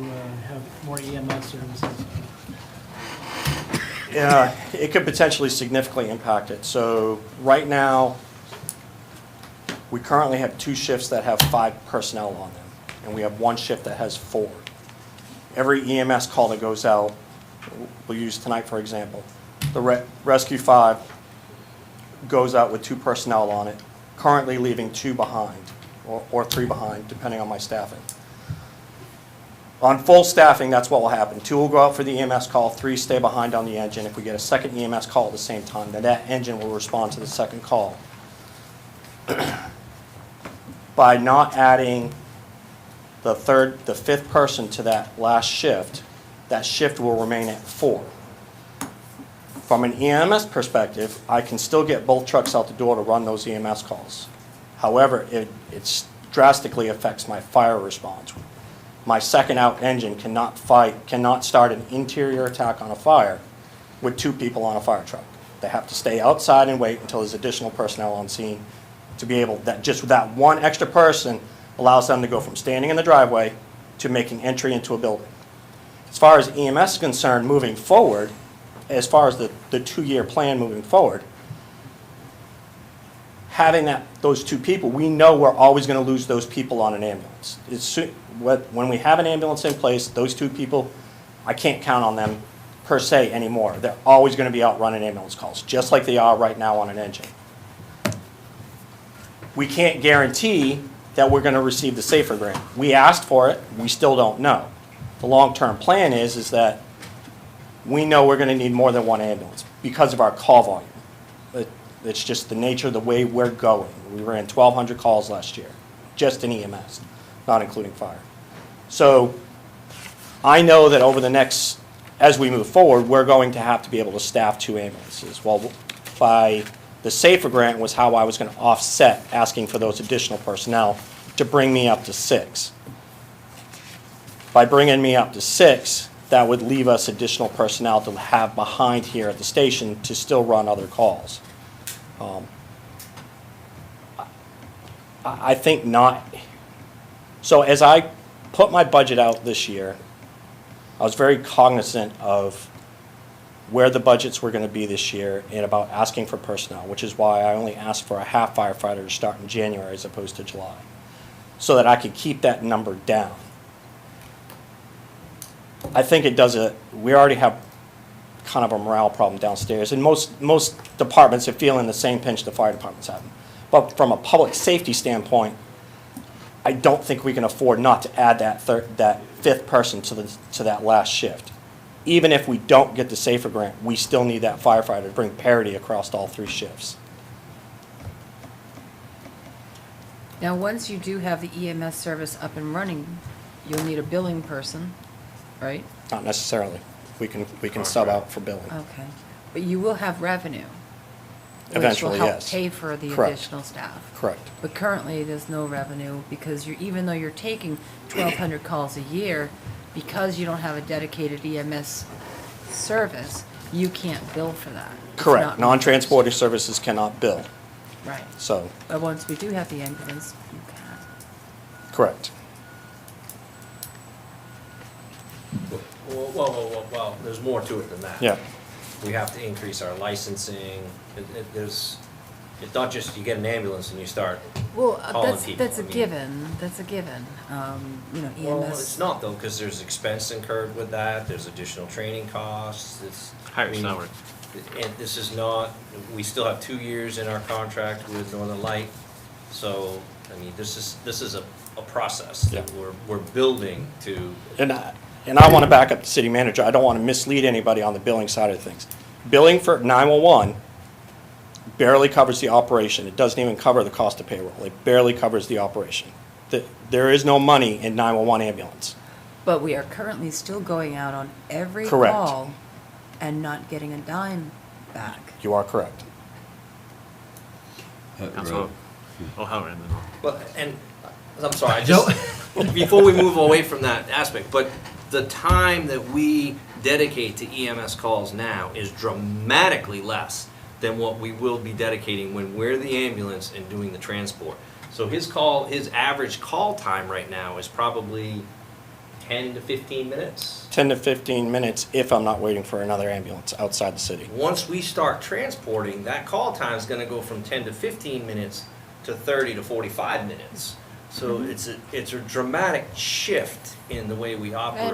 have more EMS services? Yeah, it could potentially significantly impact it. So right now, we currently have 2 shifts that have 5 personnel on them, and we have 1 shift that has 4. Every EMS call that goes out, we'll use tonight for example, the Rescue 5 goes out with 2 personnel on it, currently leaving 2 behind, or 3 behind, depending on my staffing. On full staffing, that's what will happen. 2 will go out for the EMS call, 3 stay behind on the engine. If we get a second EMS call at the same time, then that engine will respond to the second call. By not adding the 5th person to that last shift, that shift will remain at 4. From an EMS perspective, I can still get both trucks out the door to run those EMS calls. However, it drastically affects my fire response. My second out engine cannot start an interior attack on a fire with 2 people on a fire truck. They have to stay outside and wait until there's additional personnel on scene to be able, just that 1 extra person allows them to go from standing in the driveway to making entry into a building. As far as EMS is concerned moving forward, as far as the 2-year plan moving forward, having those 2 people, we know we're always going to lose those people on an ambulance. When we have an ambulance in place, those 2 people, I can't count on them per se anymore. They're always going to be out running ambulance calls, just like they are right now on an engine. We can't guarantee that we're going to receive the SAFER grant. We asked for it, we still don't know. The long-term plan is that we know we're going to need more than 1 ambulance because of our call volume. It's just the nature of the way we're going. We ran 1,200 calls last year, just in EMS, not including fire. So I know that over the next, as we move forward, we're going to have to be able to staff 2 ambulances. Well, by the SAFER grant was how I was going to offset asking for those additional personnel to bring me up to 6. By bringing me up to 6, that would leave us additional personnel to have behind here at the station to still run other calls. I think not. So as I put my budget out this year, I was very cognizant of where the budgets were going to be this year and about asking for personnel, which is why I only asked for a half firefighter to start in January as opposed to July, so that I could keep that number down. I think it does we already have kind of a morale problem downstairs, and most departments are feeling the same pinch the fire department's having. But from a public safety standpoint, I don't think we can afford not to add that 5th person to that last shift. Even if we don't get the SAFER grant, we still need that firefighter to bring parity across all 3 shifts. Now, once you do have the EMS service up and running, you'll need a billing person, right? Not necessarily. We can sub out for billing. Okay. But you will have revenue. Eventually, Which will help yes. pay for the Correct. additional staff. Correct. But currently, there's no revenue because even though you're taking 1,200 calls a year, because you don't have a dedicated EMS service, you can't bill for that. It's Correct. not Non-transported services cannot bill, reimbursed. Right. so, But once we do have the ambulance, you can. correct. Well, there's more to it than that. Yeah. We have to increase our licensing. It's not just you get an ambulance and you start Well, calling people. that's a I mean, given, that's a given. You know, Well, EMS. it's not though, because there's expense incurred with that, there's additional training costs, it's. I Higher mean, salary. And this is not, we still have 2 years in our contract with Northern Light, so, I mean, this is a process that we're building to. And I want to back up the city manager. I don't want to mislead anybody on the billing side of things. Billing for 911 barely covers the operation. It doesn't even cover the cost of payroll. It barely covers the operation. There is no money in 911 ambulance. But we are currently still going out on every Correct. call and not getting a dime back. You are correct. Councilor O'Halloran, then. But, and, I'm sorry, I just, before we move away from that aspect, but the time that we dedicate to EMS calls now is dramatically less than what we will be dedicating when we're the ambulance and doing the transport. So his average call time right now is probably 10 to 15 minutes. 10 to 15 minutes if I'm not waiting for another ambulance outside the city. Once we start transporting, that call time is gonna go from 10 to 15 minutes to 30 to 45 minutes. So it's a dramatic shift in the way we operate. I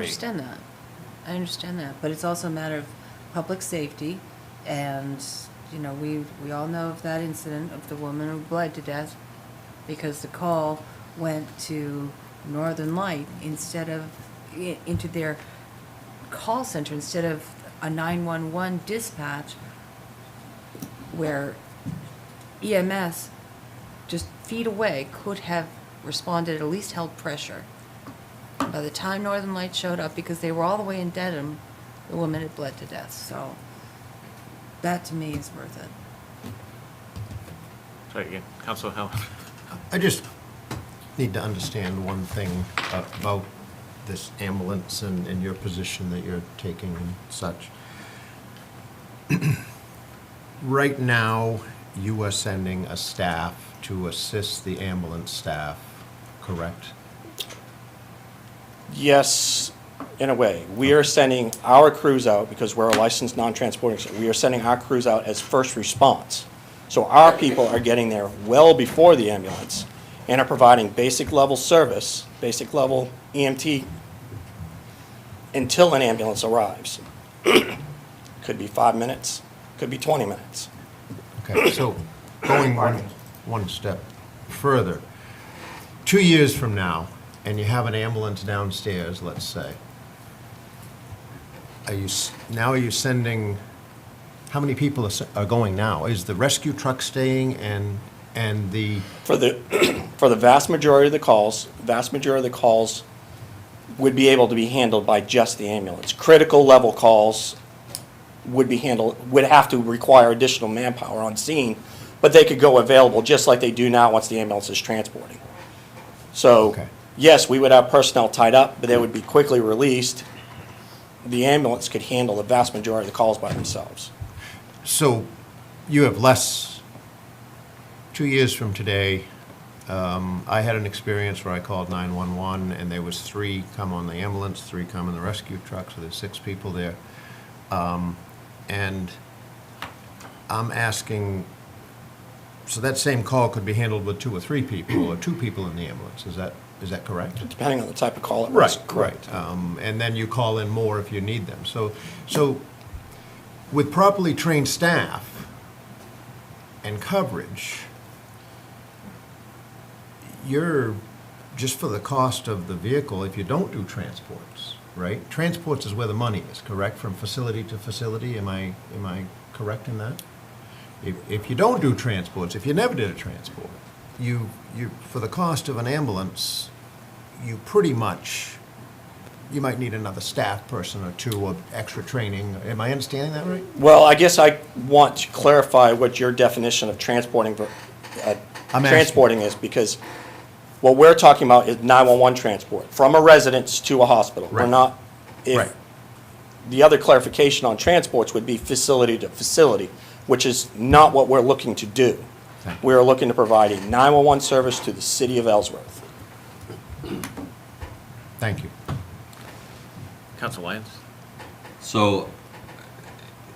understand that, but it's also a matter of public safety, and, you know, we all know of that incident of the woman who bled to death because the call went to Northern Light instead of, into their call center, instead of a 911 dispatch where EMS just feet away could have responded, at least held pressure. By the time Northern Light showed up, because they were all the way in Dedham, the woman had bled to death, so that to me is worth it. Sorry, again, Councilor O'Halloran. I just need to understand one thing about this ambulance and your position that you're taking and such. Right now, you are sending a staff to assist the ambulance staff, correct? Yes, in a way. We are sending our crews out, because we're a licensed non-transporting, so we are sending our crews out as first response. So our people are getting there well before the ambulance and are providing basic level service, basic level EMT, until an ambulance arrives. Could be 5 minutes, could be 20 minutes. Okay, so going one step further, 2 years from now, and you have an ambulance downstairs, let's say, are you sending, how many people are going now? Is the rescue truck staying and the, For the, for the vast majority of the calls, would be able to be handled by just the ambulance. Critical level calls would be handled, would have to require additional manpower on scene, but they could go available just like they do now once the ambulance is transporting. So, Okay. yes, we would have personnel tied up, but they would be quickly released. The ambulance could handle the vast majority of the calls by themselves. so you have less, 2 years from today, I had an experience where I called 911 and there was 3 come on the ambulance, 3 come in the rescue truck, so there's 6 people there. And I'm asking, so that same call could be handled with 2 or 3 people, or 2 people in the ambulance, is that correct? Depending on the type of call it was. Right. And then you call in more if you need them. So with properly trained staff and coverage, you're, just for the cost of the vehicle, if you don't do transports, right? Transports is where the money is, correct? From facility to facility, am I correct in that? If you don't do transports, if you never did a transport, you, for the cost of an ambulance, you pretty much you might need another staff person or two of extra training. Am I understanding that right? Well, I guess I want to clarify what your definition of transporting is, because what we're talking about is 911 transport, from a residence to a hospital. We're Right. not, Right. the other clarification on transports would be facility to facility, which is not what we're looking to do. Thank We are looking to provide a 911 service to the city of Ellsworth. Thank you. Council Lyons? So,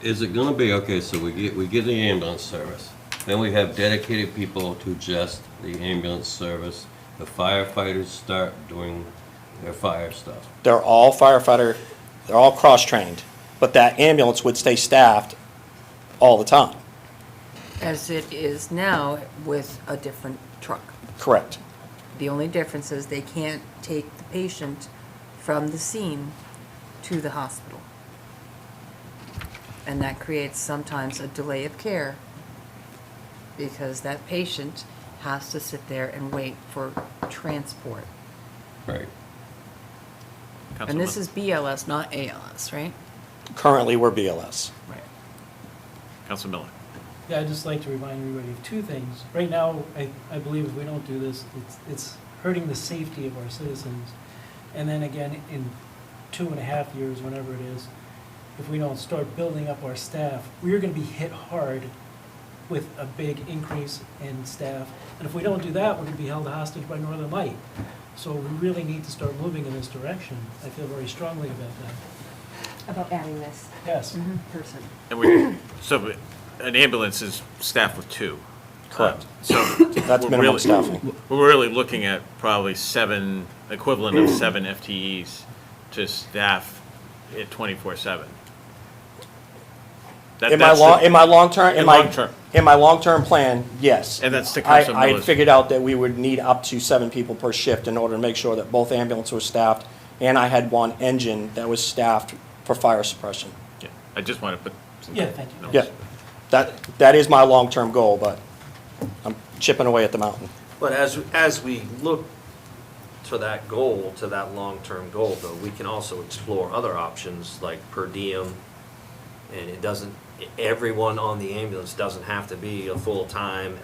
is it gonna be, okay, so we get the ambulance service, then we have dedicated people to just the ambulance service, the firefighters start doing their fire stuff. They're all they're all cross-trained, but that ambulance would stay staffed all the time. As it is now with a different truck. Correct. The only difference is they can't take the patient from the scene to the hospital. And that creates sometimes a delay of care because that patient has to sit there and wait for transport. Right. Council And this Miller? is BLS, not ALS, right? Currently, we're BLS. Right. Council Miller? Yeah, I'd just like to remind everybody of two things. Right now, I believe if we don't do this, it's hurting the safety of our citizens. And then again, in 2.5 years, whenever it is, if we don't start building up our staff, we're gonna be hit hard with a big increase in staff. And if we don't do that, we're gonna be held hostage by Northern Light. So we really need to start moving in this direction. I feel very strongly about that. About adding this Yes. person. And so an ambulance is staffed with 2. Correct. So That's we're minimum really- staffing. We're really looking at probably equivalent of 7 FTEs to staff it 24/7. In my long-term, long-term. in my long-term plan, yes. And that's to Council I Miller's. figured out that we would need up to 7 people per shift in order to make sure that both ambulances were staffed, and I had 1 engine that was staffed for fire suppression. Yeah, I just want to put some. Yeah, thank you. Yeah, that is my long-term goal, but I'm chipping away at the mountain. But as we look to that goal, to that long-term goal, though, we can also explore other options like per diem. And it doesn't, everyone on the ambulance doesn't have to be a full-time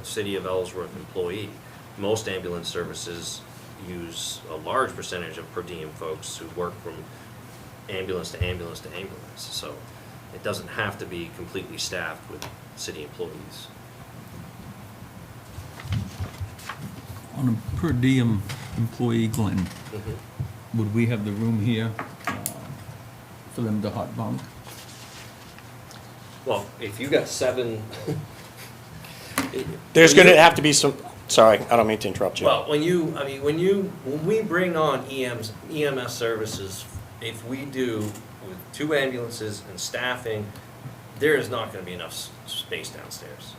City of Ellsworth employee. Most ambulance services use a large percentage of per diem folks who work from ambulance to ambulance to ambulance. So it doesn't have to be completely staffed with city employees. On a per diem employee, Glenn, would we have the room here for them to hot bunk? Well, if you got 7. There's gonna have to be some, sorry, I don't mean to interrupt you. Well, when we bring on EMS services, if we do with 2 ambulances and staffing, there is not gonna be enough space downstairs.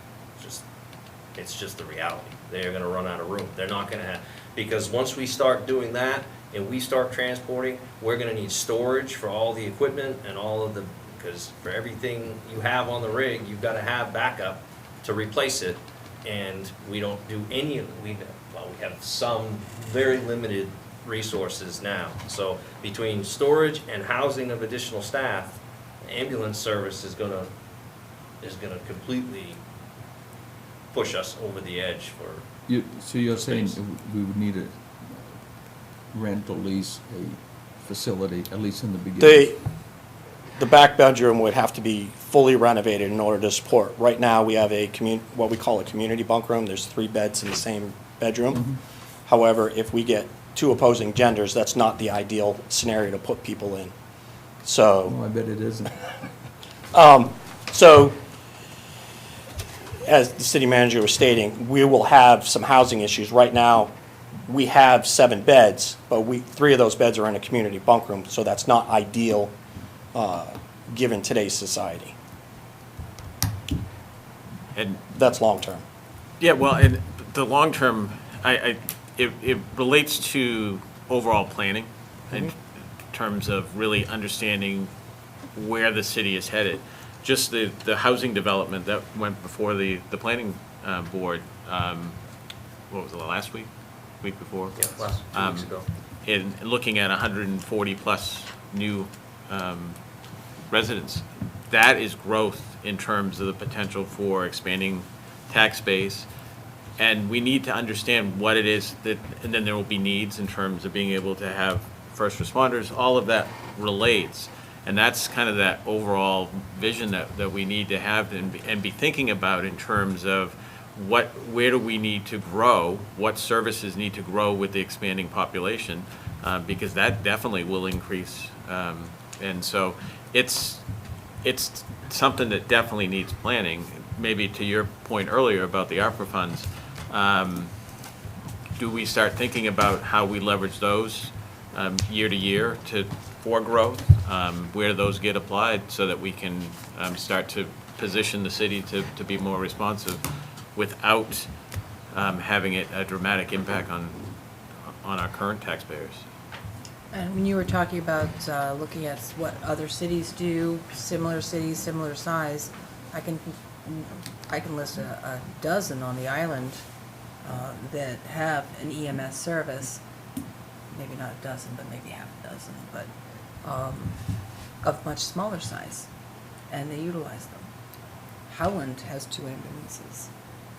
It's just the reality. They're gonna run out of room. They're not gonna have, because once we start doing that and we start transporting, we're gonna need storage for all the equipment and all of the, because for everything you have on the rig, you've gotta have backup to replace it. And we don't do any of, we have some very limited resources now. So between storage and housing of additional staff, ambulance service is gonna completely push us over the edge for. So you're saying space. we would need a rent or lease a facility, at least in the beginning? The back bedroom would have to be fully renovated in order to support. Right now, we have what we call a community bunk room. There's 3 beds in the same bedroom. However, if we get 2 opposing genders, that's not the ideal scenario to put people in. So. Oh, I bet it isn't. So, as the city manager was stating, we will have some housing issues. Right now, we have 7 beds, but 3 of those beds are in a community bunk room, so that's not ideal, given today's society. And That's long-term. yeah, well, and the long term, it relates to overall planning in terms of really understanding where the city is headed. Just the housing development that went before the planning board, what was it, last week? Week before? Yeah, last 2 weeks ago. in looking at 140-plus new residents, that is growth in terms of the potential for expanding tax base. And we need to understand what it is that, and then there will be needs in terms of being able to have first responders, all of that relates. And that's kind of that overall vision that we need to have and be thinking about in terms of where do we need to grow, what services need to grow with the expanding population, because that definitely will increase. And so it's something that definitely needs planning. Maybe to your point earlier about the ARPA funds, do we start thinking about how we leverage those year to year for growth? Where do those get applied so that we can start to position the city to be more responsive without having it a dramatic impact on our current taxpayers? And when you were talking about looking at what other cities do, similar cities, similar size, I can list a dozen on the island that have an EMS service. Maybe not a dozen, but maybe half a dozen, but of much smaller size, and they utilize them. Howland has 2 ambulances,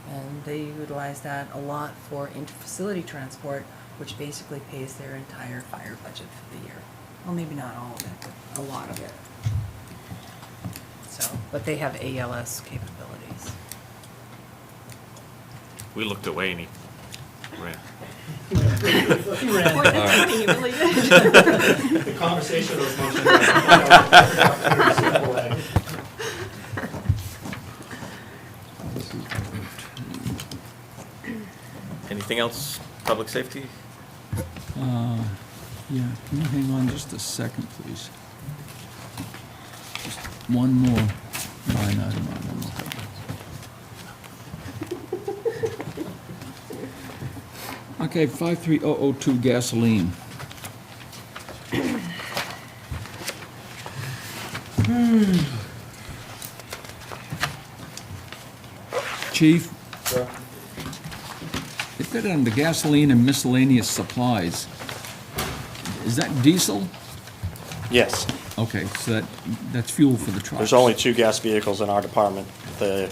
and they utilize that a lot for interfacility transport, which basically pays their entire fire budget for the year. Well, maybe not all of it, but a lot of it. So, but they have ALS capabilities. We looked away and he ran. The conversation was much Anything else, public safety? Yeah, can you hang on just a second, please? Just one more line item on them. Okay, 53002 gasoline. Chief? If they're under gasoline and miscellaneous supplies, is that diesel? Yes, Okay, so that's fuel for the trucks. there's only 2 gas vehicles in our department, the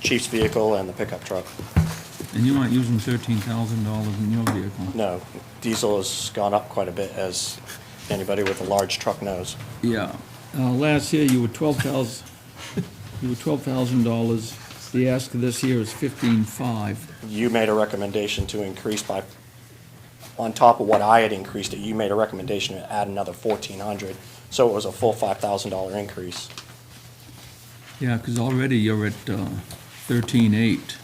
chief's vehicle and the pickup truck. And you're not using $13,000 in your vehicle? No, diesel has gone up quite a bit, as anybody with a large truck knows. Yeah. Last year, you were $12,000. The ask this year is $15,500. You made a recommendation to increase by, on top of what I had increased it, you made a recommendation to add another $1,400, so it was a full $5,000 increase. Yeah, because already you're at $13,800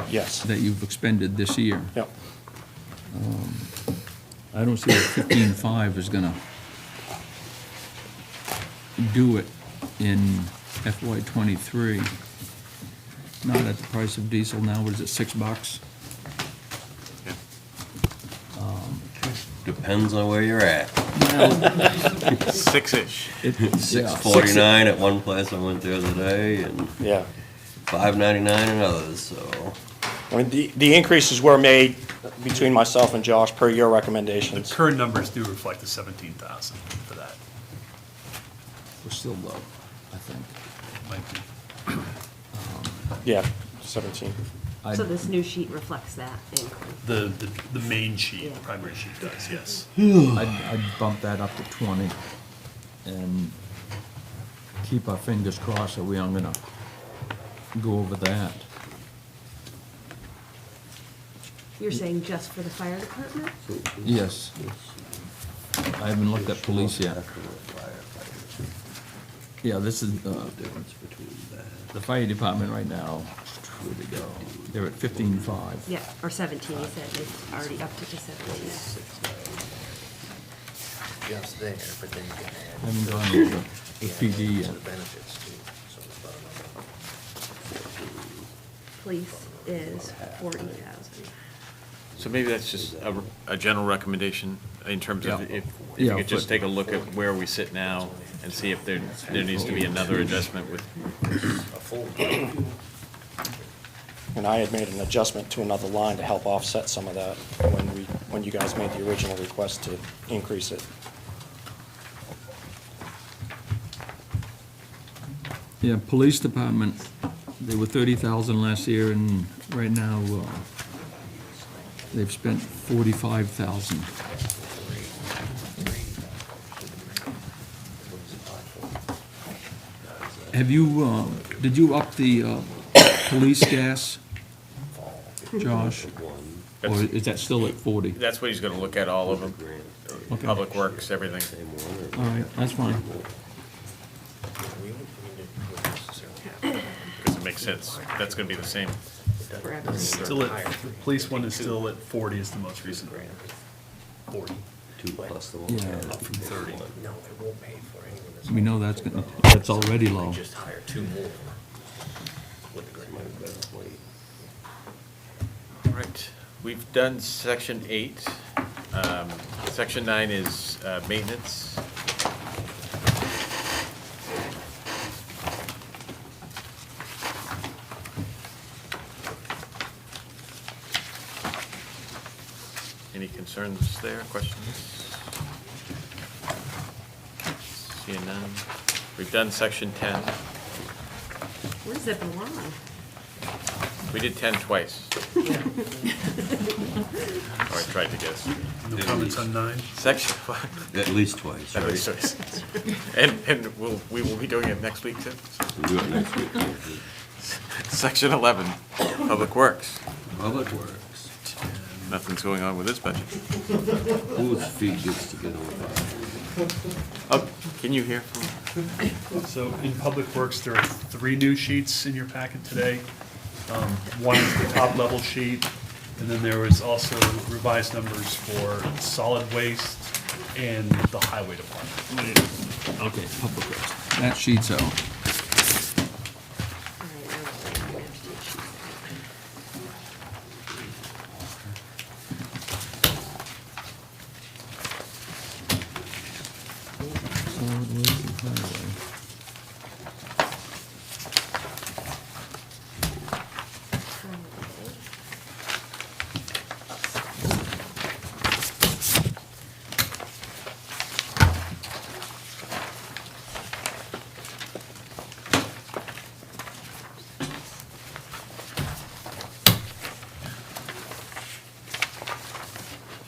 Yes. that you've expended this year. Yep. I don't see that $15,500 is gonna do it in FY '23. Not at the price of diesel now, what is it, $6? Depends on where you're at. 6-ish. $6.49 at one place I went the other day, and Yeah. $5.99 in others, so. I mean, the increases were made between myself and Josh per your The recommendations. current numbers do reflect the 17,000 for that. We're still low, I think. Might be. Yeah, 17. So this new sheet reflects that increase. The main sheet, the primary sheet does, yes. I'd bump that up to 20 and keep our fingers crossed that we aren't gonna go over that. You're saying just for the fire department? Yes. I haven't looked at police yet. Yeah, this is, the fire department right now, where'd they go? They're at 15,500. Yeah, or 17, he said, it's already up to 17. Just there, but then you can I add. haven't gone over the PD yet. The benefits too, so it's about another. Police is 40,000. So maybe that's just a general recommendation in terms of Yeah. if you Yeah, could just but- take a look at where we sit now and see if there needs to be another adjustment with, A full. And I had made an adjustment to another line to help offset some of that when we when you guys made the original request to increase it. Yeah, police department, they were 30,000 last year, and right now, they've spent 45,000. Have you, did you up the police gas, Josh? Or is that still at 40? That's what he's gonna look at, all of them, Okay. Public Works, everything. All right, that's fine. Because it makes sense, that's gonna be the same. Still at, the police one is still at 40 is the most recent. 40, 2 plus the one. Yeah. up from 30. No, it won't pay for anyone that's. We know that's already low. Just hire 2 more with the grant. All right, we've done section 8. Section 9 is maintenance. Any concerns there, questions? Seeing none. We've done section 10. Where does it belong? We did 10 twice. Or I tried to guess. No comments on 9? Section 5. At least twice, At least right? twice. And we will be doing it next week too. We'll do it next week. Section 11, Public Works. Public Works. Nothing's going on with this budget. Whose feet gets to get on fire? Oh, can you hear? So in Public Works, there are 3 new sheets in your packet today. One is the top level sheet, and then there was also revised numbers for solid waste and the highway department. Okay, public works. That sheet's out. Solid waste and highway.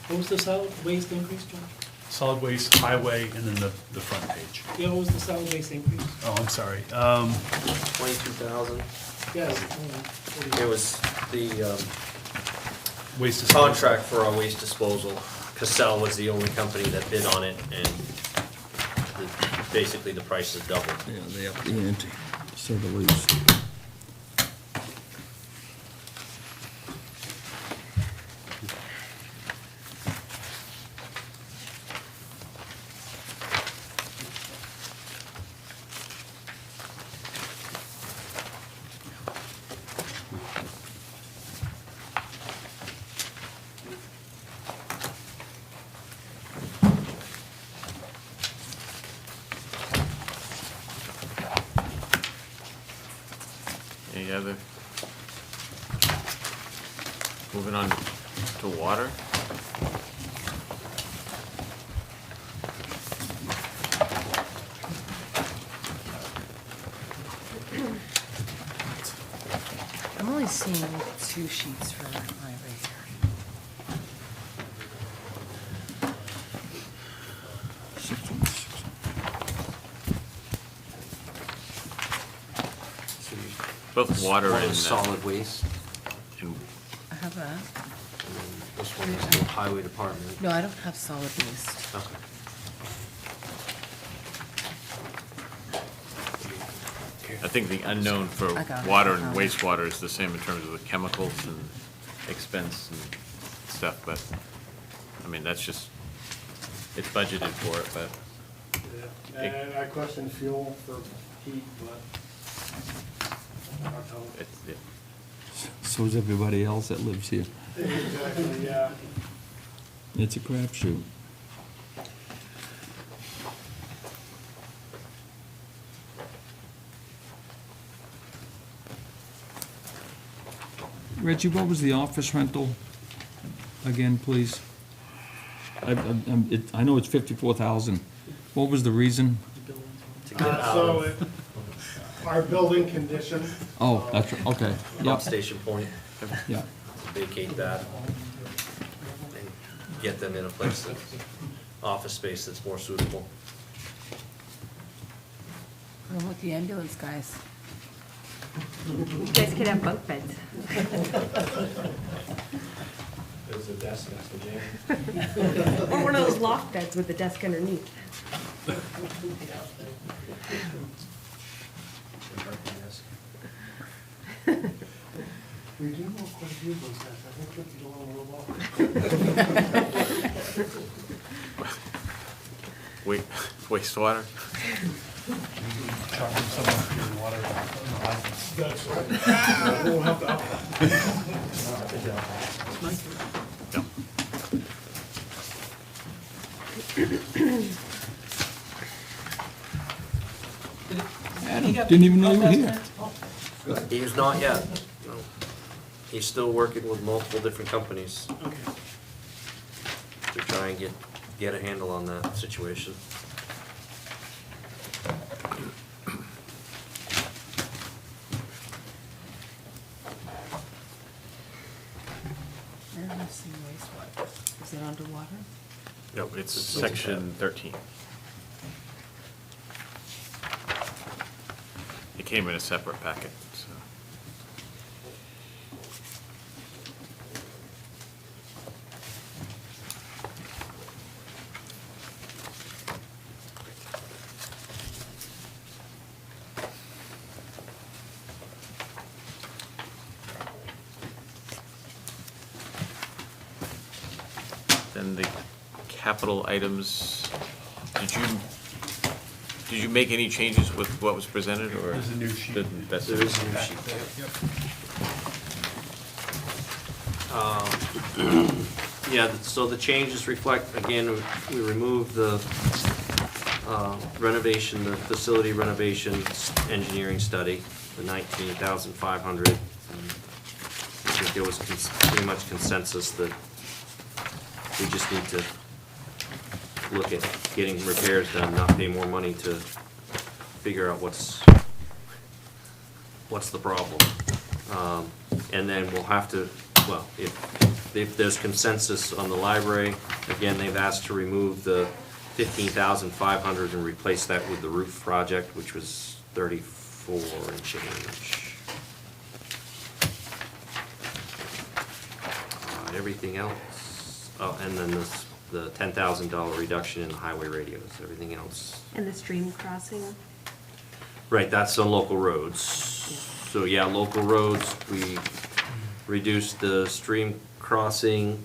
What was the solid waste increase, John? Solid waste, highway, and then the front page. Yeah, what was the solid waste increase? Oh, I'm sorry. 22,000. Yes. It was the Waste disposal. contract for our waste disposal. Cassell was the only company that bid on it, and basically the price is doubled. Yeah, they upped the ante, to say the least. Any other? Moving on to water. I'm only seeing 2 sheets for highway here. Both water One and, is solid waste, and I have that. and then this one is the highway department. No, I don't have solid waste. Okay. I think the unknown for I got it. water and wastewater is the same in terms of the chemicals and expense and stuff, but, I mean, that's just, it's budgeted for it, but And I question fuel for heat, but. it's, So's everybody else that lives here. Exactly, yeah. It's a crapshoot. Reggie, what was the office rental again, please? I know it's 54,000. What was the reason? To get out So of our building condition. Oh, that's, right. Okay, pump yeah, station point, yeah. vacate that, and get them in a place that, office space that's more suitable. What with the ambulance guys? You guys could have bunk beds. There's a desk next to Jane. Or one of those loft beds with the desk underneath. We do know quite a few of those guys. I think it's a little more. Wait, wastewater? Charging someone for your water. That's right. We'll have to. No. Adam, didn't even know you were here. He is not yet, no. He's still working with multiple different companies to try and get a handle on that situation. Where am I seeing wastewater? Is it underwater? No, it's section 13. It came in a separate packet, so. Then the capital items, did you make any changes with what was presented, or? There's a new sheet. That's- There is a new sheet there. Yeah, so the changes reflect, again, we removed the renovation, the facility renovation engineering study, the 19,500. I think there was pretty much consensus that we just need to look at getting repairs done, not pay more money to figure out what's the problem. And then we'll have to, well, if there's consensus on the library, again, they've asked to remove the 15,500 and replace that with the roof project, which was 34 and change. Everything else, oh, and then the $10,000 reduction in the highway radios, everything else. And the stream crossing? Right, that's on local roads. So, yeah, local roads, we reduced the stream crossing,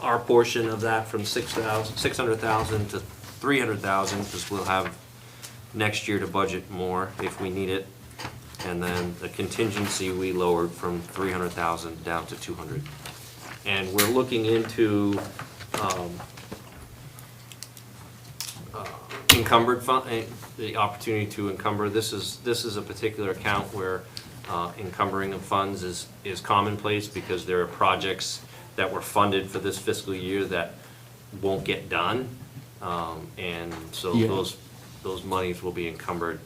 our portion of that from 600,000 to 300,000, because we'll have next year to budget more if we need it. And then the contingency we lowered from 300,000 down to 200. And we're looking into encumbered fund, the opportunity to encumber. This is a particular account where encumbering of funds is commonplace, because there are projects that were funded for this fiscal year that won't get done. And so Yeah. those monies will be encumbered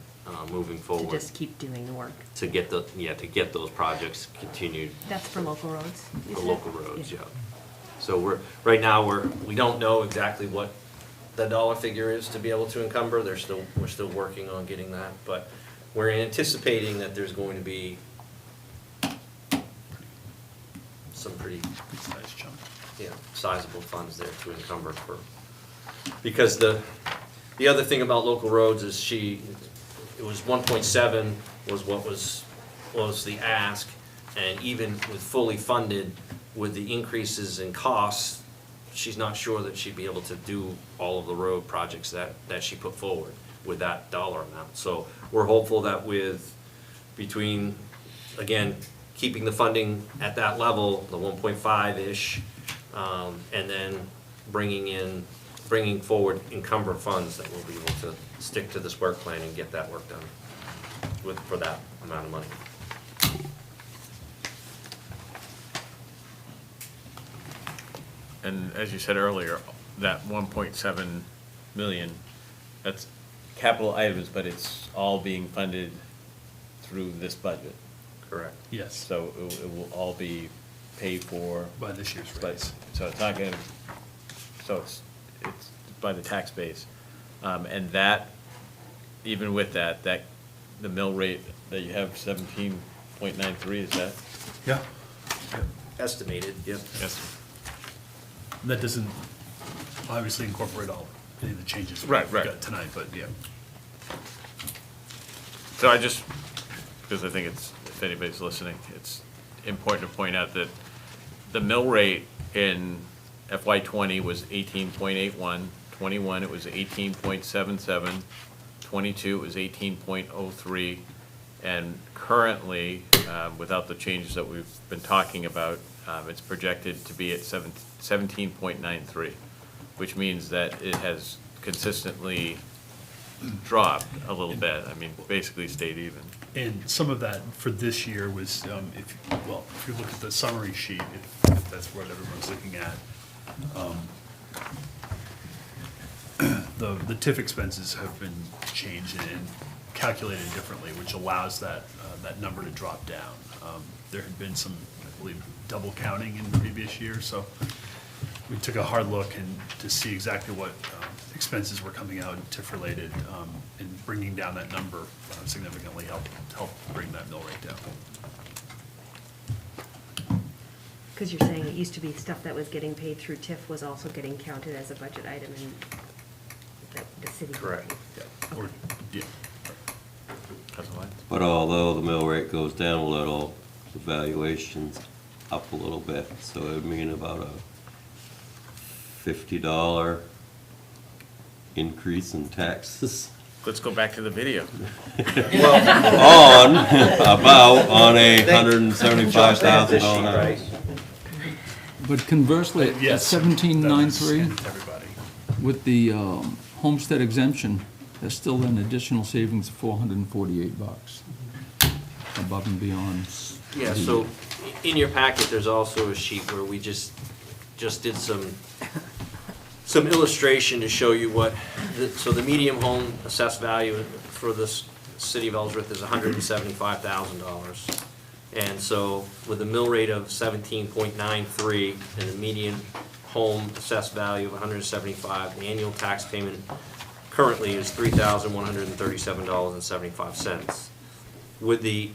moving To forward. just keep doing the work. To get those projects continued That's for local roads? you for said? local roads, yeah. So right now, we don't know exactly what the dollar figure is to be able to encumber. We're still working on getting that, but we're anticipating that there's going to be some pretty, Nice chunk. sizable funds there to encumber for. Because the other thing about local roads is it was 1.7 was what was the ask, and even with fully funded, with the increases in costs, she's not sure that she'd be able to do all of the road projects that she put forward with that dollar amount. So we're hopeful that between, again, keeping the funding at that level, the 1.5-ish, and then bringing forward encumbered funds, that we'll be able to stick to this work plan and get that work done for that amount of money. And as you said earlier, that 1.7 million, that's capital items, but it's all being funded through this budget. Correct. Yes, So it will all be paid for, by this year's but, rates. so it's not gonna, so it's by the tax base. And that, even with that, the mill rate that you have, 17.93, is that? Yeah. Estimated, yep. Yes. That doesn't obviously incorporate any of the changes we Right. got tonight, but yeah. So I just, because I think it's, if anybody's listening, it's important to point out that the mill rate in FY '20 was 18.81, '21 it was 18.77, '22 it was 18.03, and currently, without the changes that we've been talking about, it's projected to be at 17.93, which means that it has consistently dropped a little bit. I mean, basically stayed even. And some of that for this year was, if you look at the summary sheet, if that's what everyone's looking at, the TIF expenses have been changed and calculated differently, which allows that number to drop down. There had been some, I believe, double counting in previous years, so we took a hard look to see exactly what expenses were coming out TIF-related, and bringing down that number significantly helped bring that mill rate down. Because you're saying it used to be stuff that was getting paid through TIF was also getting counted as a budget item in the city. Correct. Yeah. Or, yeah. That's fine. But although the mill rate goes down a little, the valuation's up a little bit, so it would mean about a $50 increase in taxes Let's go back to the video. on a $175,000 house. But conversely, at Yes, seventeen nine three, that was everybody. with the homestead exemption, there's still an additional savings of $448 above and beyond. Yeah, so in your packet, there's also a sheet where we just did some illustration to show you what, so the medium home assessed value for this city of Ellsworth is $175,000. And so with a mill rate of 17.93 and a median home assessed value of 175, the annual tax payment currently is $3,137.75. With the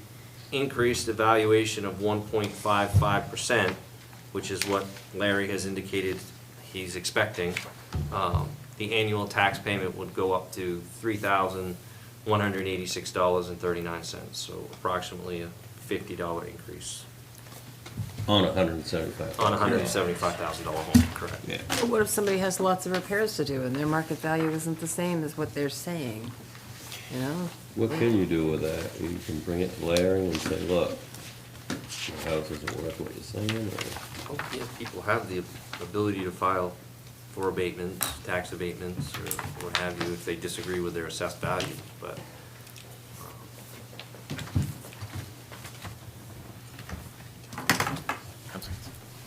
increased evaluation of 1.55%, which is what Larry has indicated he's expecting, the annual tax payment would go up to $3,186.39, so approximately a $50 increase On $175,000. on a $175,000 home, correct? Yeah. But what if somebody has lots of repairs to do and their market value isn't the same as what they're saying? You know? What can you do with that? You can bring it to Larry and say, look, your house isn't worth what you're saying, or? Oh, yeah, people have the ability to file for abatements, tax abatements, or what have you, if they disagree with their assessed value, but.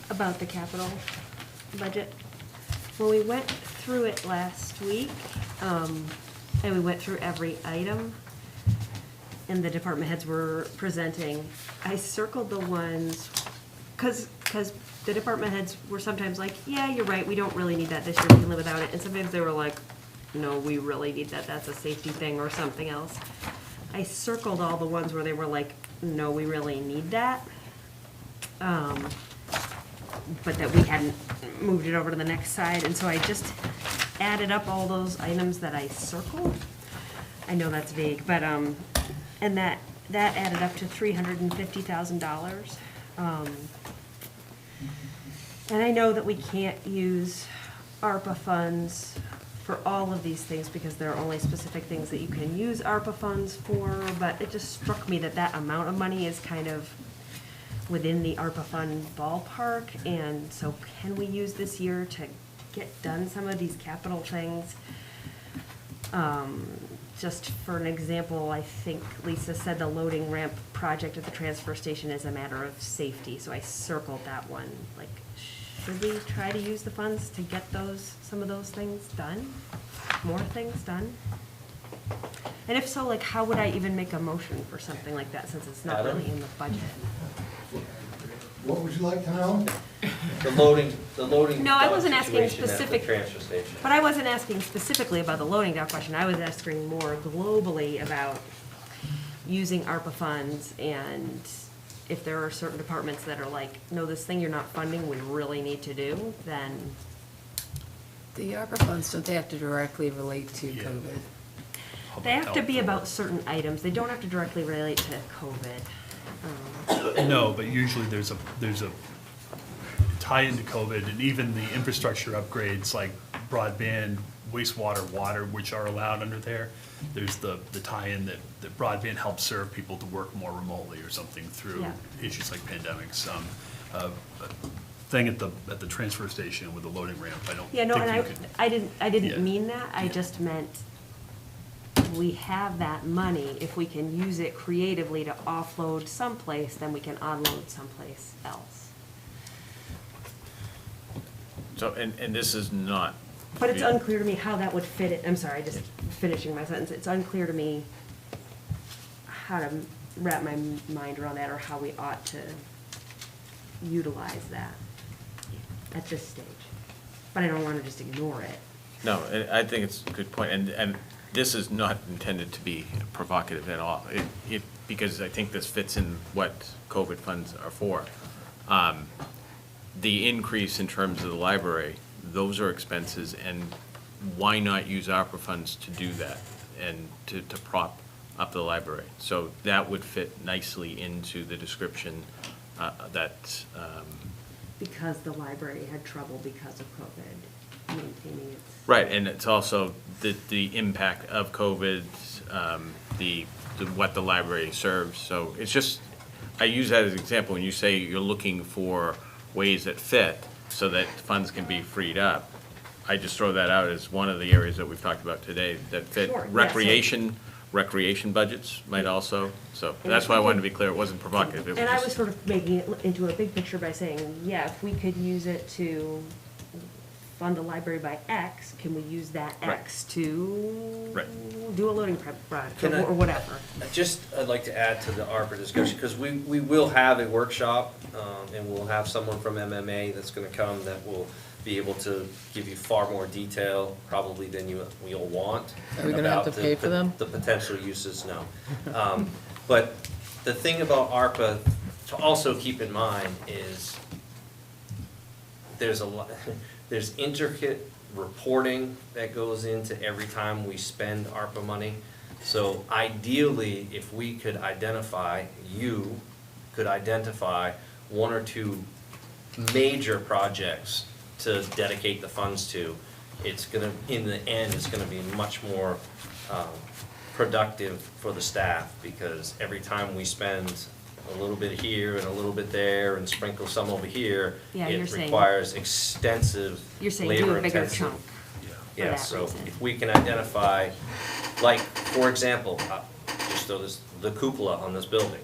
About the capital budget. When we went through it last week, and we went through every item, and the department heads were presenting, I circled the ones, because the department heads were sometimes like, yeah, you're right, we don't really need that this year, we can live without it, and sometimes they were like, no, we really need that, that's a safety thing or something else. I circled all the ones where they were like, no, we really need that. But that we hadn't moved it over to the next side, and so I just added up all those items that I circled. I know that's vague, but, and that added up to $350,000. And I know that we can't use ARPA funds for all of these things because there are only specific things that you can use ARPA funds for, but it just struck me that that amount of money is kind of within the ARPA fund ballpark, and so can we use this year to get done some of these capital things? Just for an example, I think Lisa said the loading ramp project at the transfer station is a matter of safety, so I circled that one. Like, should we try to use the funds to get some of those things done? More things done? And if so, like, how would I even make a motion for something like that, since it's not Adam? really in the budget? What would you like to know? The loading. No, I dock wasn't asking situation at the specific- transfer station. But I wasn't asking specifically about the loading dock question, I was asking more globally about using ARPA funds, and if there are certain departments that are like, no, this thing you're not funding, we really need to do, then, The ARPA funds, don't they have to directly relate to Yeah. COVID? they have to be about certain items, they don't have to directly relate to COVID. No, but usually there's a tie into COVID, and even the infrastructure upgrades like broadband, wastewater, water, which are allowed under there. There's the tie-in that broadband helps serve people to work more remotely or something through Yeah. issues like pandemics. A thing at the transfer station with the loading ramp, I don't Yeah, no, think and you could. I didn't Yeah. mean that, I Yeah. just meant we have that money, if we can use it creatively to offload someplace, then we can unload someplace else. So, and this is not. But it's unclear to me how that would fit it, I'm sorry, just finishing my sentence, it's unclear to me how to wrap my mind around that, or how we ought to utilize that at this stage. But I don't wanna just ignore it. No, I think it's a good point, and this is not intended to be provocative at all. Because I think this fits in what COVID funds are for. The increase in terms of the library, those are expenses, and why not use ARPA funds to do that and to prop up the library? So that would fit nicely into the description that, Because the library had trouble because of COVID, maintaining its. right, and it's also the impact of COVID, what the library serves. So it's just, I use that as an example, when you say you're looking for ways that fit so that funds can be freed up. I just throw that out as one of the areas that we've talked about today that fit. Sure, yeah, so- Recreation budgets might also, so that's why I wanted to be clear, it wasn't provocative. It was And I just- was sort of making it into a big picture by saying, yeah, if we could use it to fund the library by X, can we use that Right. X to Right. do a loading prep project Can I- or whatever? I'd like to add to the ARPA discussion, because we will have a workshop, and we'll have someone from MMA that's gonna come that will be able to give you far more detail, probably than you'll want. Are we gonna have to about the pay for them? The potential uses, no. But the thing about ARPA to also keep in mind is there's there's intricate reporting that goes into every time we spend ARPA money. So ideally, if we could identify, you could identify one or two major projects to dedicate the funds to, it's gonna, in the end, it's gonna be much more productive for the staff, because every time we spend a little bit here and a little bit there and sprinkle some over here, Yeah, you're it saying- requires extensive, You're saying do a bigger labor-intensive. chunk. for Yeah, that so reason. if we can identify, like, for example, just throw this, the cupola on this building.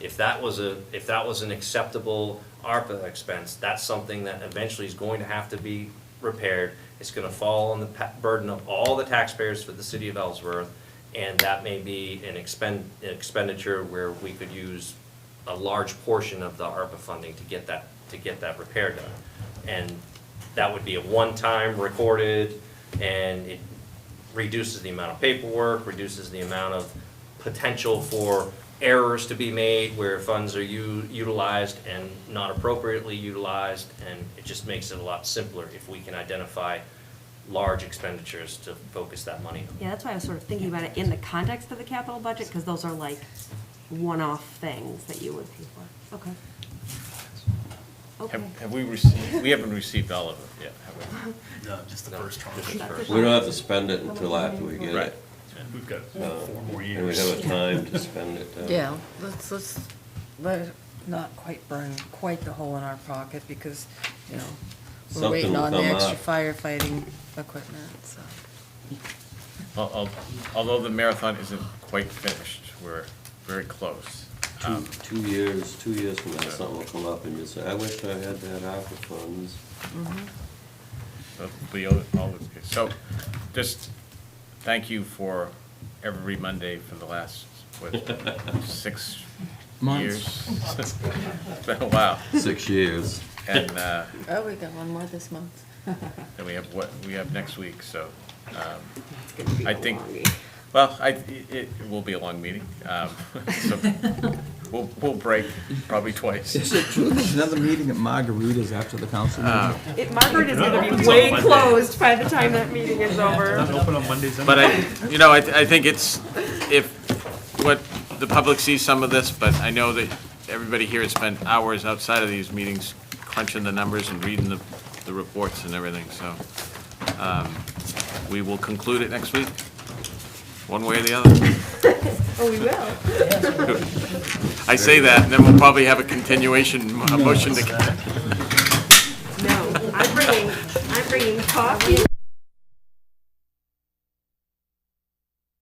If that was an acceptable ARPA expense, that's something that eventually is going to have to be repaired. It's gonna fall on the burden of all the taxpayers for the city of Ellsworth, and that may be an expenditure where we could use a large portion of the ARPA funding to get that repair done. And that would be a one-time recorded, and it reduces the amount of paperwork, reduces the amount of potential for errors to be made where funds are utilized and not appropriately utilized, and it just makes it a lot simpler if we can identify large expenditures to focus that money on. Yeah, that's why I was sort of thinking about it in the context of the capital budget, because those are like one-off things that you would pay for. Okay. Okay. Have we received, we haven't received all of it yet, have we? No, just the first tranche. Just the first. We don't have to spend it until after we get Right. it. And we've got 4 more And we years. have a time to spend it. Yeah, let's let it not quite burn quite the hole in our pocket, because, you know, we're Something waiting will on the come extra up. firefighting equipment, so. Although the marathon isn't quite finished, we're very close. Two years from now, something will come up and you'll say, I wish I had that ARPA funds. So, just thank you for every Monday for the last, what, 6 Months. years? It's been a while. 6 years. And Oh, we got one more this month. then we have what we have next week, so It's gonna be I a think, longie. well, it will be a long meeting. So we'll break probably twice. Is it true there's another meeting at Margarita's after the council meeting? Margaret is They're not gonna open be till way Monday. closed by the time that meeting is Not over. open on Mondays But anyway. I think it's, if, what, the public sees some of this, but I know that everybody here has spent hours outside of these meetings crunching the numbers and reading the reports and everything, so, we will conclude it next week, one way or the other. Oh, we will. I say that, and then we'll probably have a continuation, a motion to. No, I'm bringing coffee